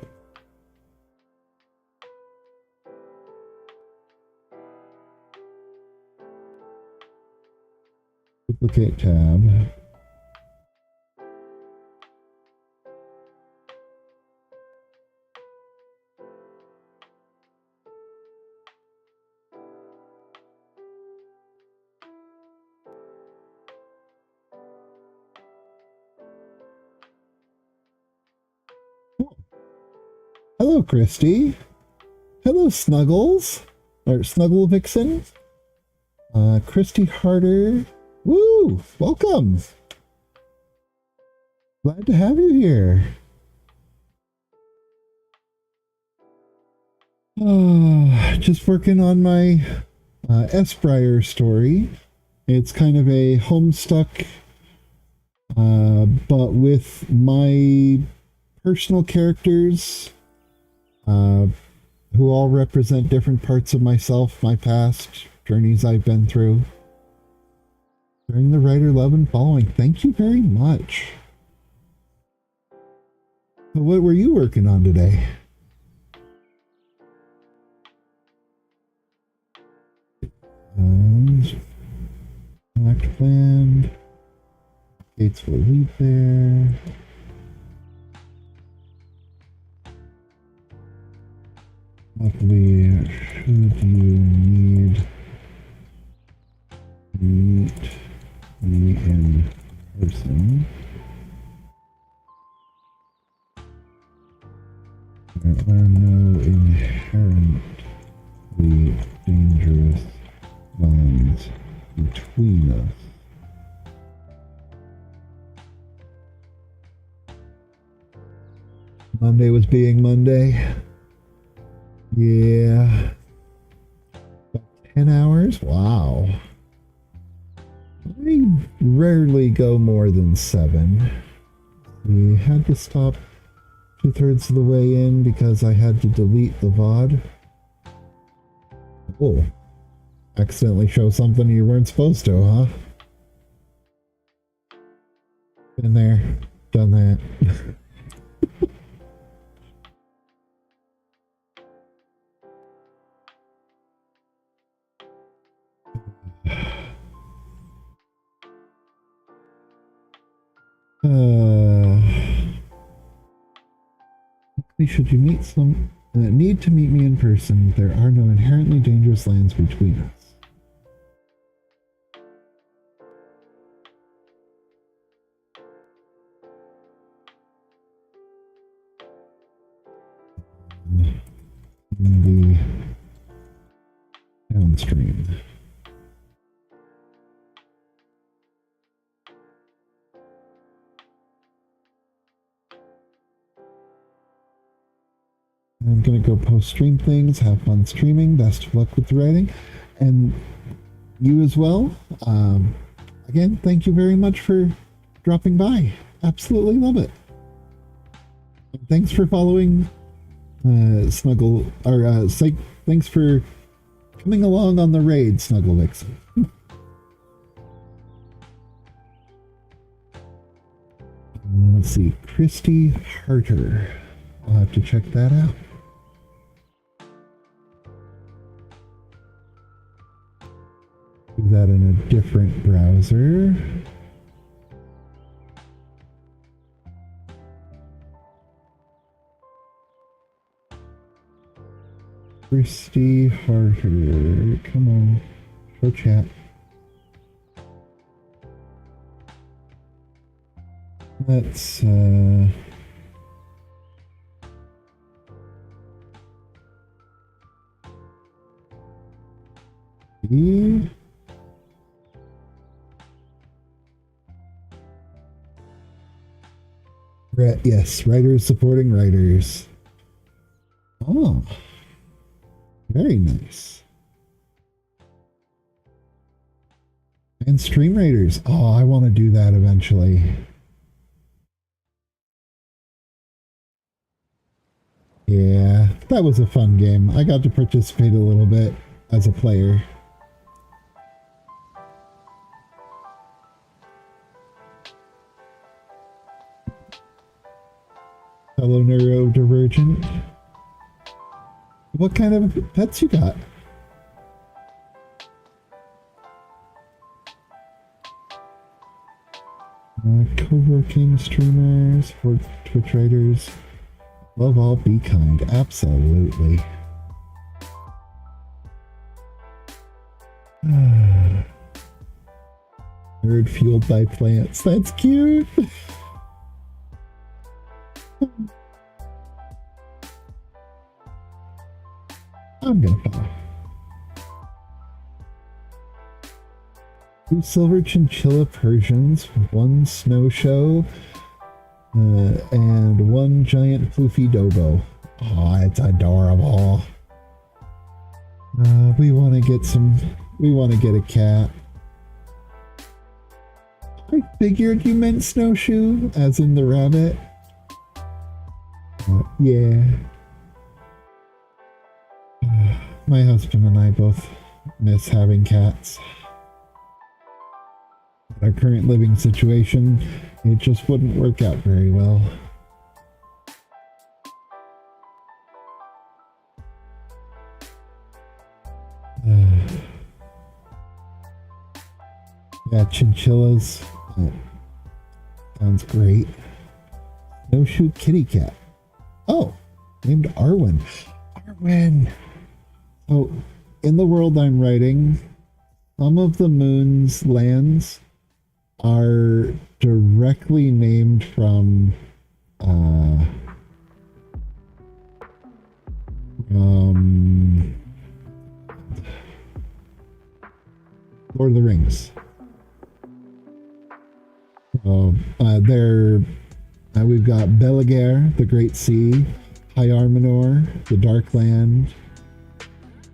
Duplicate tab. Hello, Christy. Hello, Snuggles. Or Snuggle Vixen. Christy Harder. Woo! Welcome. Glad to have you here. Just working on my Esbriar story. It's kind of a Homestuck, but with my personal characters, who all represent different parts of myself, my past, journeys I've been through. During the writer love and following. Thank you very much. So what were you working on today? Select land. Gates will lead there. Luckily, should you need to meet me in person, there are no inherently dangerous bonds between us. Monday was being Monday. Yeah. About 10 hours? Wow. I rarely go more than 7. We had to stop 2/3 of the way in because I had to delete the VOD. Oh. Accidentally show something you weren't supposed to, huh? Been there. Done that. Should you need to meet me in person, there are no inherently dangerous lands between us. In the downstream. I'm gonna go post stream things. Have fun streaming. Best of luck with the writing, and you as well. Again, thank you very much for dropping by. Absolutely love it. And thanks for following Snuggle, or thanks for coming along on the raid, Snuggle Vixen. Let's see, Christy Harter. I'll have to check that out. Do that in a different browser. Christy Harter. Come on. Show chat. Let's Yes, writers supporting writers. Oh, very nice. And stream raiders. Oh, I want to do that eventually. Yeah, that was a fun game. I got to participate a little bit as a player. Hello, neurodivergent. What kind of pets you got? Co-working streamers, for Twitch writers. Love all, be kind. Absolutely. Nerd fueled by plants. That's cute. I'm gonna follow. 2 silver chinchilla Persians, 1 snow show, and 1 giant floofy dobo. Oh, it's adorable. We want to get a cat. I figured you meant snowshoe, as in the rabbit. Yeah. My husband and I both miss having cats. Our current living situation, it just wouldn't work out very well. Yeah, chinchillas. Sounds great. Snowshoe kitty cat. Oh, named Arwen. Arwen! So, in the world I'm writing, some of the moon's lands are directly named from Lord of the Rings. We've got Belager, the Great Sea, High Armenor, the Dark Land,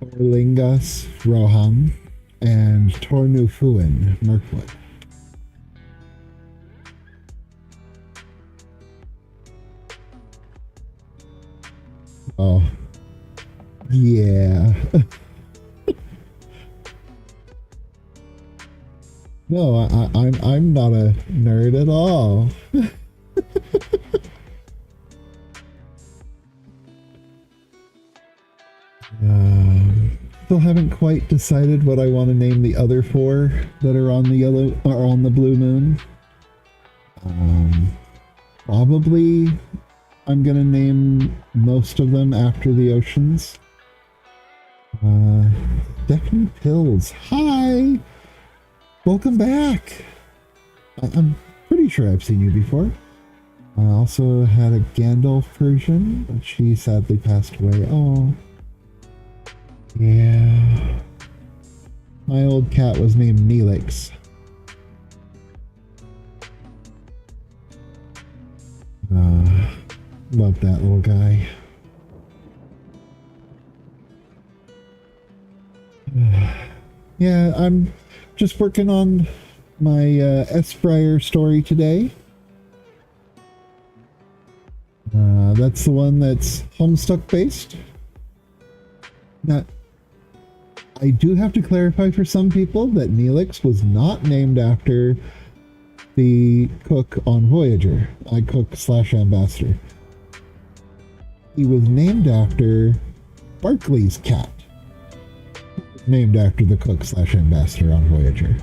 Orlingas, Rohan, and Tornufuin, Mirkwood. Oh, yeah. No, I'm not a nerd at all. Still haven't quite decided what I want to name the other 4 that are on the yellow or on the blue moon. Probably I'm gonna name most of them after the oceans. Stephanie Pills, hi! Welcome back! I'm pretty sure I've seen you before. I also had a Gandalf version, but she sadly passed away. Oh. Yeah. My old cat was named Neelix. Love that little guy. Yeah, I'm just working on my Esbriar story today. That's the one that's Homestuck based. Now, I do have to clarify for some people that Neelix was not named after the cook on Voyager, cook/ambassador. He was named after Barclay's cat, named after the cook/ambassador on Voyager.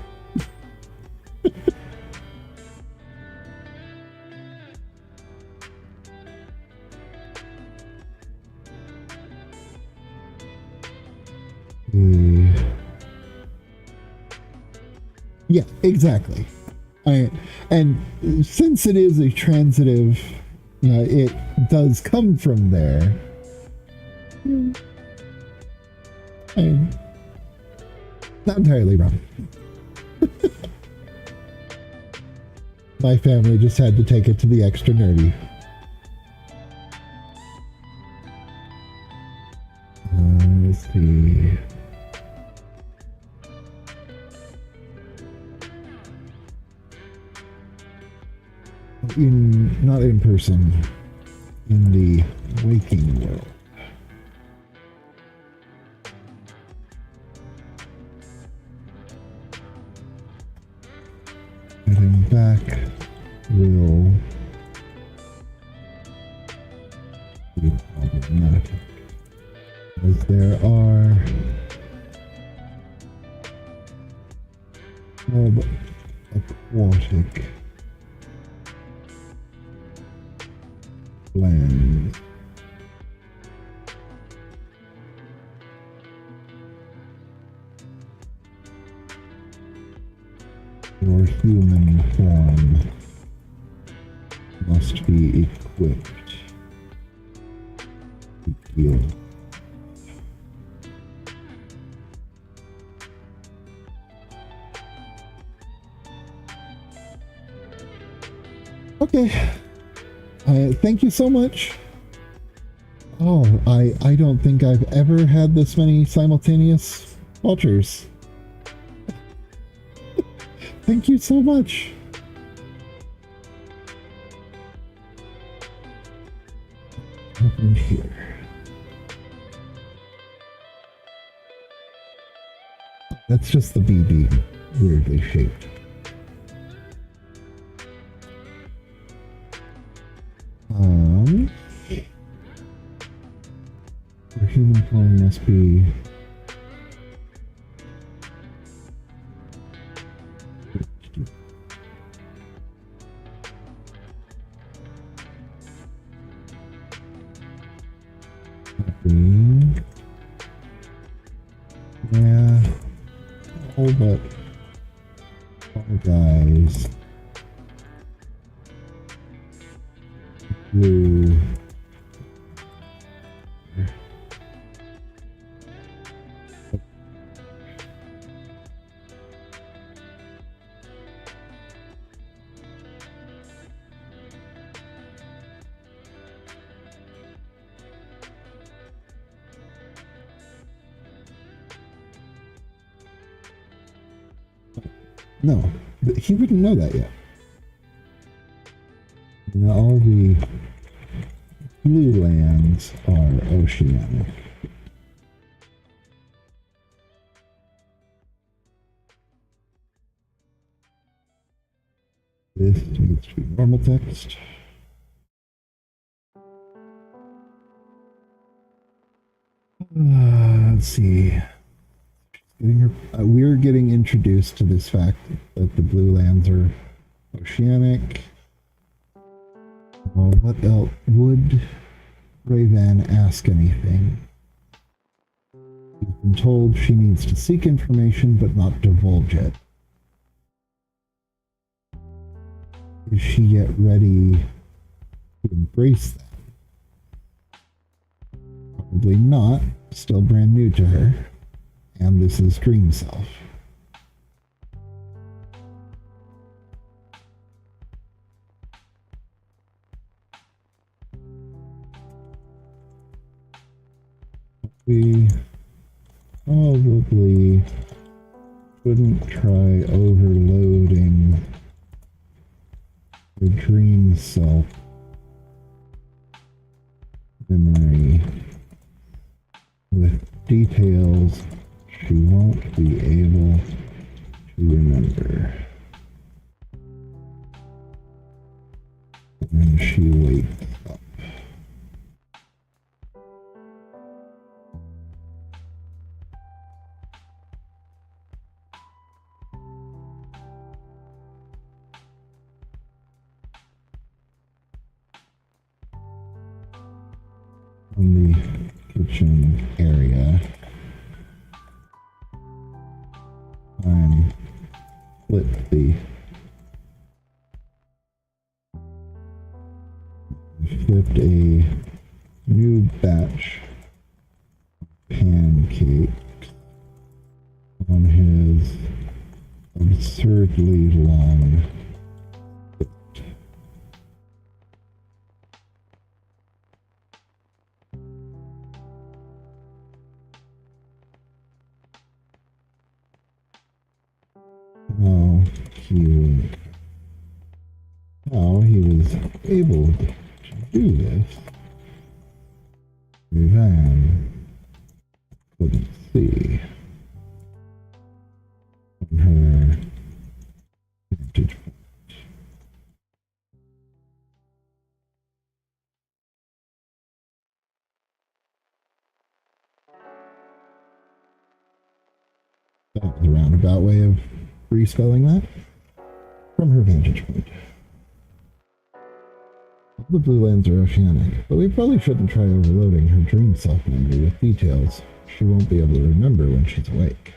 Yeah, exactly. And since it is a transitive, it does come from there. I'm not entirely wrong. My family just had to take it to the extra nerdy. Let's see. Not in person, in the waking world. Heading back will be problematic, as there are aquatic lands. Your human form must be equipped to deal. Okay. Thank you so much. Oh, I don't think I've ever had this many simultaneous watchers. Thank you so much. Open here. That's just the BB, weirdly shaped. Your human form must be yeah, all but all guys blue. No, he wouldn't know that yet. Now, all the blue lands are oceanic. This needs to be normal text. Let's see. We're getting introduced to this fact that the blue lands are oceanic. What else? Would Raven ask anything? She's been told she needs to seek information but not divulge it. Is she yet ready to embrace that? Probably not. Still brand new to her. And this is Dream Self. We probably shouldn't try overloading the Dream Self memory with details she won't be able to remember when she wakes up. In the kitchen area, I'm flipped a new batch pancakes on his absurdly long stick. how he was able to do this, Van couldn't see from her vantage point. That was a roundabout way of respelling that. From her vantage point. The blue lands are oceanic, but we probably shouldn't try overloading her dream self-memory with details she won't be able to remember when she's awake.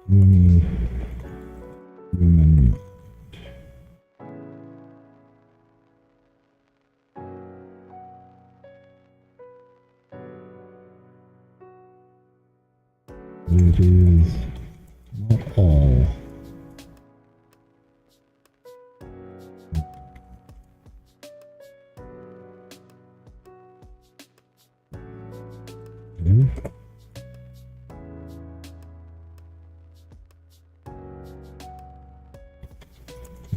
Human. It is not all. Okay.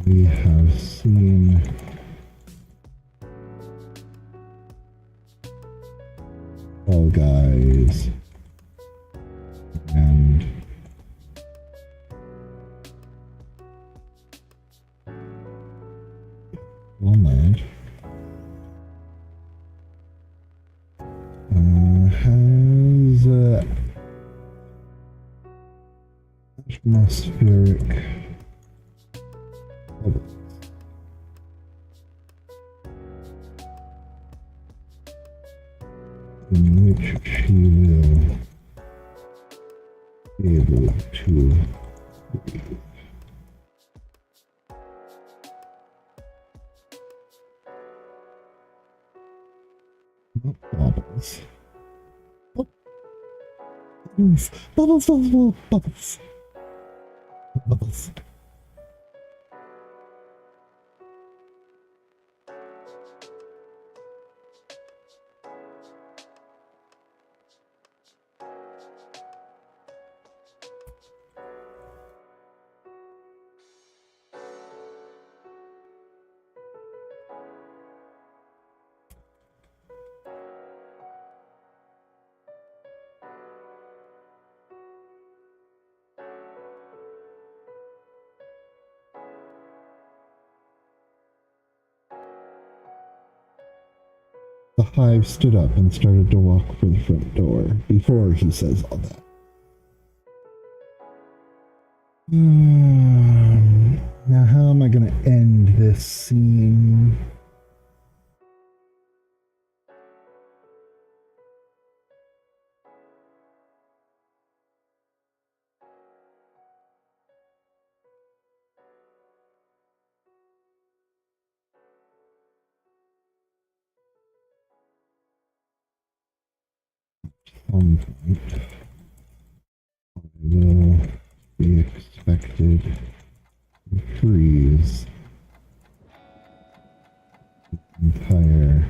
We have seen Fall Guys and Homeland has atmospheric bubbles in which she will be able to breathe. Not bubbles. Oh. Bubbles, bubbles, bubbles, bubbles. Bubbles. The hive stood up and started to walk for the front door before he says all that. Now how am I going to end this scene? Some point I will be expected to freeze the entire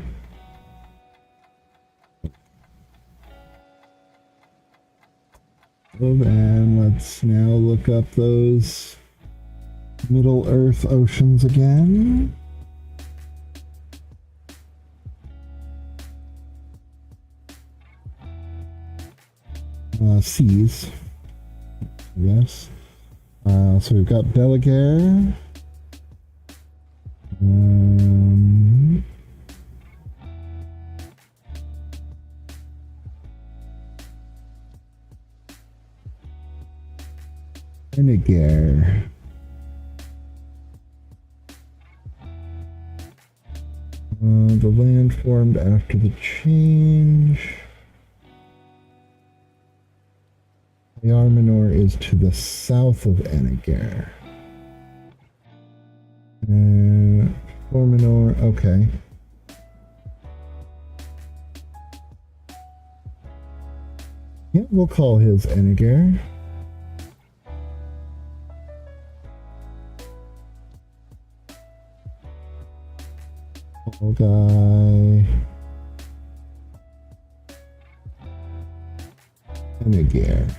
globe. And let's now look up those Middle Earth oceans again. Seas, yes. So we've got Belagare. Enigare. The land formed after the change. The Arminor is to the south of Enigare. Forminor, okay. Yeah, we'll call his Enigare. Tall guy. Enegare.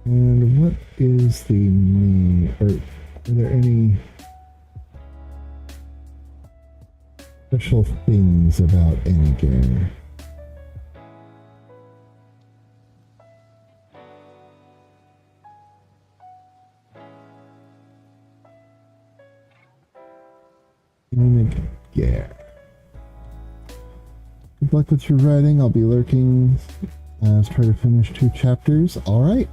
And what is the name, or are there any special things about Enegare? Enegare. Good luck with your writing. I'll be lurking as try to finish 2 chapters. All right.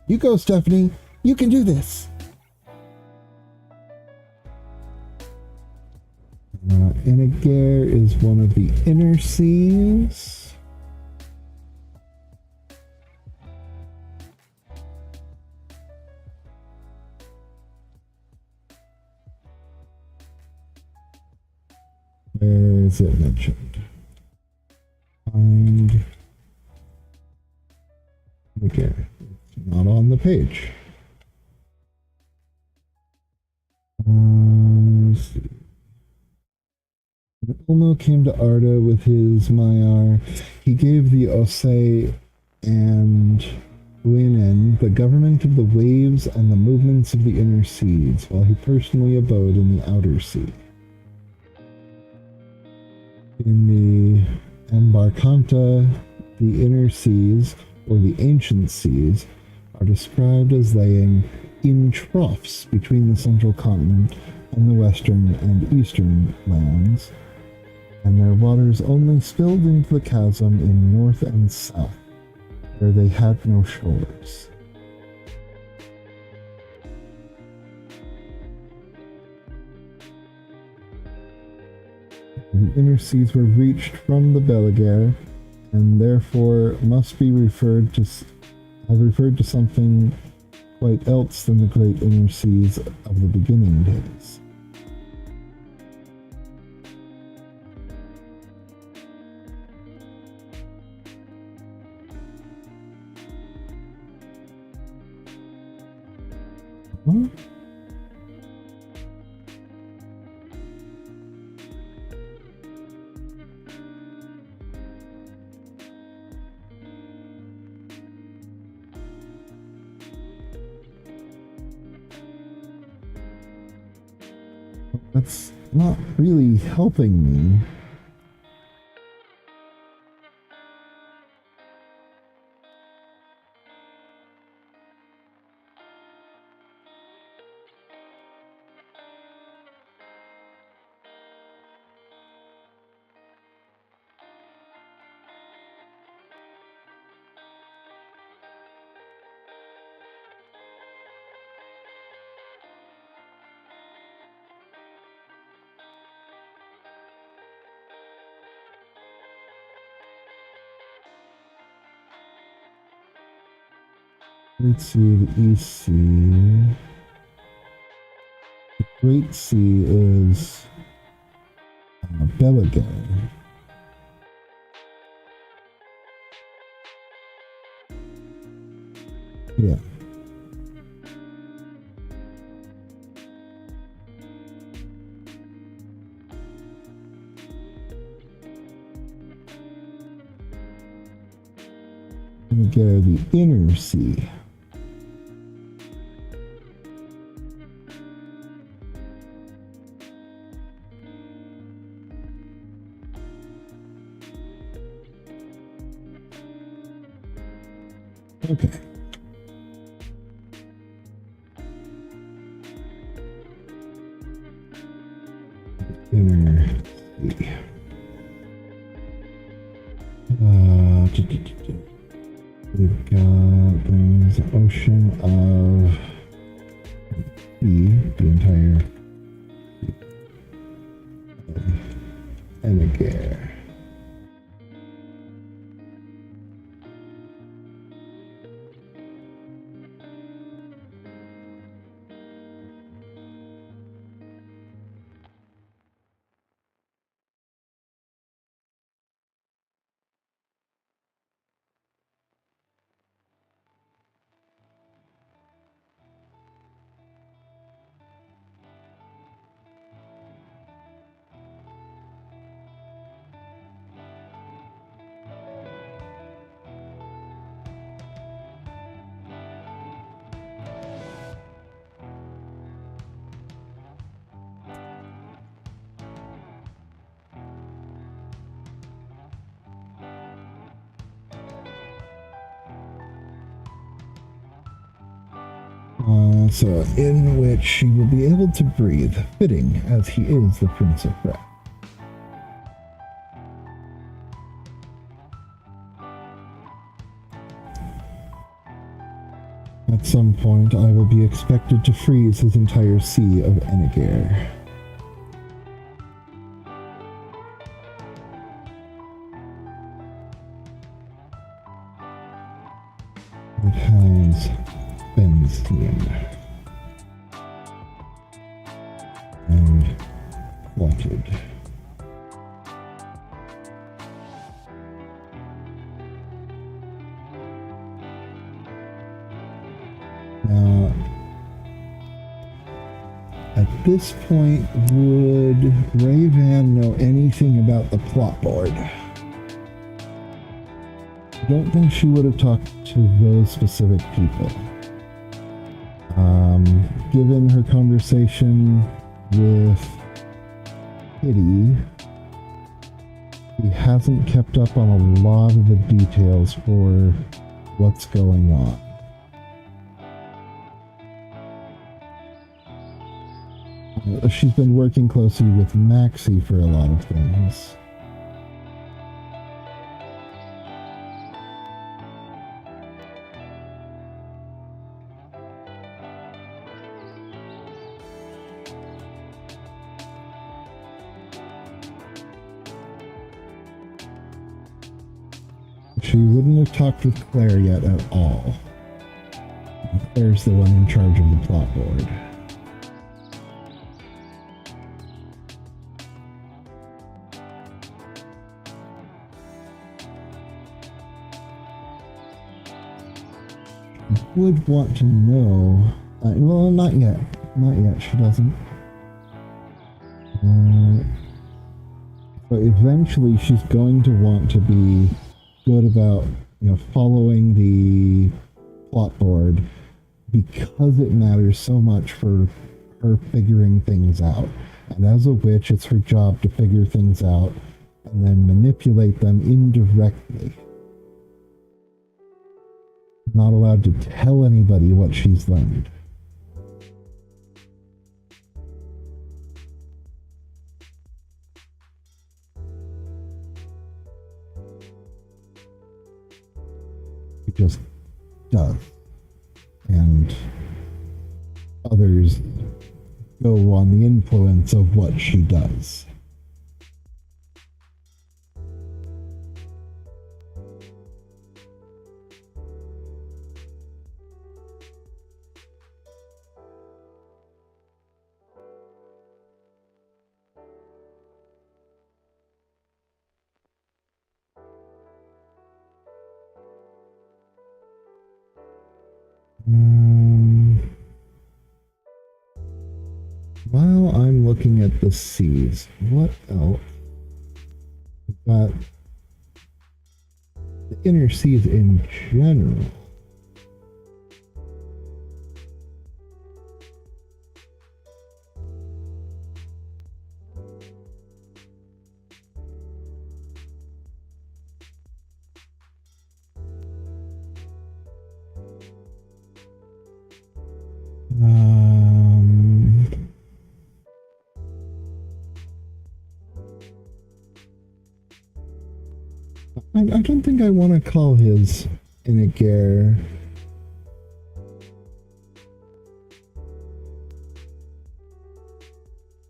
You go, Stephanie. You can do this. Enegare is one of the inner seas. Where is it mentioned? Find Enegare. It's not on the page. Let's see. When Ulmo came to Arda with his Maiar, he gave the Osei and Uinen the government of the waves and the movements of the inner seas, while he personally abode in the outer sea. In the Embarcanta, the inner seas, or the ancient seas, are described as laying in troughs between the central continent and the western and eastern lands, and their waters only spilled into the chasm in north and south, where they had no shores. The inner seas were reached from the Beligare, and therefore must be referred to something quite else than the great inner seas of the beginning days. What? That's not really helping me. Let's see, the East Sea. The Great Sea is Beligare. Yeah. Beligare, the inner sea. Okay. Inner sea. We've got the ocean of the entire Enegare. So in which she will be able to breathe, fitting as he is the Prince of Breath. At some point, I will be expected to freeze his entire sea of Enegare. It has benzene and plotted. Now, at this point, would Rayvan know anything about the plot board? I don't think she would have talked to those specific people. Given her conversation with Kitty, he hasn't kept up on a lot of the details for what's going on. She's been working closely with Maxie for a lot of things. She wouldn't have talked with Claire yet at all. Claire's the one in charge of the plot board. Would want to know. Well, not yet. Not yet. She doesn't. But eventually, she's going to want to be good about, following the plot board because it matters so much for her figuring things out. And as a witch, it's her job to figure things out and then manipulate them indirectly. Not allowed to tell anybody what she's learned. She just does. And others go on the influence of what she does. While I'm looking at the seas, what else? We've got the inner seas in general. I don't think I want to call his Inagare.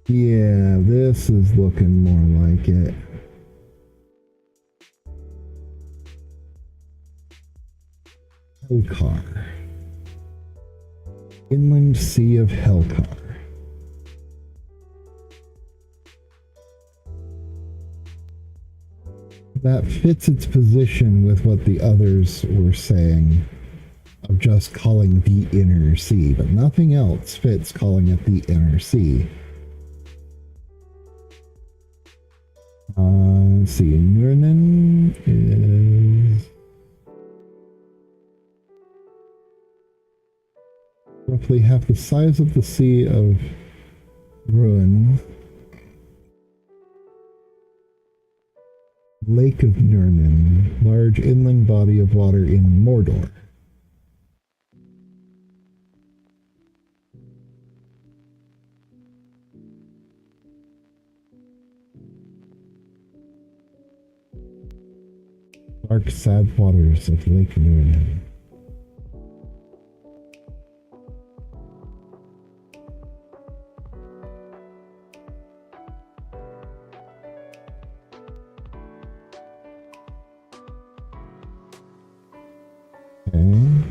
Yeah, this is looking more like it. Helkar. Inland Sea of Helkar. That fits its position with what the others were saying of just calling the inner sea, but nothing else fits calling it the inner sea. Let's see, Nurnen is roughly half the size of the Sea of Ruin. Lake of Nurnen, large inland body of water in Mordor. Dark, sad waters of Lake Nuremberg. And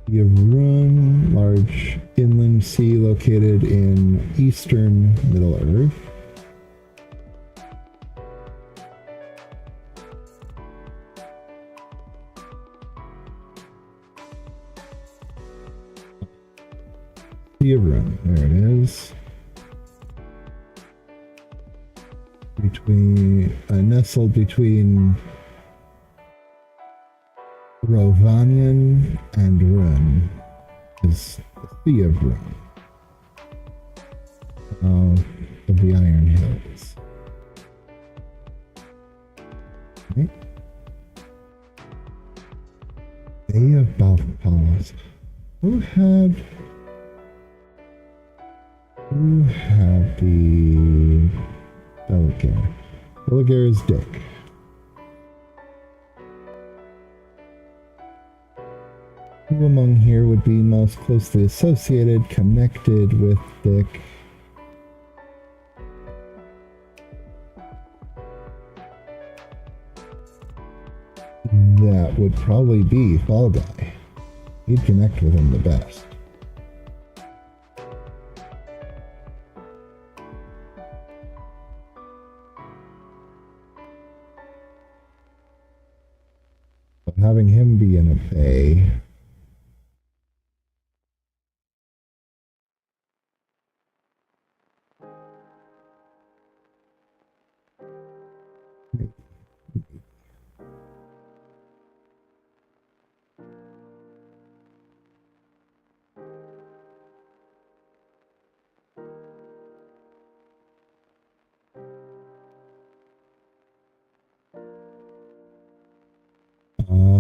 Sea of Run, large inland sea located in eastern Middle Earth. Sea of Run, there it is. Nestled between Rovanian and Run is the Sea of Run of the Iron Hills. Okay. Bay of Balpalas. Who had the Belliger? Belliger is Dick. Who among here would be most closely associated, connected with Dick? That would probably be Fall Guy. He'd connect with him the best. But having him be in a bay...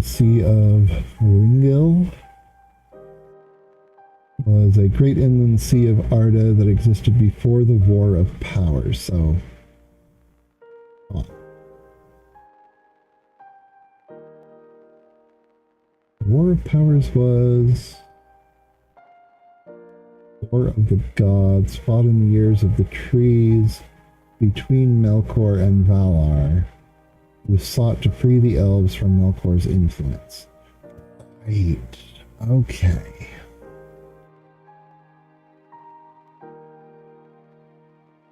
Sea of Ringil was a great inland sea of Arda that existed before the War of Powers, so... War of Powers was... War of the Gods, fought in the years of the trees between Melkor and Valar, who sought to free the elves from Melkor's influence. Right. Okay.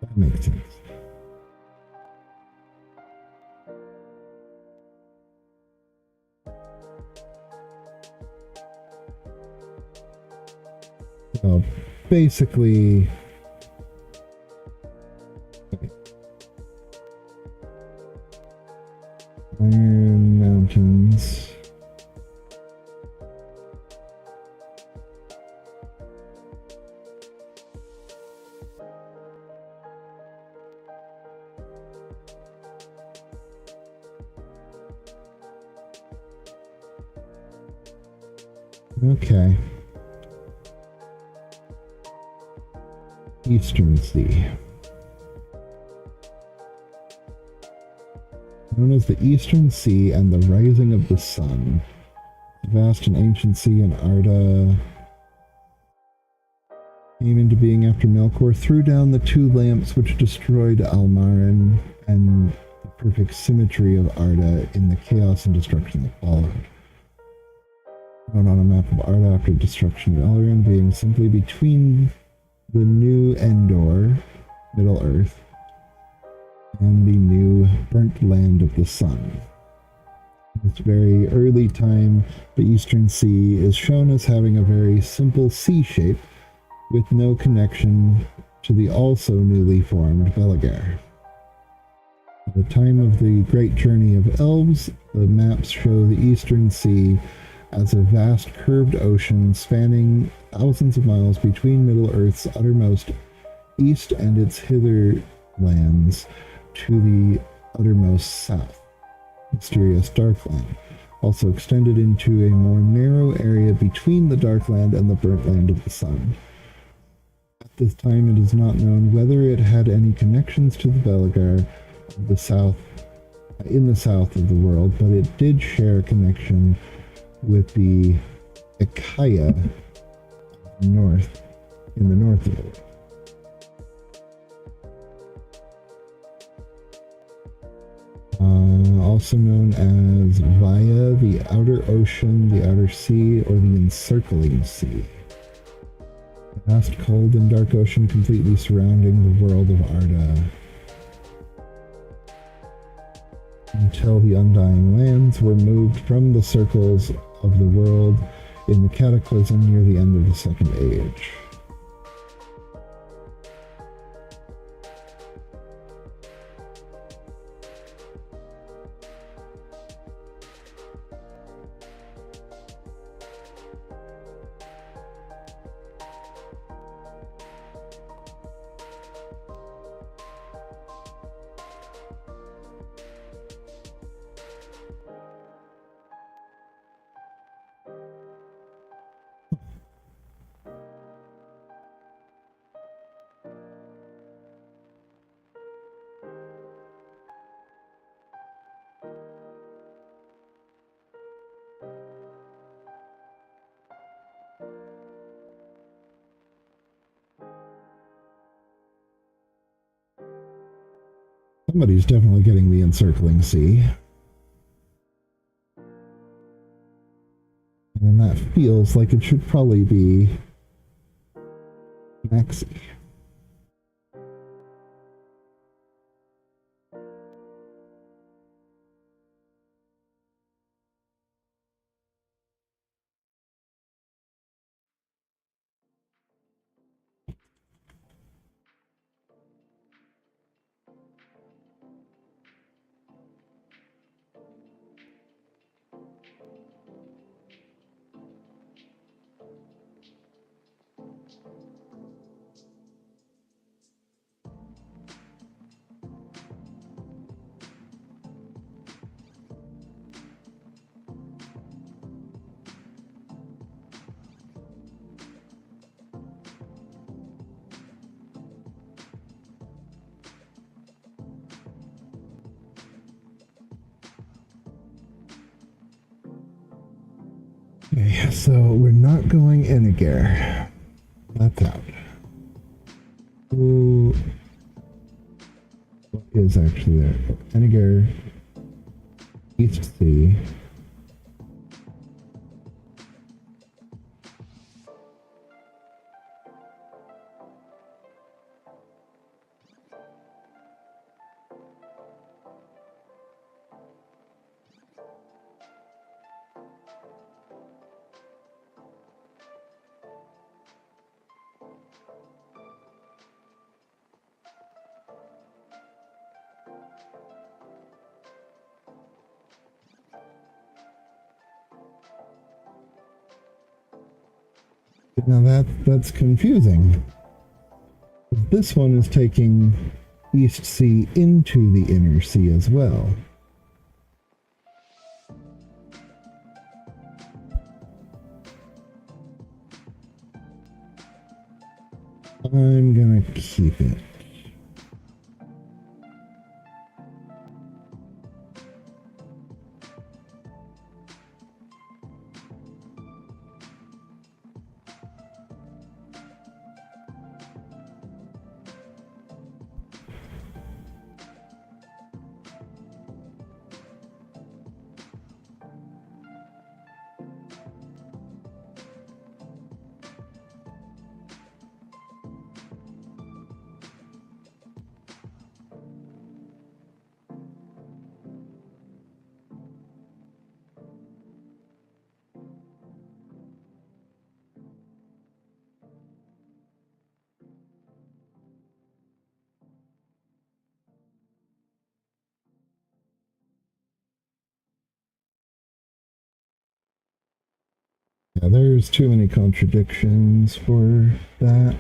That makes sense. So basically... Iron Mountains. Okay. Eastern Sea. Known as the Eastern Sea and the Rising of the Sun. The vast and ancient sea in Arda came into being after Melkor threw down the two lamps which destroyed Almarin and the perfect symmetry of Arda in the chaos and destruction that followed. Shown on a map of Arda after destruction of Elrond being simply between the new Endor, Middle Earth, and the new burnt land of the sun. In this very early time, the Eastern Sea is shown as having a very simple C shape with no connection to the also newly formed Belliger. At the time of the Great Journey of Elves, the maps show the Eastern Sea as a vast curved ocean spanning thousands of miles between Middle-earth's uttermost east and its hitherlands to the uttermost south, mysterious Darkland, also extended into a more narrow area between the Darkland and the burnt land of the sun. At this time it is not known whether it had any connections to the Belliger of the south, in the south of the world, but it did share a connection with the Achaia north, in the north of the world. Also known as via the outer ocean, the outer sea, or the encircling sea. The vast, cold, and dark ocean completely surrounding the world of Arda. Until the Undying Lands were moved from the circles of the world in the Cataclysm near the end of the Second Age. Somebody's definitely getting the encircling sea. And that feels like it should probably be Maxi. Okay, so we're not going Eniger. That's out. Ooh. What is actually there? Eniger, East Sea. Now that's confusing. This one is taking East Sea into the Inner Sea as well. I'm gonna keep it. Yeah, there's too many contradictions for that.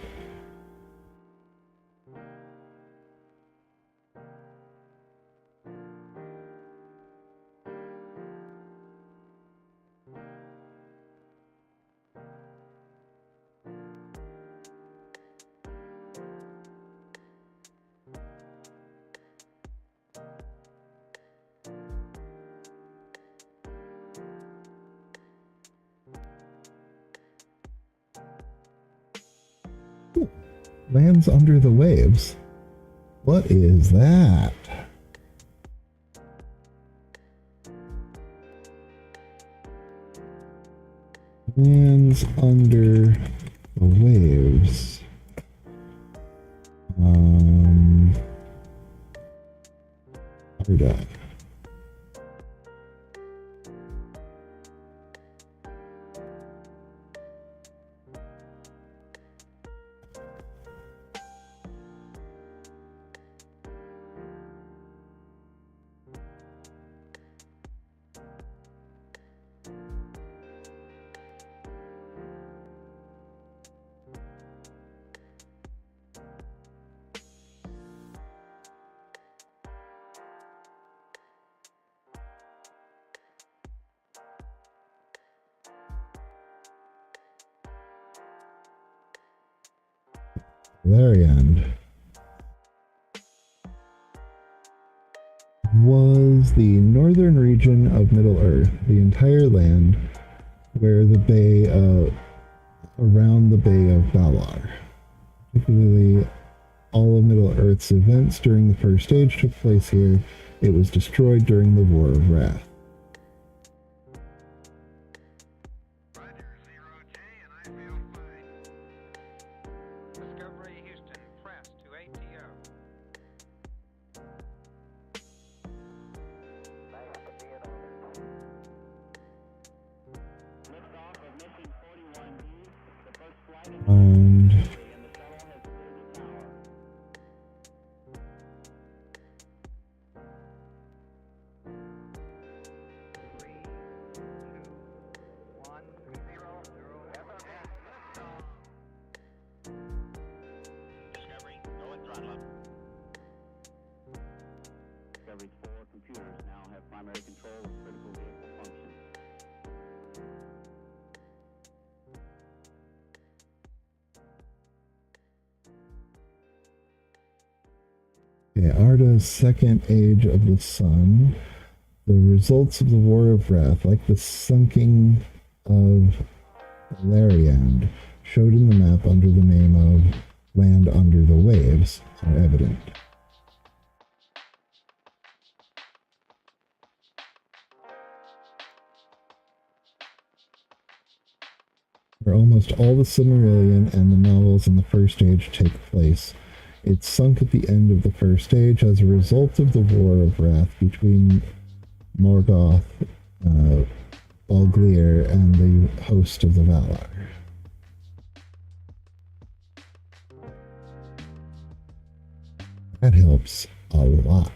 Lands under the waves. What is that? Lands under the waves. Arda. Valerian was the northern region of Middle-earth, the entire land where the bay around the Bay of Valar. Particularly, all of Middle-earth's events during the First Age took place here. It was destroyed during the War of Wrath. And Discovery's 4 computers now have primary control of critical vehicle functions. okay, Arda's second age of the sun. The results of the War of Wrath, like the sunking of Valerian, showed in the map under the name of Land Under the Waves, are evident. Where almost all the Silmarillion and the novels in the First Age take place. It sunk at the end of the First Age as a result of the War of Wrath between Morgoth, Balglir, and the host of the Valar. That helps a lot.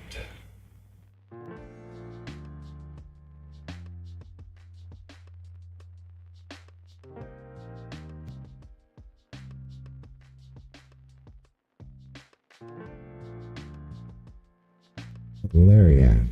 Valerian.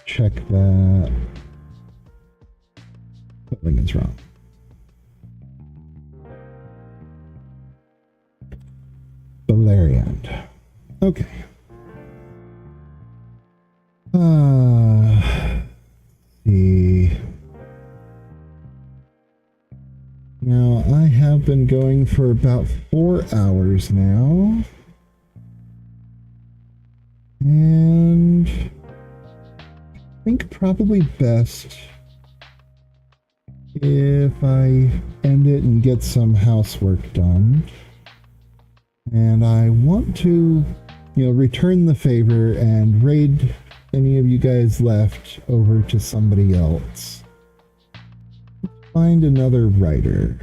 Check that. Something is wrong. Valerian. Okay. See. Now, I have been going for about 4 hours now. And I think probably best if I end it and get some housework done. And I want to, return the favor and raid any of you guys left over to somebody else. Find another writer.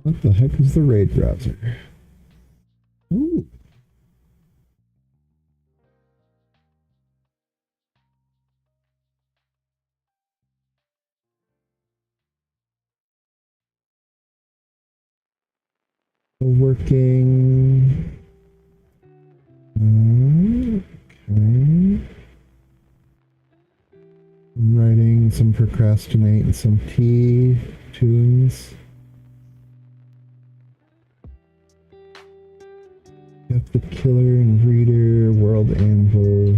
What the heck is the raid browser? Ooh. Working. Okay. I'm writing some procrastinate and some tea tunes. Got the killer and reader, world anvil.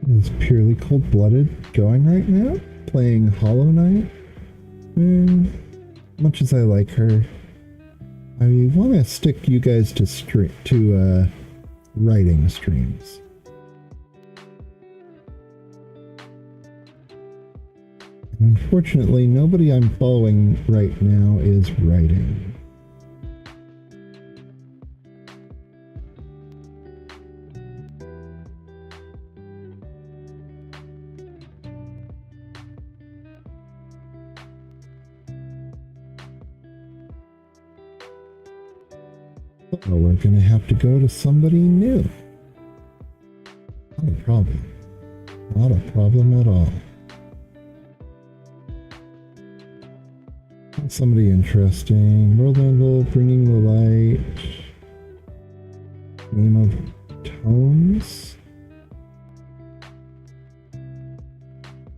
Is purely cold-blooded going right now, playing Hollow Knight. Much as I like her, I want to stick you guys to writing streams. Unfortunately, nobody I'm following right now is writing. So we're going to have to go to somebody new. Not a problem. Not a problem at all. Somebody interesting. World Anvil, Bringing the Light. Name of Tones.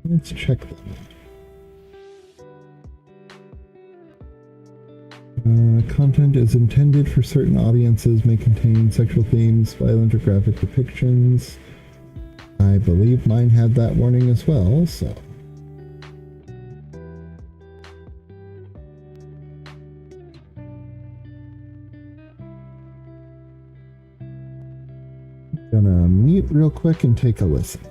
Let's check them out. Content is intended for certain audiences, may contain sexual themes, violent or graphic depictions. I believe mine had that warning as well, so. Gonna mute real quick and take a listen.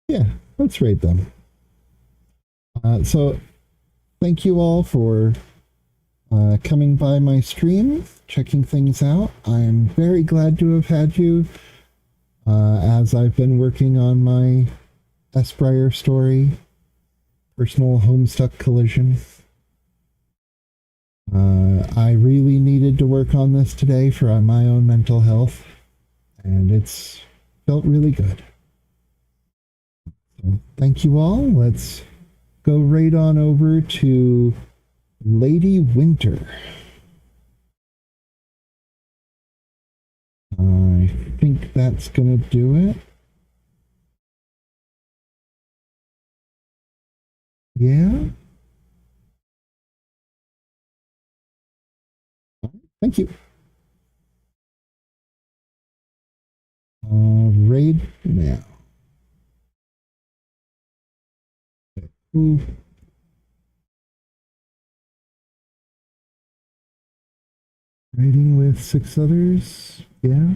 Yeah, let's rate them. So thank you all for coming by my stream, checking things out. I'm very glad to have had you as I've been working on my Esbriar story, Personal Homestuck Collision. I really needed to work on this today for my own mental health, and it's felt really good. So thank you all. Let's go right on over to Lady Winter. I think that's gonna do it. Yeah. Thank you. Raid now. Ooh. Raiding with 6 others. Yeah.